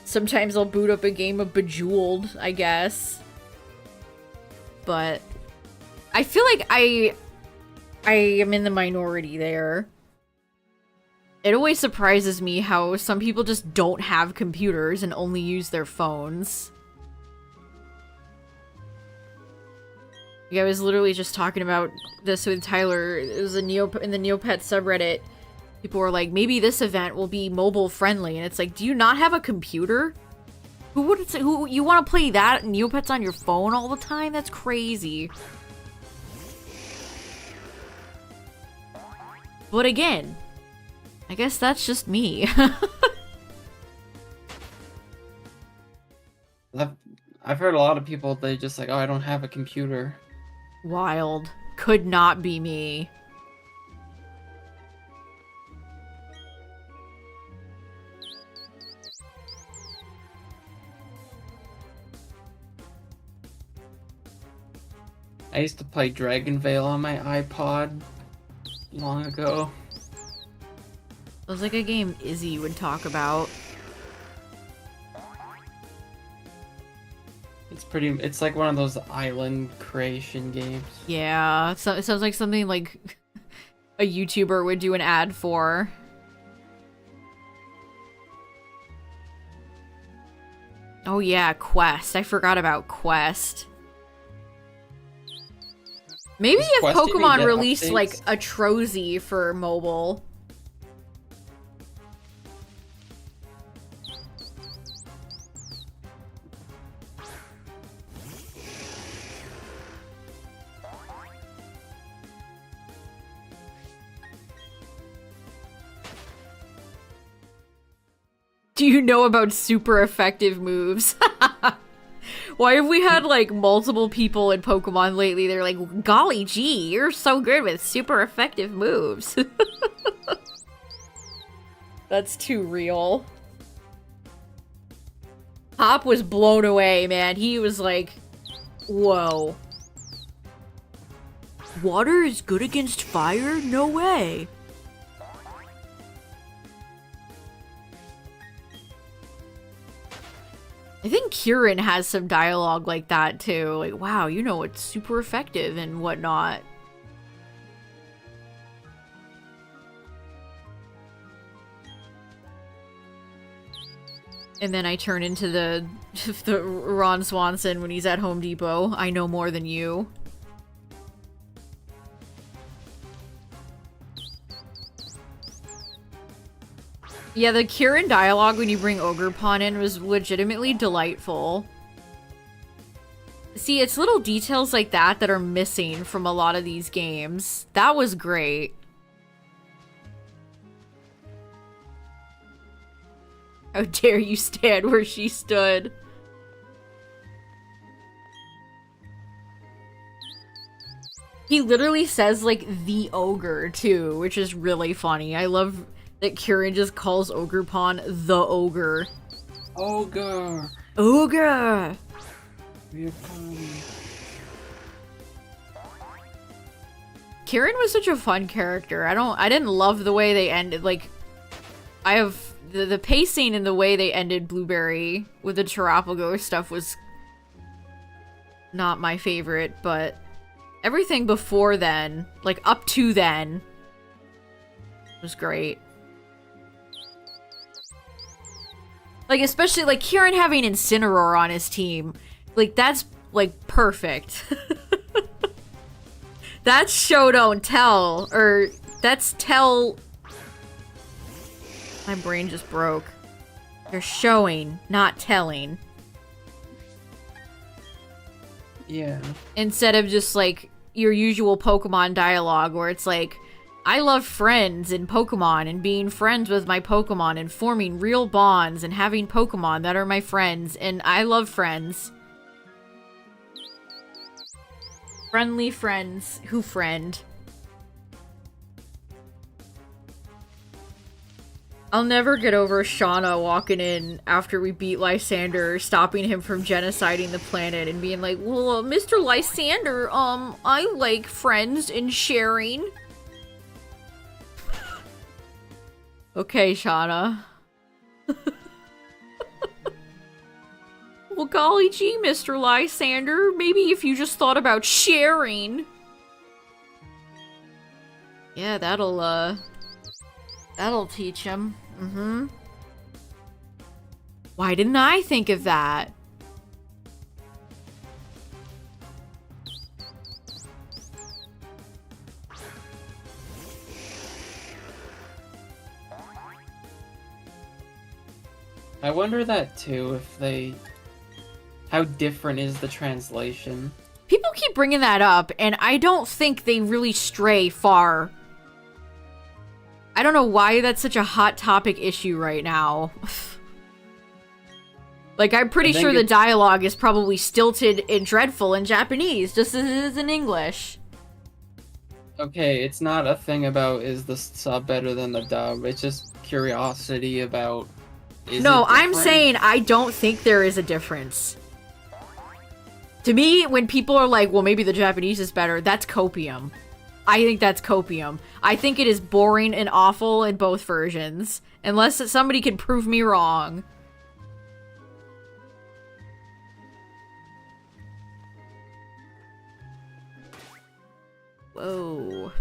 Sometimes I'll boot up a game of Bejeweled, I guess. But I feel like I am in the minority there. It always surprises me how some people just don't have computers and only use their phones. Like, I was literally just talking about this with Tyler. It was in the Neopet subreddit. People were like, maybe this event will be mobile friendly, and it's like, do you not have a computer? Who you want to play that Neopets on your phone all the time? That's crazy. But again, I guess that's just me. I've heard a lot of people, they just like, oh, I don't have a computer. Wild. Could not be me. I used to play Dragon Veil on my iPod long ago. It was like a game Izzy would talk about. It's It's like one of those island creation games. Yeah, so it sounds like something like a YouTuber would do an ad for. Oh yeah, Quest. I forgot about Quest. Maybe Does if Quest even Pokemon get released updates? like a Trozy for mobile. Do you know about super effective moves? Why have we had like multiple people in Pokemon lately? They're like, golly gee, you're so good with super effective moves. That's too real. Hop was blown away, man. He was like, whoa. Water is good against fire? No way. I think Kieran has some dialogue like that too. Like, wow, you know, it's super effective and whatnot. And then I turn into the Ron Swanson when he's at Home Depot. I know more than you. Yeah, the Kieran dialogue when you bring Ogerpon in was legitimately delightful. See, it's little details like that that are missing from a lot of these games. That was great. How dare you stand where she stood? He literally says, like, the ogre, too, which is really funny. I love that Kieran just calls Ogerpon the ogre. Ogre! Ogre! Kieran was such a fun character. I didn't love the way they ended, like, I have, the pacing and the way they ended Blueberry with the Terrapago stuff was not my favorite, but everything before then, like, up to then, was great. Like, especially, like, Kieran having Incineroar on his team. Like, that's, like, perfect. That's show don't tell. Or, that's tell... My brain just broke. They're showing, not telling. Yeah. Instead of just, like, your usual Pokemon dialogue where it's like, I love friends in Pokemon and being friends with my Pokemon and forming real bonds and having Pokemon that are my friends, and I love friends. Friendly friends who friend. I'll never get over Shauna walking in after we beat Lysander, stopping him from genociding the planet and being like, well, Mr. Lysander, I like friends and sharing. Okay, Shauna. Well, golly gee, Mr. Lysander. Maybe if you just thought about sharing. Yeah, that'll teach him. Mm-hmm. Why didn't I think of that? I wonder that too, if they... How different is the translation? People keep bringing that up, and I don't think they really stray far. I don't know why that's such a hot topic issue right now. Like, I'm pretty sure the dialogue is probably stilted and dreadful in Japanese, just as it is in English. Okay, it's not a thing about is the sub better than the dub, it's just curiosity about... No, I'm saying I don't think there is a difference. To me, when people are like, well, maybe the Japanese is better, that's copium. I think that's copium. I think it is boring and awful in both versions. Unless somebody can prove me wrong. Whoa.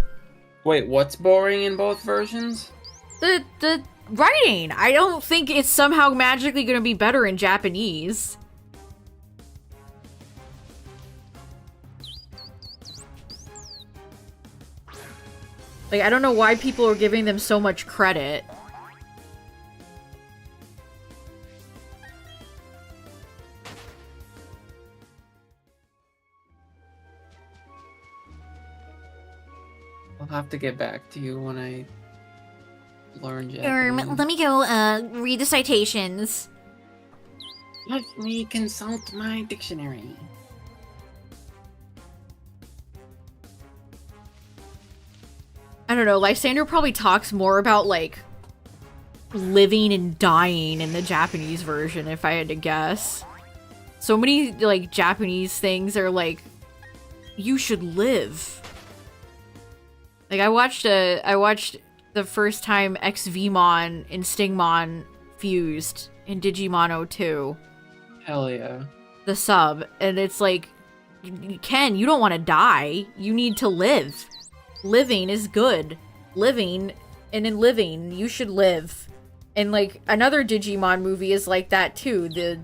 Wait, what's boring in both versions? The writing. I don't think it's somehow magically gonna be better in Japanese. Like, I don't know why people are giving them so much credit. I'll have to get back to you when I learn Japanese. Let me go, read the citations. Let me consult my dictionary. I don't know, Lysander probably talks more about, like, living and dying in the Japanese version, if I had to guess. So many, like, Japanese things are like, you should live. Like, I watched the first time XVmon and Stingmon fused in Digimon 02. Hell yeah. The sub, and it's like, Ken, you don't want to die. You need to live. Living is good. Living, and in living, you should live. And, like, another Digimon movie is like that, too. The,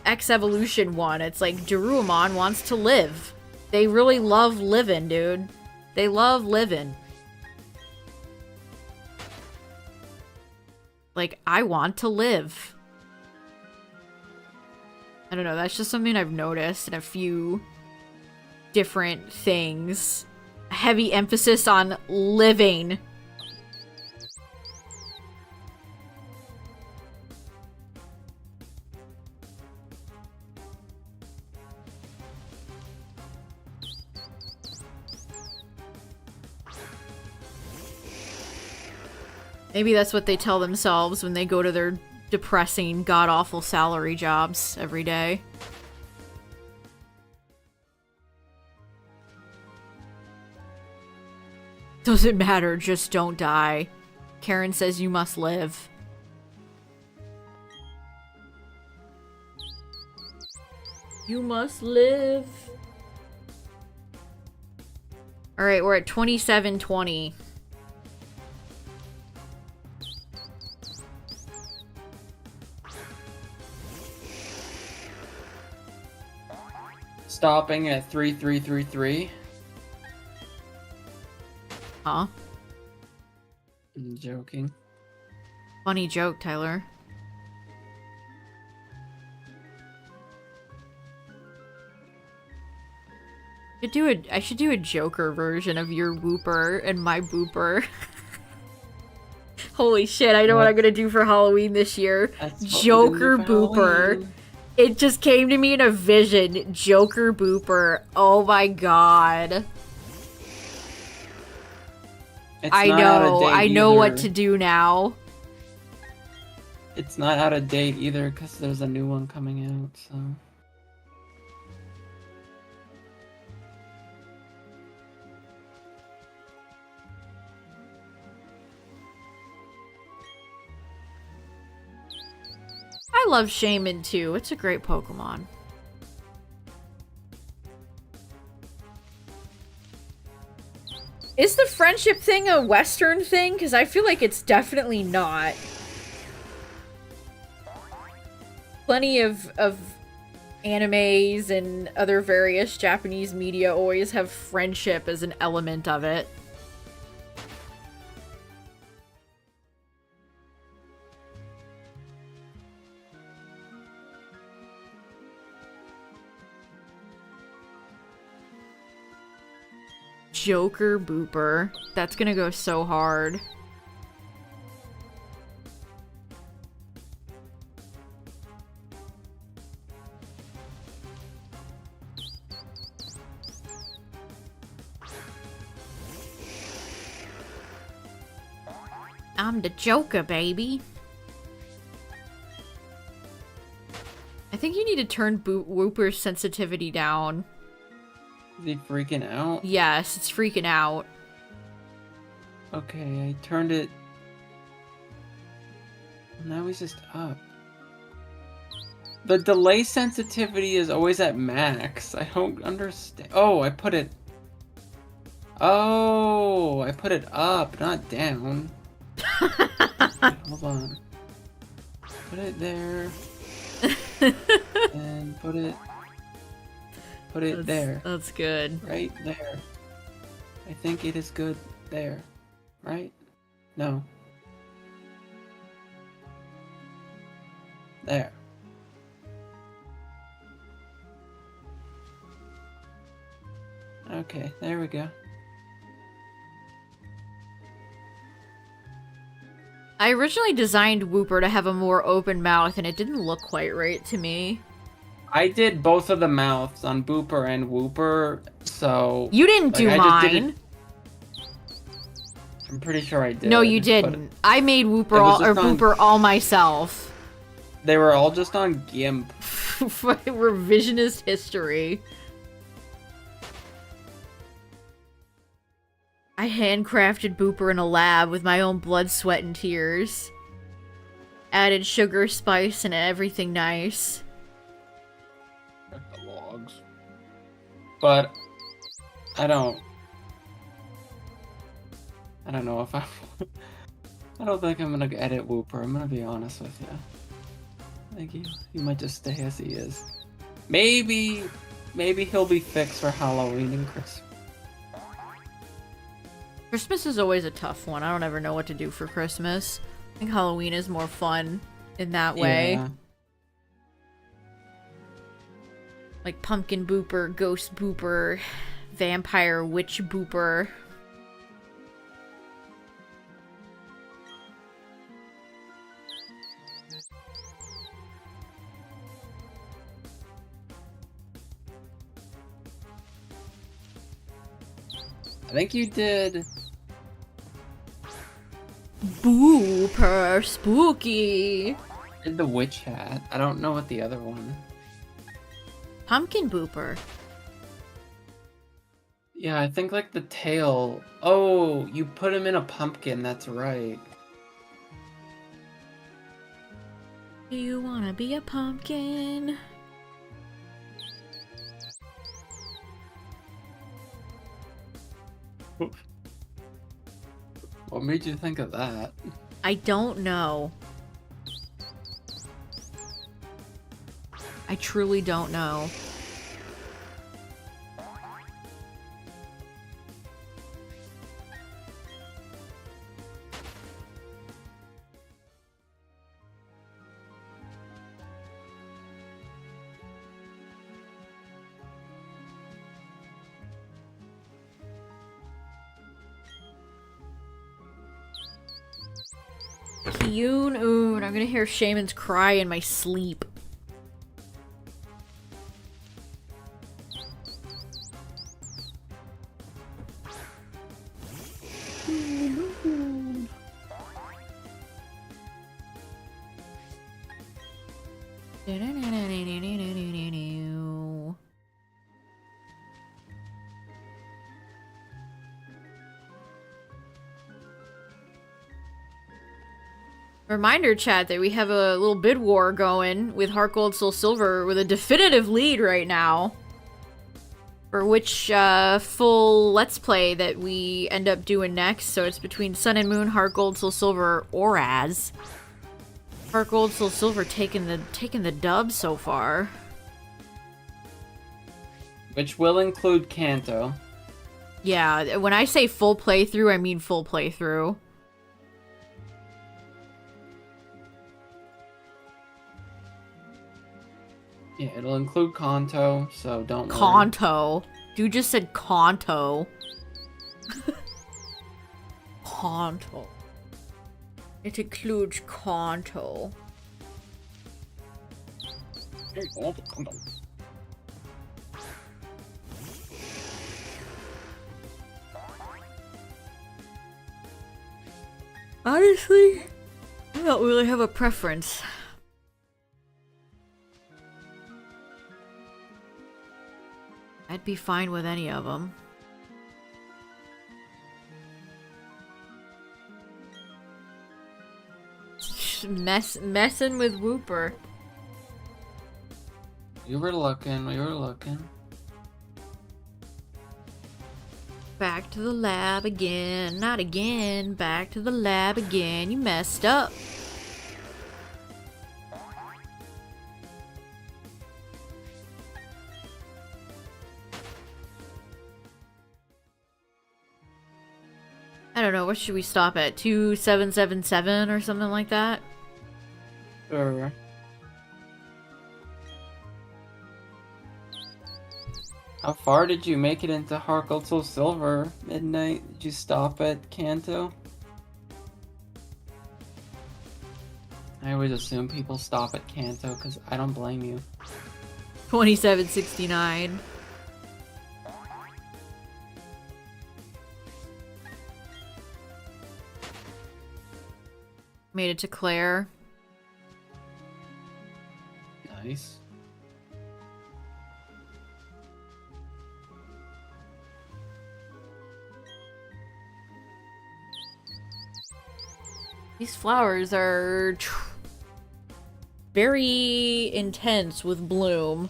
X-Evolution one. It's like, Darumon wants to live. They really love living, dude. They love living. Like, I want to live. I don't know, that's just something I've noticed in a few different things. Heavy emphasis on living. Maybe that's what they tell themselves when they go to their depressing, god-awful salary jobs every day. Doesn't matter, just don't die. Karen says you must live. You must live. Alright, we're at 27:20. Stopping at 3333. Huh? I'm joking. Funny joke, Tyler. I should do a Joker version of your Wooper and my Booper. Holy shit, I know what I'm gonna do for Halloween this year. Joker Booper. Halloween. It just came to me in a vision. Joker Booper. Oh my god. I know what to do now. It's not out of date either, because there's a new one coming out, so... I love Shaymin too. It's a great Pokemon. Is the friendship thing a Western thing? Because I feel like it's definitely not. Plenty of animes and other various Japanese media always have friendship as an element of it. Joker Booper. That's gonna go so hard. I'm the Joker, baby. I think you need to turn Wooper's sensitivity down. Is he freaking out? Yes, it's freaking out. Okay, I turned it... Now he's just up. The delay sensitivity is always at max. I don't understand. Oh, I put it... Oh, I put it up, not down. Hold on. Put it there. And put it there. That's good. Right there. I think it is good there. Right? No. There. Okay, there we go. I originally designed Wooper to have a more open mouth, and it didn't look quite right to me. I did both of the mouths on Booper and Wooper, so... You didn't do mine! I'm pretty sure I did. No, you didn't. I made Wooper all myself. They were all just on GIMP. Revisionist history. I handcrafted Booper in a lab with my own blood, sweat, and tears. Added sugar, spice, and everything nice. The logs. But I don't know if I don't think I'm gonna edit Wooper. I'm gonna be honest with you. I think he might just stay as he is. Maybe he'll be fixed for Halloween and Christmas. Christmas is always a tough one. I don't ever know what to do for Christmas. I think Halloween is more fun in that way. Yeah. Like Pumpkin Booper, Ghost Booper, Vampire Witch Booper. I think you did... Booper Spooky! I did the witch hat. I don't know what the other one... Pumpkin Booper. Yeah, I think like the tail... Oh, you put him in a pumpkin, that's right. Do you wanna be a pumpkin? What made you think of that? I don't know. I truly don't know. Yoon, I'm gonna hear Shaymin's cry in my sleep. Reminder, chat, that we have a little bid war going with Heart Gold Soul Silver with a definitive lead right now. For which full Let's Play that we end up doing next. So it's between Sun and Moon, Heart Gold Soul Silver, or Az. Heart Gold Soul Silver taking the dub so far. Which will include Kanto. Yeah, when I say full playthrough, I mean full playthrough. Yeah, it'll include Kanto, so don't worry. Kanto. Dude just said Kanto. Kanto. It includes Kanto. Honestly, I don't really have a preference. I'd be fine with any of them. Messing with Wooper. We were looking, we were looking. Back to the lab again. Not again. Back to the lab again. You messed up. I don't know, what should we stop at? 2777 or something like that? Sure. How far did you make it into Harkle Silver, Midnight? Did you stop at Kanto? I always assume people stop at Kanto, because I don't blame you. 2769. Made it to Claire. Nice. These flowers are very intense with bloom.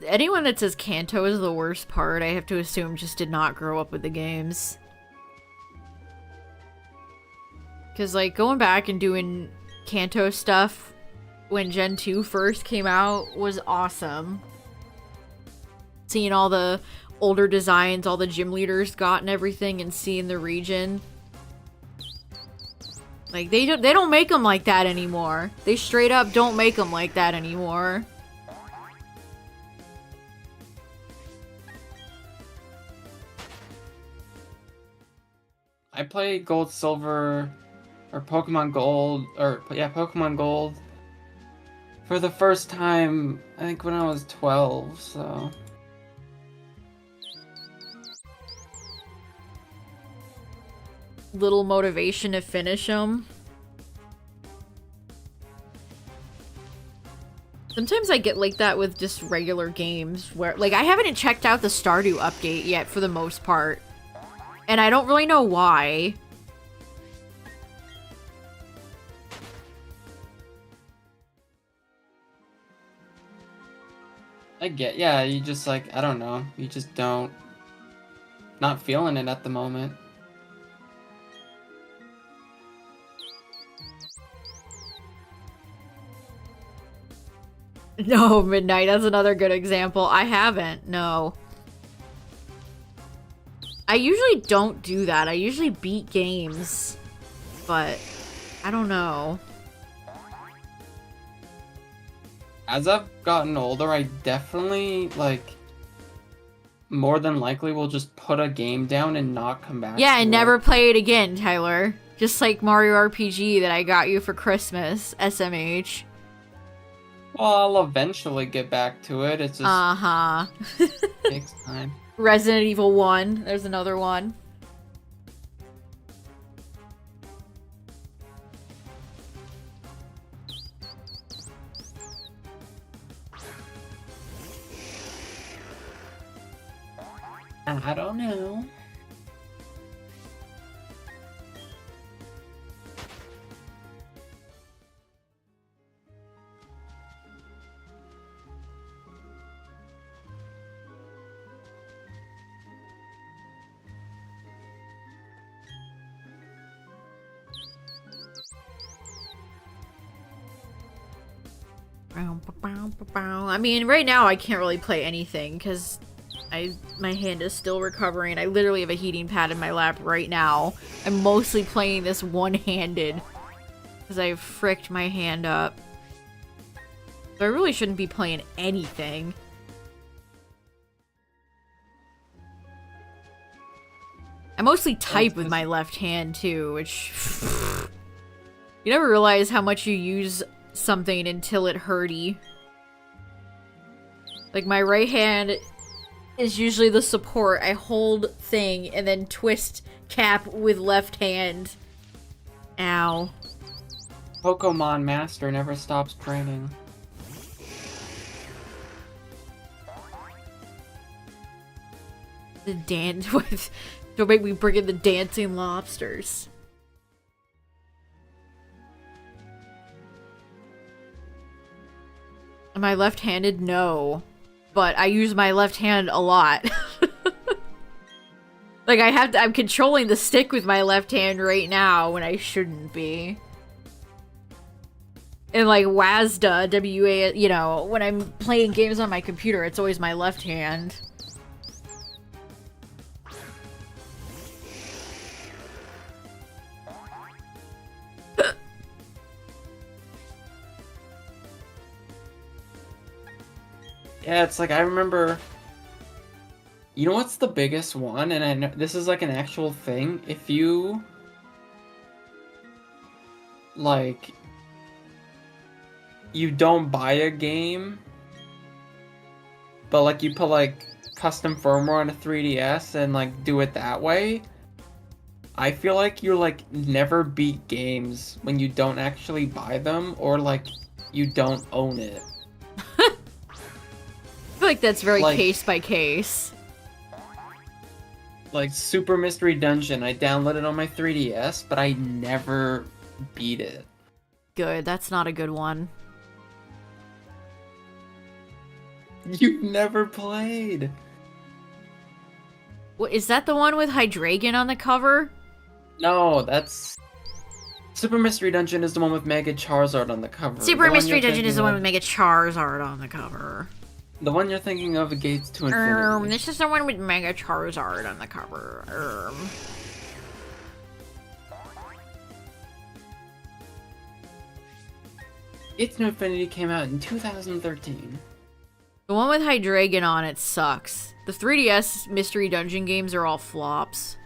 Anyone that says Kanto is the worst part, I have to assume just did not grow up with the games. Because, like, going back and doing Kanto stuff when Gen 2 first came out was awesome. Seeing all the older designs all the gym leaders got and everything, and seeing the region. Like, they don't make them like that anymore. They straight up don't make them like that anymore. I played Gold, Silver, or Pokemon Gold, Pokemon Gold for the first time, I think when I was 12, so... Little motivation to finish them. Sometimes I get like that with just regular games where, like, I haven't checked out the Stardew update yet for the most part. And I don't really know why. Yeah, you just, like, I don't know, you just don't... Not feeling it at the moment. No, Midnight, that's another good example. I haven't, no. I usually don't do that. I usually beat games. But, I don't know. As I've gotten older, I definitely, like, more than likely will just put a game down and not come back Yeah, to and it. never play it again, Tyler. Just like Mario RPG that I got you for Christmas, SMH. Well, I'll eventually get back to it. It's just Uh-huh. takes time. Resident Evil 1. There's another one. I don't know. I mean, right now I can't really play anything because my hand is still recovering. I literally have a heating pad in my lap right now. I'm mostly playing this one-handed because I fricked my hand up. So I really shouldn't be playing anything. I mostly type with my left hand too, which... You never realize how much you use something until it hurty. Like, my right hand is usually the support. I hold thing and then twist cap with left hand. Ow. Pokemon Master never stops training. The dance with... Don't make me bring in the dancing lobsters. Am I left-handed? No. But I use my left hand a lot. Like, I'm controlling the stick with my left hand right now when I shouldn't be. And like WASD, W-A, you know, when I'm playing games on my computer, it's always my left hand. Yeah, it's like I remember. You know what's the biggest one? And I know this is like an actual thing. If you like you don't buy a game, but like you put like custom firmware on a 3DS and like do it that way, I feel like you like never beat games when you don't actually buy them or like you don't own it. I feel like that's very Like- case by case. Like Super Mystery Dungeon, I downloaded on my 3DS, but I never beat it. Good, that's not a good one. You've never played. What, is that the one with Hydreigon on the cover? No, that's... Super Mystery Dungeon is the one with Mega Charizard on the cover. Super The one Mystery you're Dungeon is the thinking one of- with Mega Charizard on the cover. The one you're thinking of, Gates to Infinity. This is the one with Mega Charizard on the cover. Gates to Infinity came out in 2013. The one with Hydreigon on it sucks. The 3DS Mystery Dungeon games are all flops.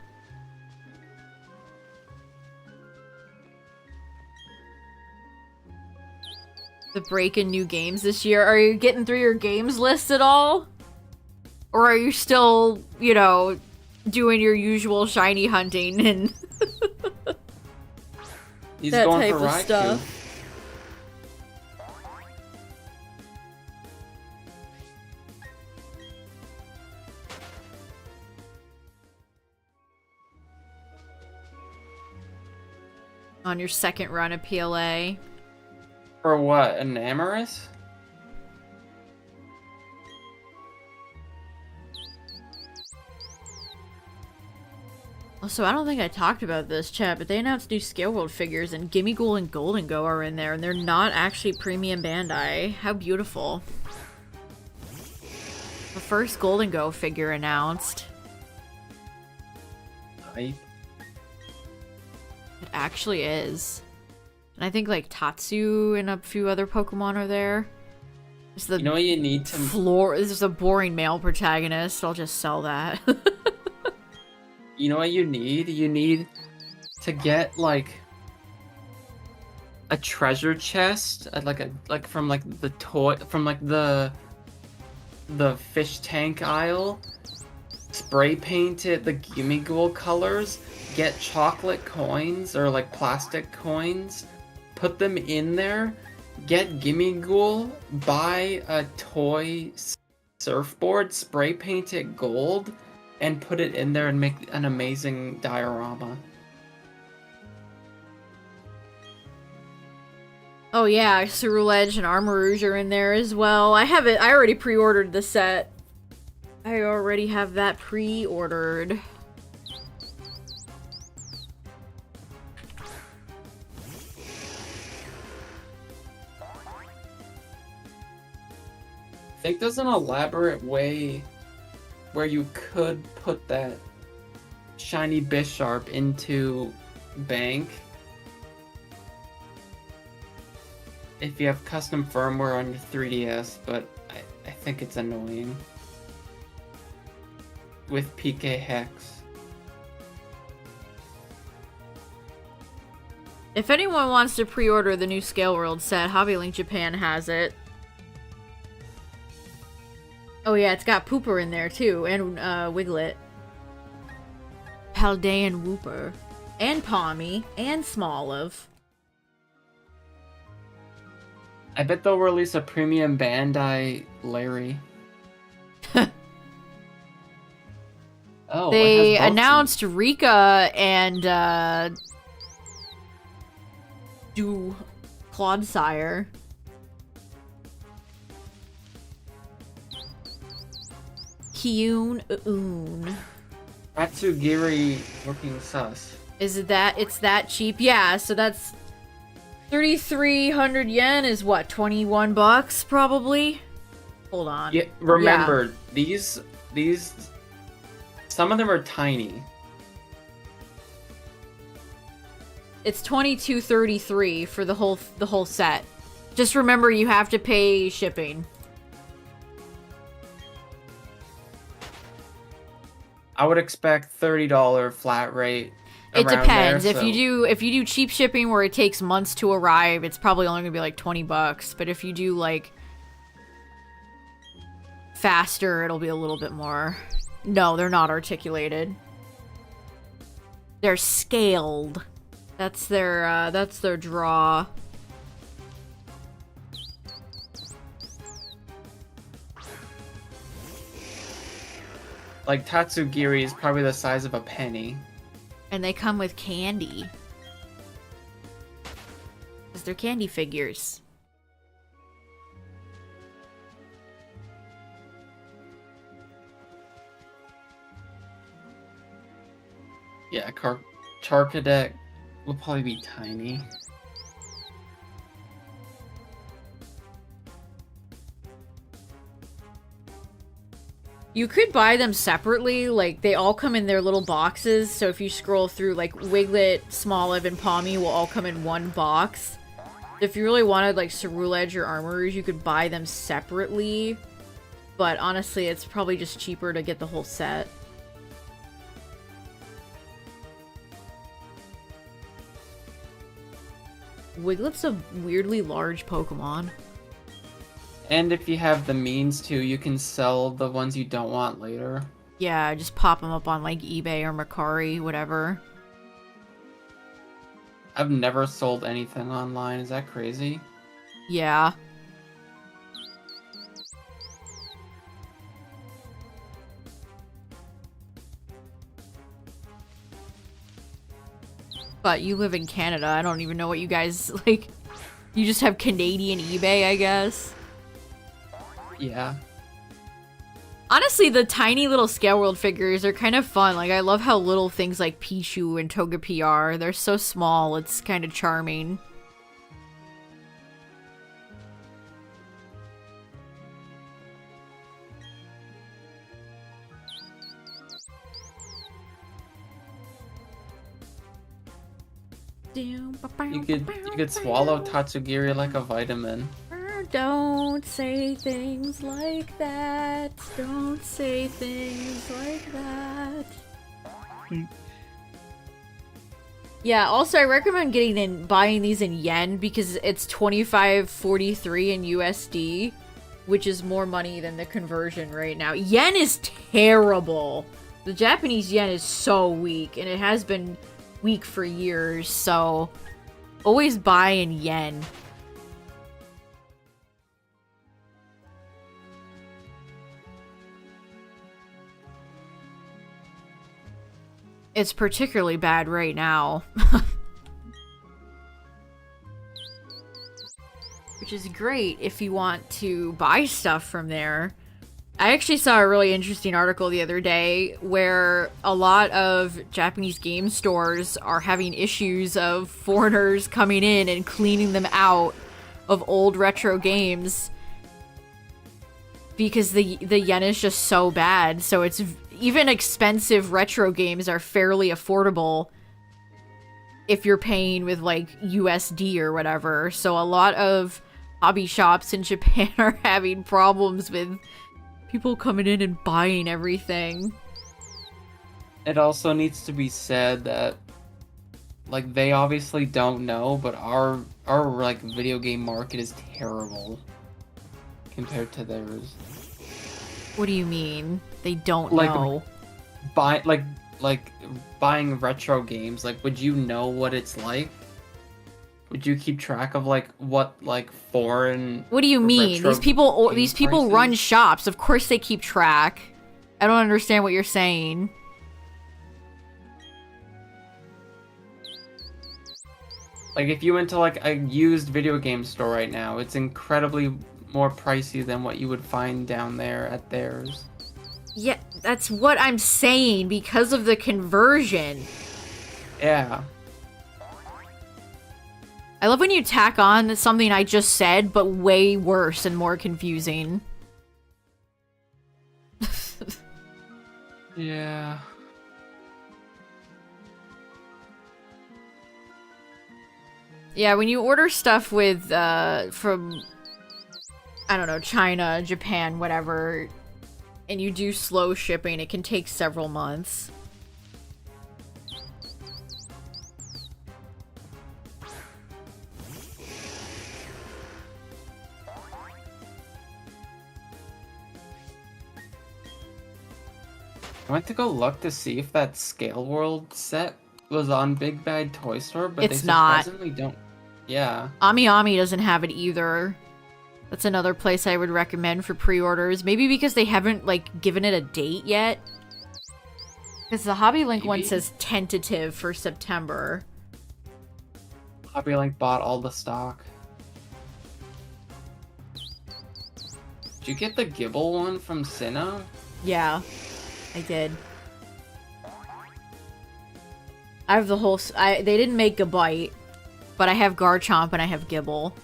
The break in new games this year. Are you getting through your games list at all? Or are you still, you know, doing your usual shiny hunting and He's that going type for of Raikou. stuff? On your second run of PLA. For what? An Amorous? Also, I don't think I talked about this, chat, but they announced new Scale World figures, and Gimme Ghoul and Golden Go are in there, and they're not actually premium Bandai. How beautiful. The first Golden Go figure announced. Hype. It actually is. And I think, like, Tatsu and a few other Pokemon are there. It's the You know what you need to... This is a boring male protagonist. I'll just sell that. You know what you need? You need to get like a treasure chest, from the toy from like the fish tank aisle. Spray paint it the Gimme Ghoul colors. Get chocolate coins or like plastic coins. Put them in there. Get Gimme Ghoul. Buy a toy surfboard. Spray paint it gold. And put it in there and make an amazing diorama. Oh yeah, Ceruledge and Armarouge are in there as well. I already pre-ordered the set. I already have that pre-ordered. I think there's an elaborate way where you could put that shiny Bisharp into Bank if you have custom firmware on your 3DS, but I think it's annoying with PK Hex. If anyone wants to pre-order the new Scale World set, Hobbylink Japan has it. Oh yeah, it's got Pooper in there too, and Wiglet. Paldean Wooper. And Palmy. And Smoliv. I bet they'll release a premium Bandai Larry. Oh, it has They both announced seats. Rika and Du Clodsire. Kyun Un. Tatsugiri looking sus. Is it that? It's that cheap? Yeah, so that's 3,300 yen is what, 21 bucks probably? Hold on. Yeah, remember, these some of them are tiny. It's 22.33 for the whole set. Just remember you have to pay shipping. I would expect $30 flat rate. It Around depends. there, If you do cheap shipping where it takes months to arrive, it's probably only gonna be like 20 bucks. But if you do like faster, it'll be a little bit more. No, they're not articulated. They're scaled. That's their draw. like Tatsugiri is probably the size of a penny. And they come with candy. Because they're candy figures. Yeah, Charcadet will probably be tiny. You could buy them separately, like they all come in their little boxes, so if you scroll through, like Wiglet, Smoliv, and Pommy will all come in one box. If you really wanted like Ceruledge or Armorers, you could buy them separately, but honestly it's probably just cheaper to get the whole set. Wiglet's a weirdly large Pokemon. And if you have the means to, you can sell the ones you don't want later. Yeah, just pop them up on like eBay or Mercari, whatever. I've never sold anything online. Is that crazy? Yeah. But you live in Canada. I don't even know what you guys, like, you just have Canadian eBay, I guess. Yeah. Honestly, the tiny little Scale World figures are kind of fun. Like, I love how little things like Pichu and Togepi are. They're so small, it's kind of charming. You could swallow Tatsugiri like a vitamin. Don't say things like that. Don't say things like that. Yeah, also I recommend buying these in yen because it's 25.43 in USD, which is more money than the conversion right now. Yen is terrible. The Japanese yen is so weak, and it has been weak for years, so always buy in yen. It's particularly bad right now. Which is great if you want to buy stuff from there. I actually saw a really interesting article the other day where a lot of Japanese game stores are having issues of foreigners coming in and cleaning them out of old retro games because the yen is just so bad. So it's even expensive retro games are fairly affordable if you're paying with like USD or whatever. So a lot of hobby shops in Japan are having problems with people coming in and buying everything. It also needs to be said that, like, they obviously don't know, but our like video game market is terrible compared to theirs. What do you mean? They don't Like, know. Buying retro games. Like, would you know what it's like? Would you keep track of like what like foreign? What do you mean? These people prices? run shops. Of course they keep track. I don't understand what you're saying. Like if you went to like a used video game store right now, it's incredibly more pricey than what you would find down there at theirs. Yeah, that's what I'm saying, because of the conversion. Yeah. I love when you tack on something I just said, but way worse and more confusing. Yeah. Yeah, when you order stuff with, from, I don't know, China, Japan, whatever, and you do slow shipping, it can take several months. I went to go look to see if that Scale World set was on Big Bad Toy Store, but It's they not. surprisingly don't. Yeah. Ami Ami doesn't have it either. That's another place I would recommend for pre-orders. Maybe because they haven't, like, given it a date yet. Because the Hobby Link one says tentative for September. Hobby Link bought all the stock. Did you get the Gibble one from Sinnoh? Yeah, I did. I have the whole... they didn't make a bite, but I have Garchomp and I have Gibble.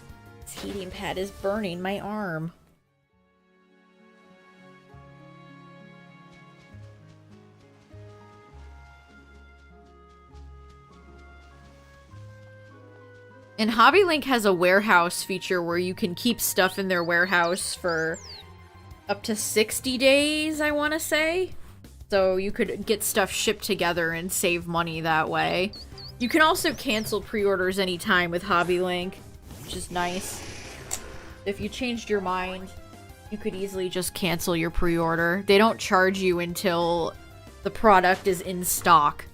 This heating pad is burning my arm. And Hobby Link has a warehouse feature where you can keep stuff in their warehouse for up to 60 days, I want to say. So you could get stuff shipped together and save money that way. You can also cancel pre-orders anytime with Hobby Link, which is nice. If you changed your mind, you could easily just cancel your pre-order. They don't charge you until the product is in stock.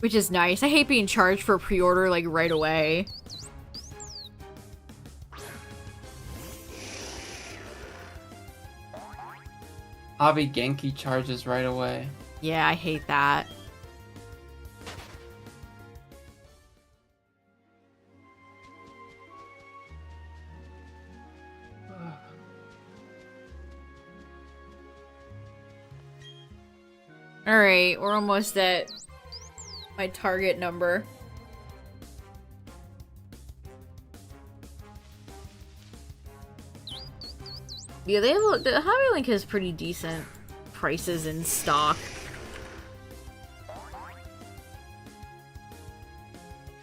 Which is nice. I hate being charged for pre-order, like, right away. Hobby Genki charges right away. Yeah, I hate that. Alright, we're almost at my target number. Yeah, the Hobby Link has pretty decent prices in stock.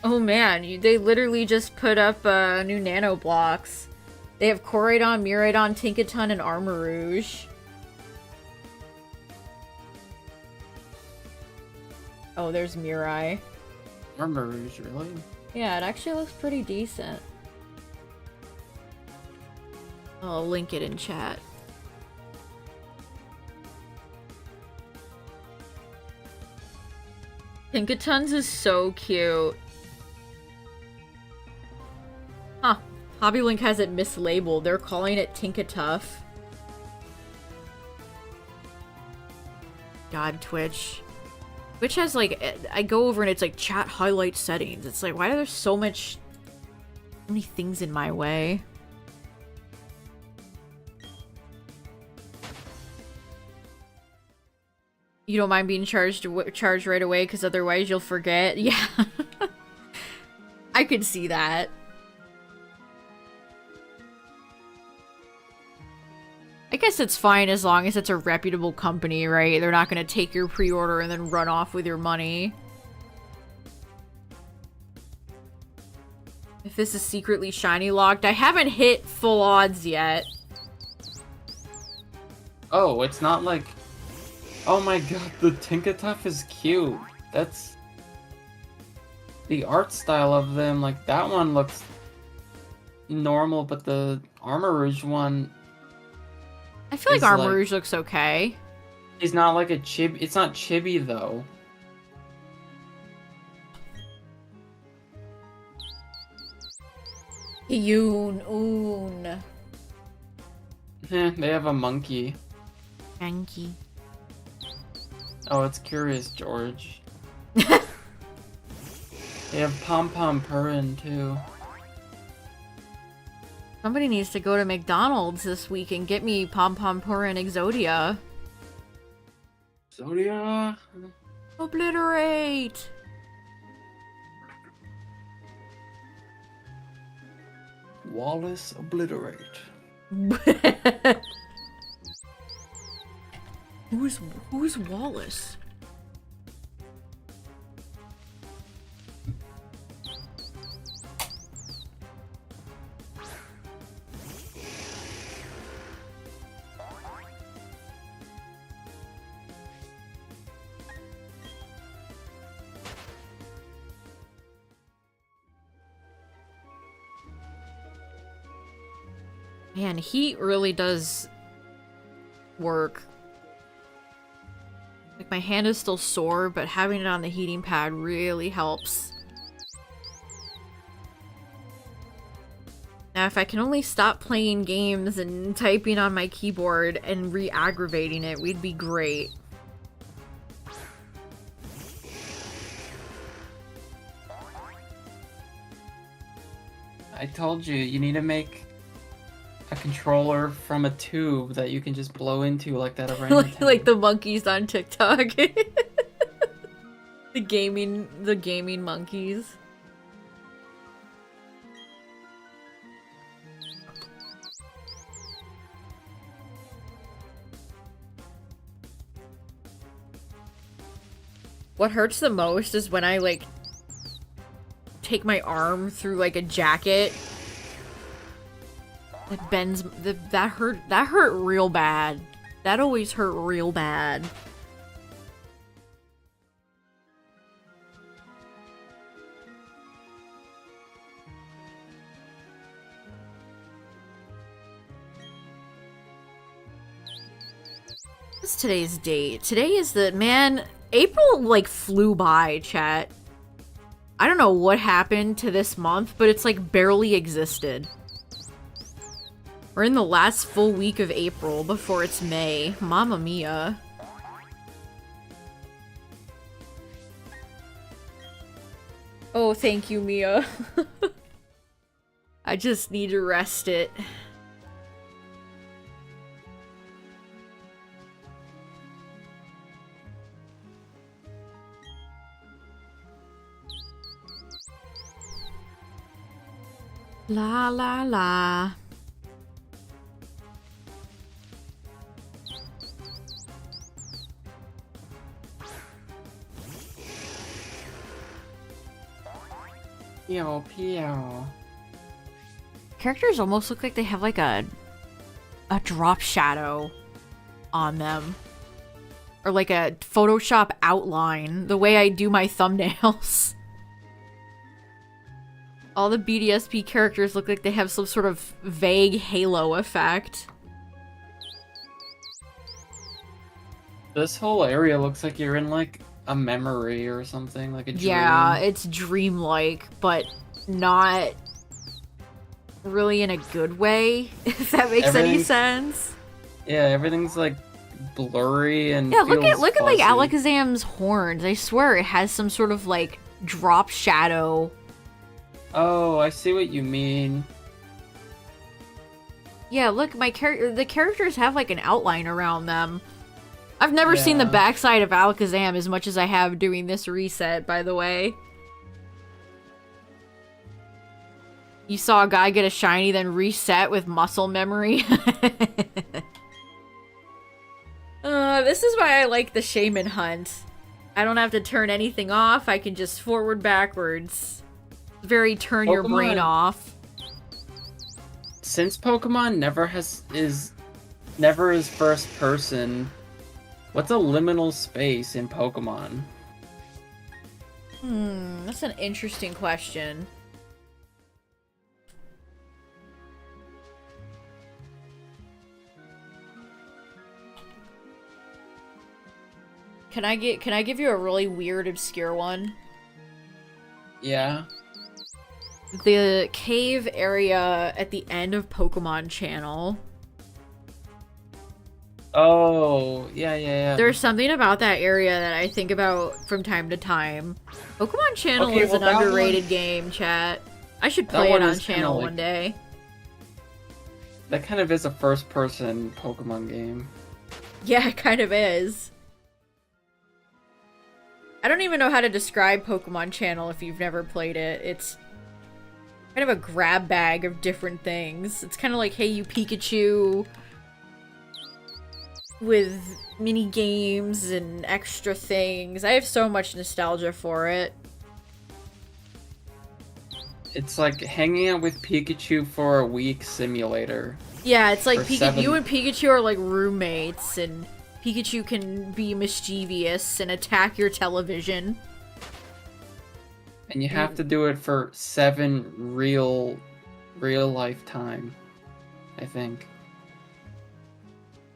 Oh man, they literally just put up new Nano Blocks. They have Koraidon, Miraidon, Tinkaton, and Armarouge. Oh, there's Mirai. Armarouge, really? Yeah, it actually looks pretty decent. I'll link it in chat. Tinkaton's is so cute. Huh. Hobby Link has it mislabeled. They're calling it Tinkatuff. God, Twitch. Twitch has, like, I go over and it's like chat highlight settings. It's like, why are there so many things in my way? You don't mind being charged right away because otherwise you'll forget? Yeah. I could see that. I guess it's fine as long as it's a reputable company, right? They're not going to take your pre-order and then run off with your money. If this is secretly shiny locked, I haven't hit full odds yet. Oh, it's not like... Oh my god, the Tinkatuff is cute. That's... The art style of them, like, that one looks normal, but the Armarouge one... I feel like Armarouge looks okay. He's not like a chibi. It's not chibi though. Yoon, oon. They have a monkey. Monkey. Oh, it's Curious George. They have Pom Pom Purin too. Somebody needs to go to McDonald's this week and get me Pom Pom Purin Exodia. Zodia. Obliterate! Wallace Obliterate. Who's Wallace? Man, heat really does work. Like, my hand is still sore, but having it on the heating pad really helps. Now, if I can only stop playing games and typing on my keyboard and re-aggravating it, we'd be great. I told you, you need to make a controller from a tube that you can just blow into like that orangutan. like the monkeys on TikTok. the gaming monkeys. What hurts the most is when I like take my arm through like a jacket. It bends. That hurt real bad. That always hurt real bad. What's today's date? Today is April like flew by, chat. I don't know what happened to this month, but it's like barely existed. We're in the last full week of April before it's May. Mamma mia. Oh, thank you, Mia. I just need to rest it. La la la. Pio, pio. Characters almost look like they have like a drop shadow on them. Or like a Photoshop outline, the way I do my thumbnails. All the BDSP characters look like they have some sort of vague halo effect. This whole area looks like you're in like a memory or something, like a dream. Yeah, it's dreamlike, but not really in a good way, if that makes any sense. Yeah, everything's like blurry and yeah. Look at like fuzzy. Alakazam's horns. I swear it has some sort of like drop shadow. Oh, I see what you mean. Yeah, look, the characters have like an outline around them. I've never seen the backside of Alakazam as much as I have doing this reset, by the way. You saw a guy get a shiny, then reset with muscle memory. This is why I like the Shaymin hunt. I don't have to turn anything off, I can just forward backwards. Very turn your brain off. Since Pokemon never is first person, what's a liminal space in Pokemon? That's an interesting question. Can I give you a really weird, obscure one? Yeah. The cave area at the end of Pokemon Channel. Oh, yeah. There's something about that area that I think about from time to time. Pokemon Channel is an underrated game, chat. I should play it on Channel one day. That kind of is a first-person Pokemon game. Yeah, it kind of is. I don't even know how to describe Pokemon Channel if you've never played it. It's kind of a grab bag of different things. It's kind of like Hey You Pikachu with mini games and extra things. I have so much nostalgia for it. It's like hanging out with Pikachu for a week simulator. Yeah, it's like you and Pikachu are like roommates, and Pikachu can be mischievous and attack your television. And you have to do it for 7 real life time, I think.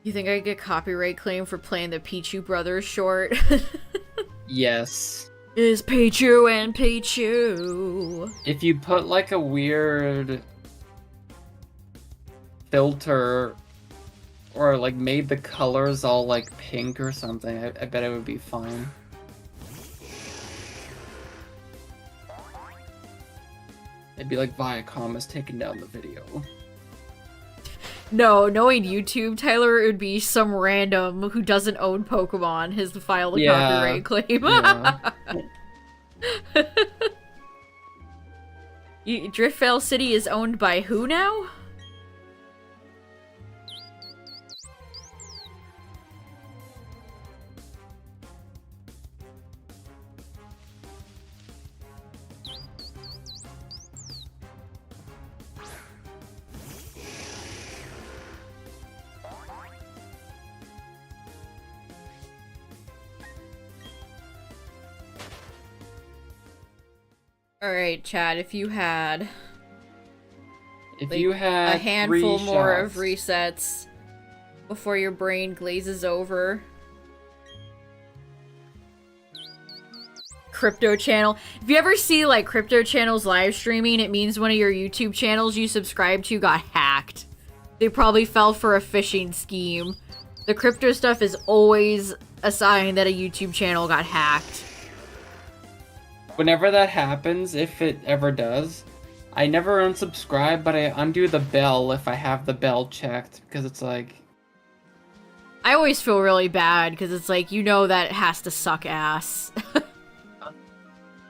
You think I get copyright claim for playing the Pichu Brothers short? Yes. Is Pichu and Pichu. If you put like a weird filter or like made the colors all like pink or something, I bet it would be fine. It'd be like Viacom is taking down the video. No, knowing YouTube, Tyler, it would be some random who doesn't own Pokemon has filed a copyright claim. Yeah. Driftveil City is owned by who now? Alright, Chad, if you had a handful more of resets before your brain glazes over. Crypto channel. If you ever see like crypto channels live streaming, it means one of your YouTube channels you subscribe to got hacked. They probably fell for a phishing scheme. The crypto stuff is always a sign that a YouTube channel got hacked. Whenever that happens, if it ever does, I never unsubscribe, but I undo the bell if I have the bell checked, because it's like... I always feel really bad, because it's like, you know that it has to suck ass.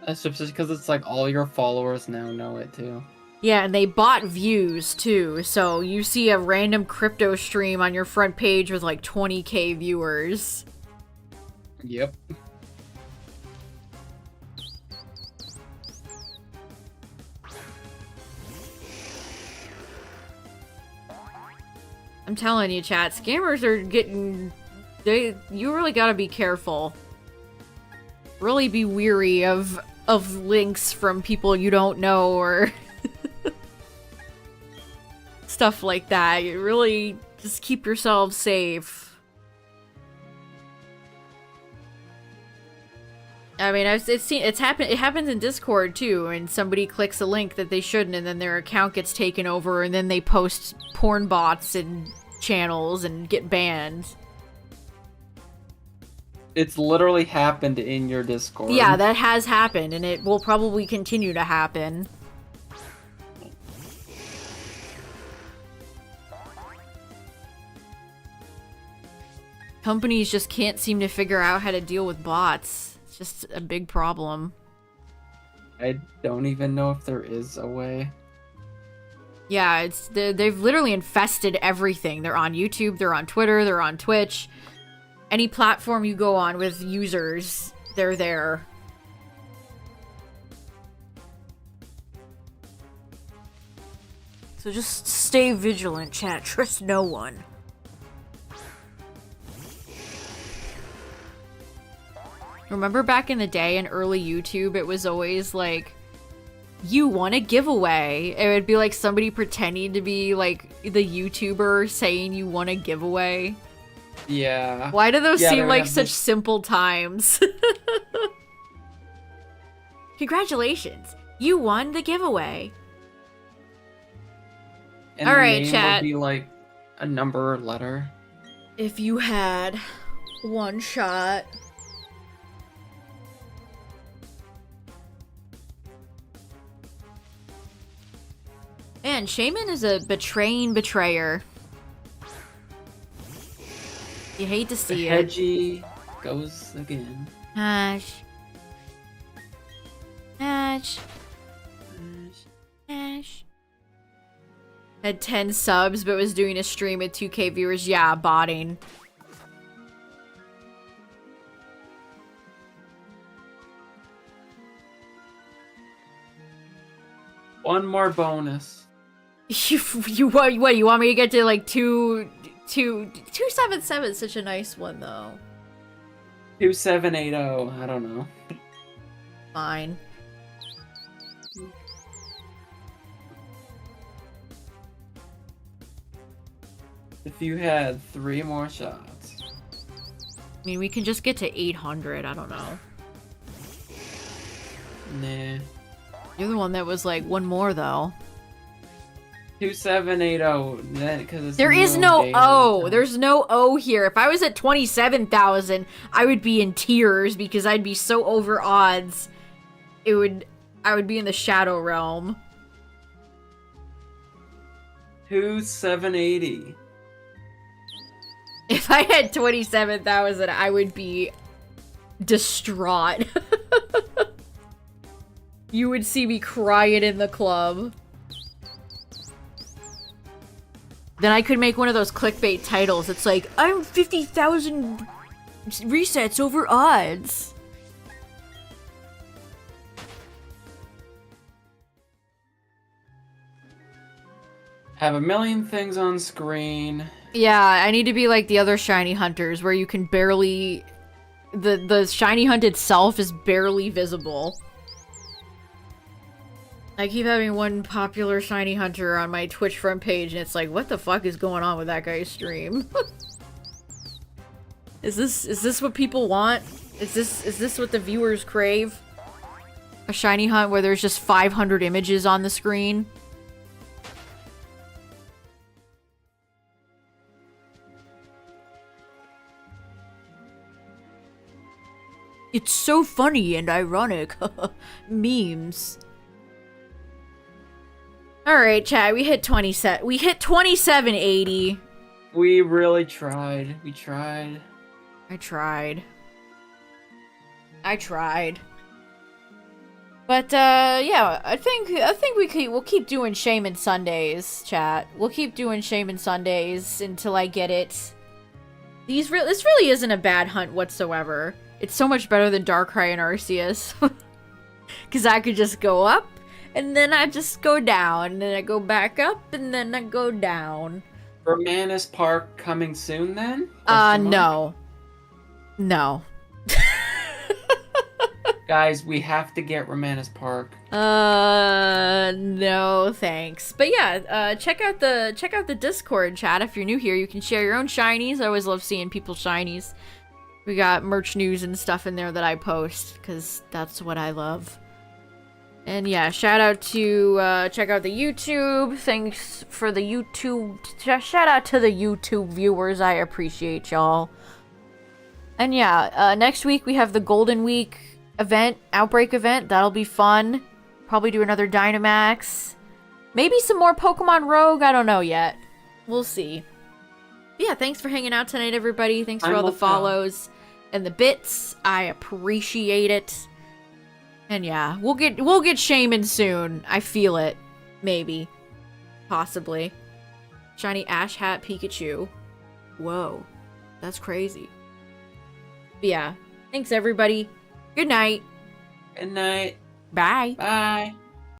That's just because it's like all your followers now know it too. Yeah, and they bought views too, so you see a random crypto stream on your front page with like 20k viewers. Yep. I'm telling you, chat, scammers are getting... You really gotta be careful. Really be weary of links from people you don't know or... stuff like that. You really just keep yourselves safe. I mean, it happens in Discord too, and somebody clicks a link that they shouldn't, and then their account gets taken over, and then they post porn bots and channels and get banned. It's literally happened in your Discord. Yeah, that has happened, and it will probably continue to happen. Companies just can't seem to figure out how to deal with bots. It's just a big problem. I don't even know if there is a way. Yeah, they've literally infested everything. They're on YouTube, they're on Twitter, they're on Twitch. Any platform you go on with users, they're there. So just stay vigilant, chat. Trust no one. Remember back in the day in early YouTube, it was always like, you won a giveaway. It would be like somebody pretending to be like the YouTuber saying you won a giveaway. Yeah. Why do those Yeah, they seem would like have such this- simple times? Congratulations! You won the giveaway. And All the right, name chat. would be like a number or letter. If you had one shot. Man, Shaymin is a betraying betrayer. You hate to The see it. hedgie goes again. Ash. Ash. Ash. Had 10 subs, but was doing a stream at 2K viewers. Yeah, botting. One more bonus. What, you want me to get to like 277 is such a nice one though. 2780. I don't know. Fine. If you had 3 more shots. I mean, we can just get to 800. I don't know. Nah. You're the one that was like, one more though. 2780. Because There is no O. There's no O here. If I was at 27,000, I would be in tears because I'd be so over odds. I would be in the shadow realm. 2780. If I had 27,000, I would be distraught. You would see me crying in the club. Then I could make one of those clickbait titles. It's like, I'm 50,000 resets over odds. Have a million things on screen. Yeah, I need to be like the other shiny hunters where you can barely... The shiny hunt itself is barely visible. I keep having one popular shiny hunter on my Twitch front page and it's like, what the fuck is going on with that guy's stream? Is this what people want? Is this what the viewers crave? A shiny hunt where there's just 500 images on the screen? It's so funny and ironic. Memes. Alright, chat, we hit 2780. We really tried. We tried. I tried. But yeah, I think we'll keep doing Shaymin Sundays, chat. We'll keep doing Shaymin Sundays until I get it. This really isn't a bad hunt whatsoever. It's so much better than Darkrai and Arceus. Cause I could just go up, and then I just go down, and then I go back up, and then I go down. Romanus Park coming soon then? Question mark? No. Guys, we have to get Romanus Park. No, thanks. But yeah, check out the Discord, chat. If you're new here, you can share your own shinies. I always love seeing people's shinies. We got merch news and stuff in there that I post, because that's what I love. And yeah, shout out to, check out the YouTube. Thanks for the YouTube. Shout out to the YouTube viewers. I appreciate y'all. And yeah, next week we have the Golden Week event, Outbreak event. That'll be fun. Probably do another Dynamax. Maybe some more Pokemon Rogue. I don't know yet. We'll see. But yeah, thanks for hanging out tonight, everybody. Thanks for all the follows and the bits. I appreciate it. And yeah, we'll get Shaymin soon. I feel it. Maybe. Possibly. Shiny Ash Hat Pikachu. Whoa. That's crazy. But yeah. Thanks, everybody. Good night. Good night. Bye. Bye.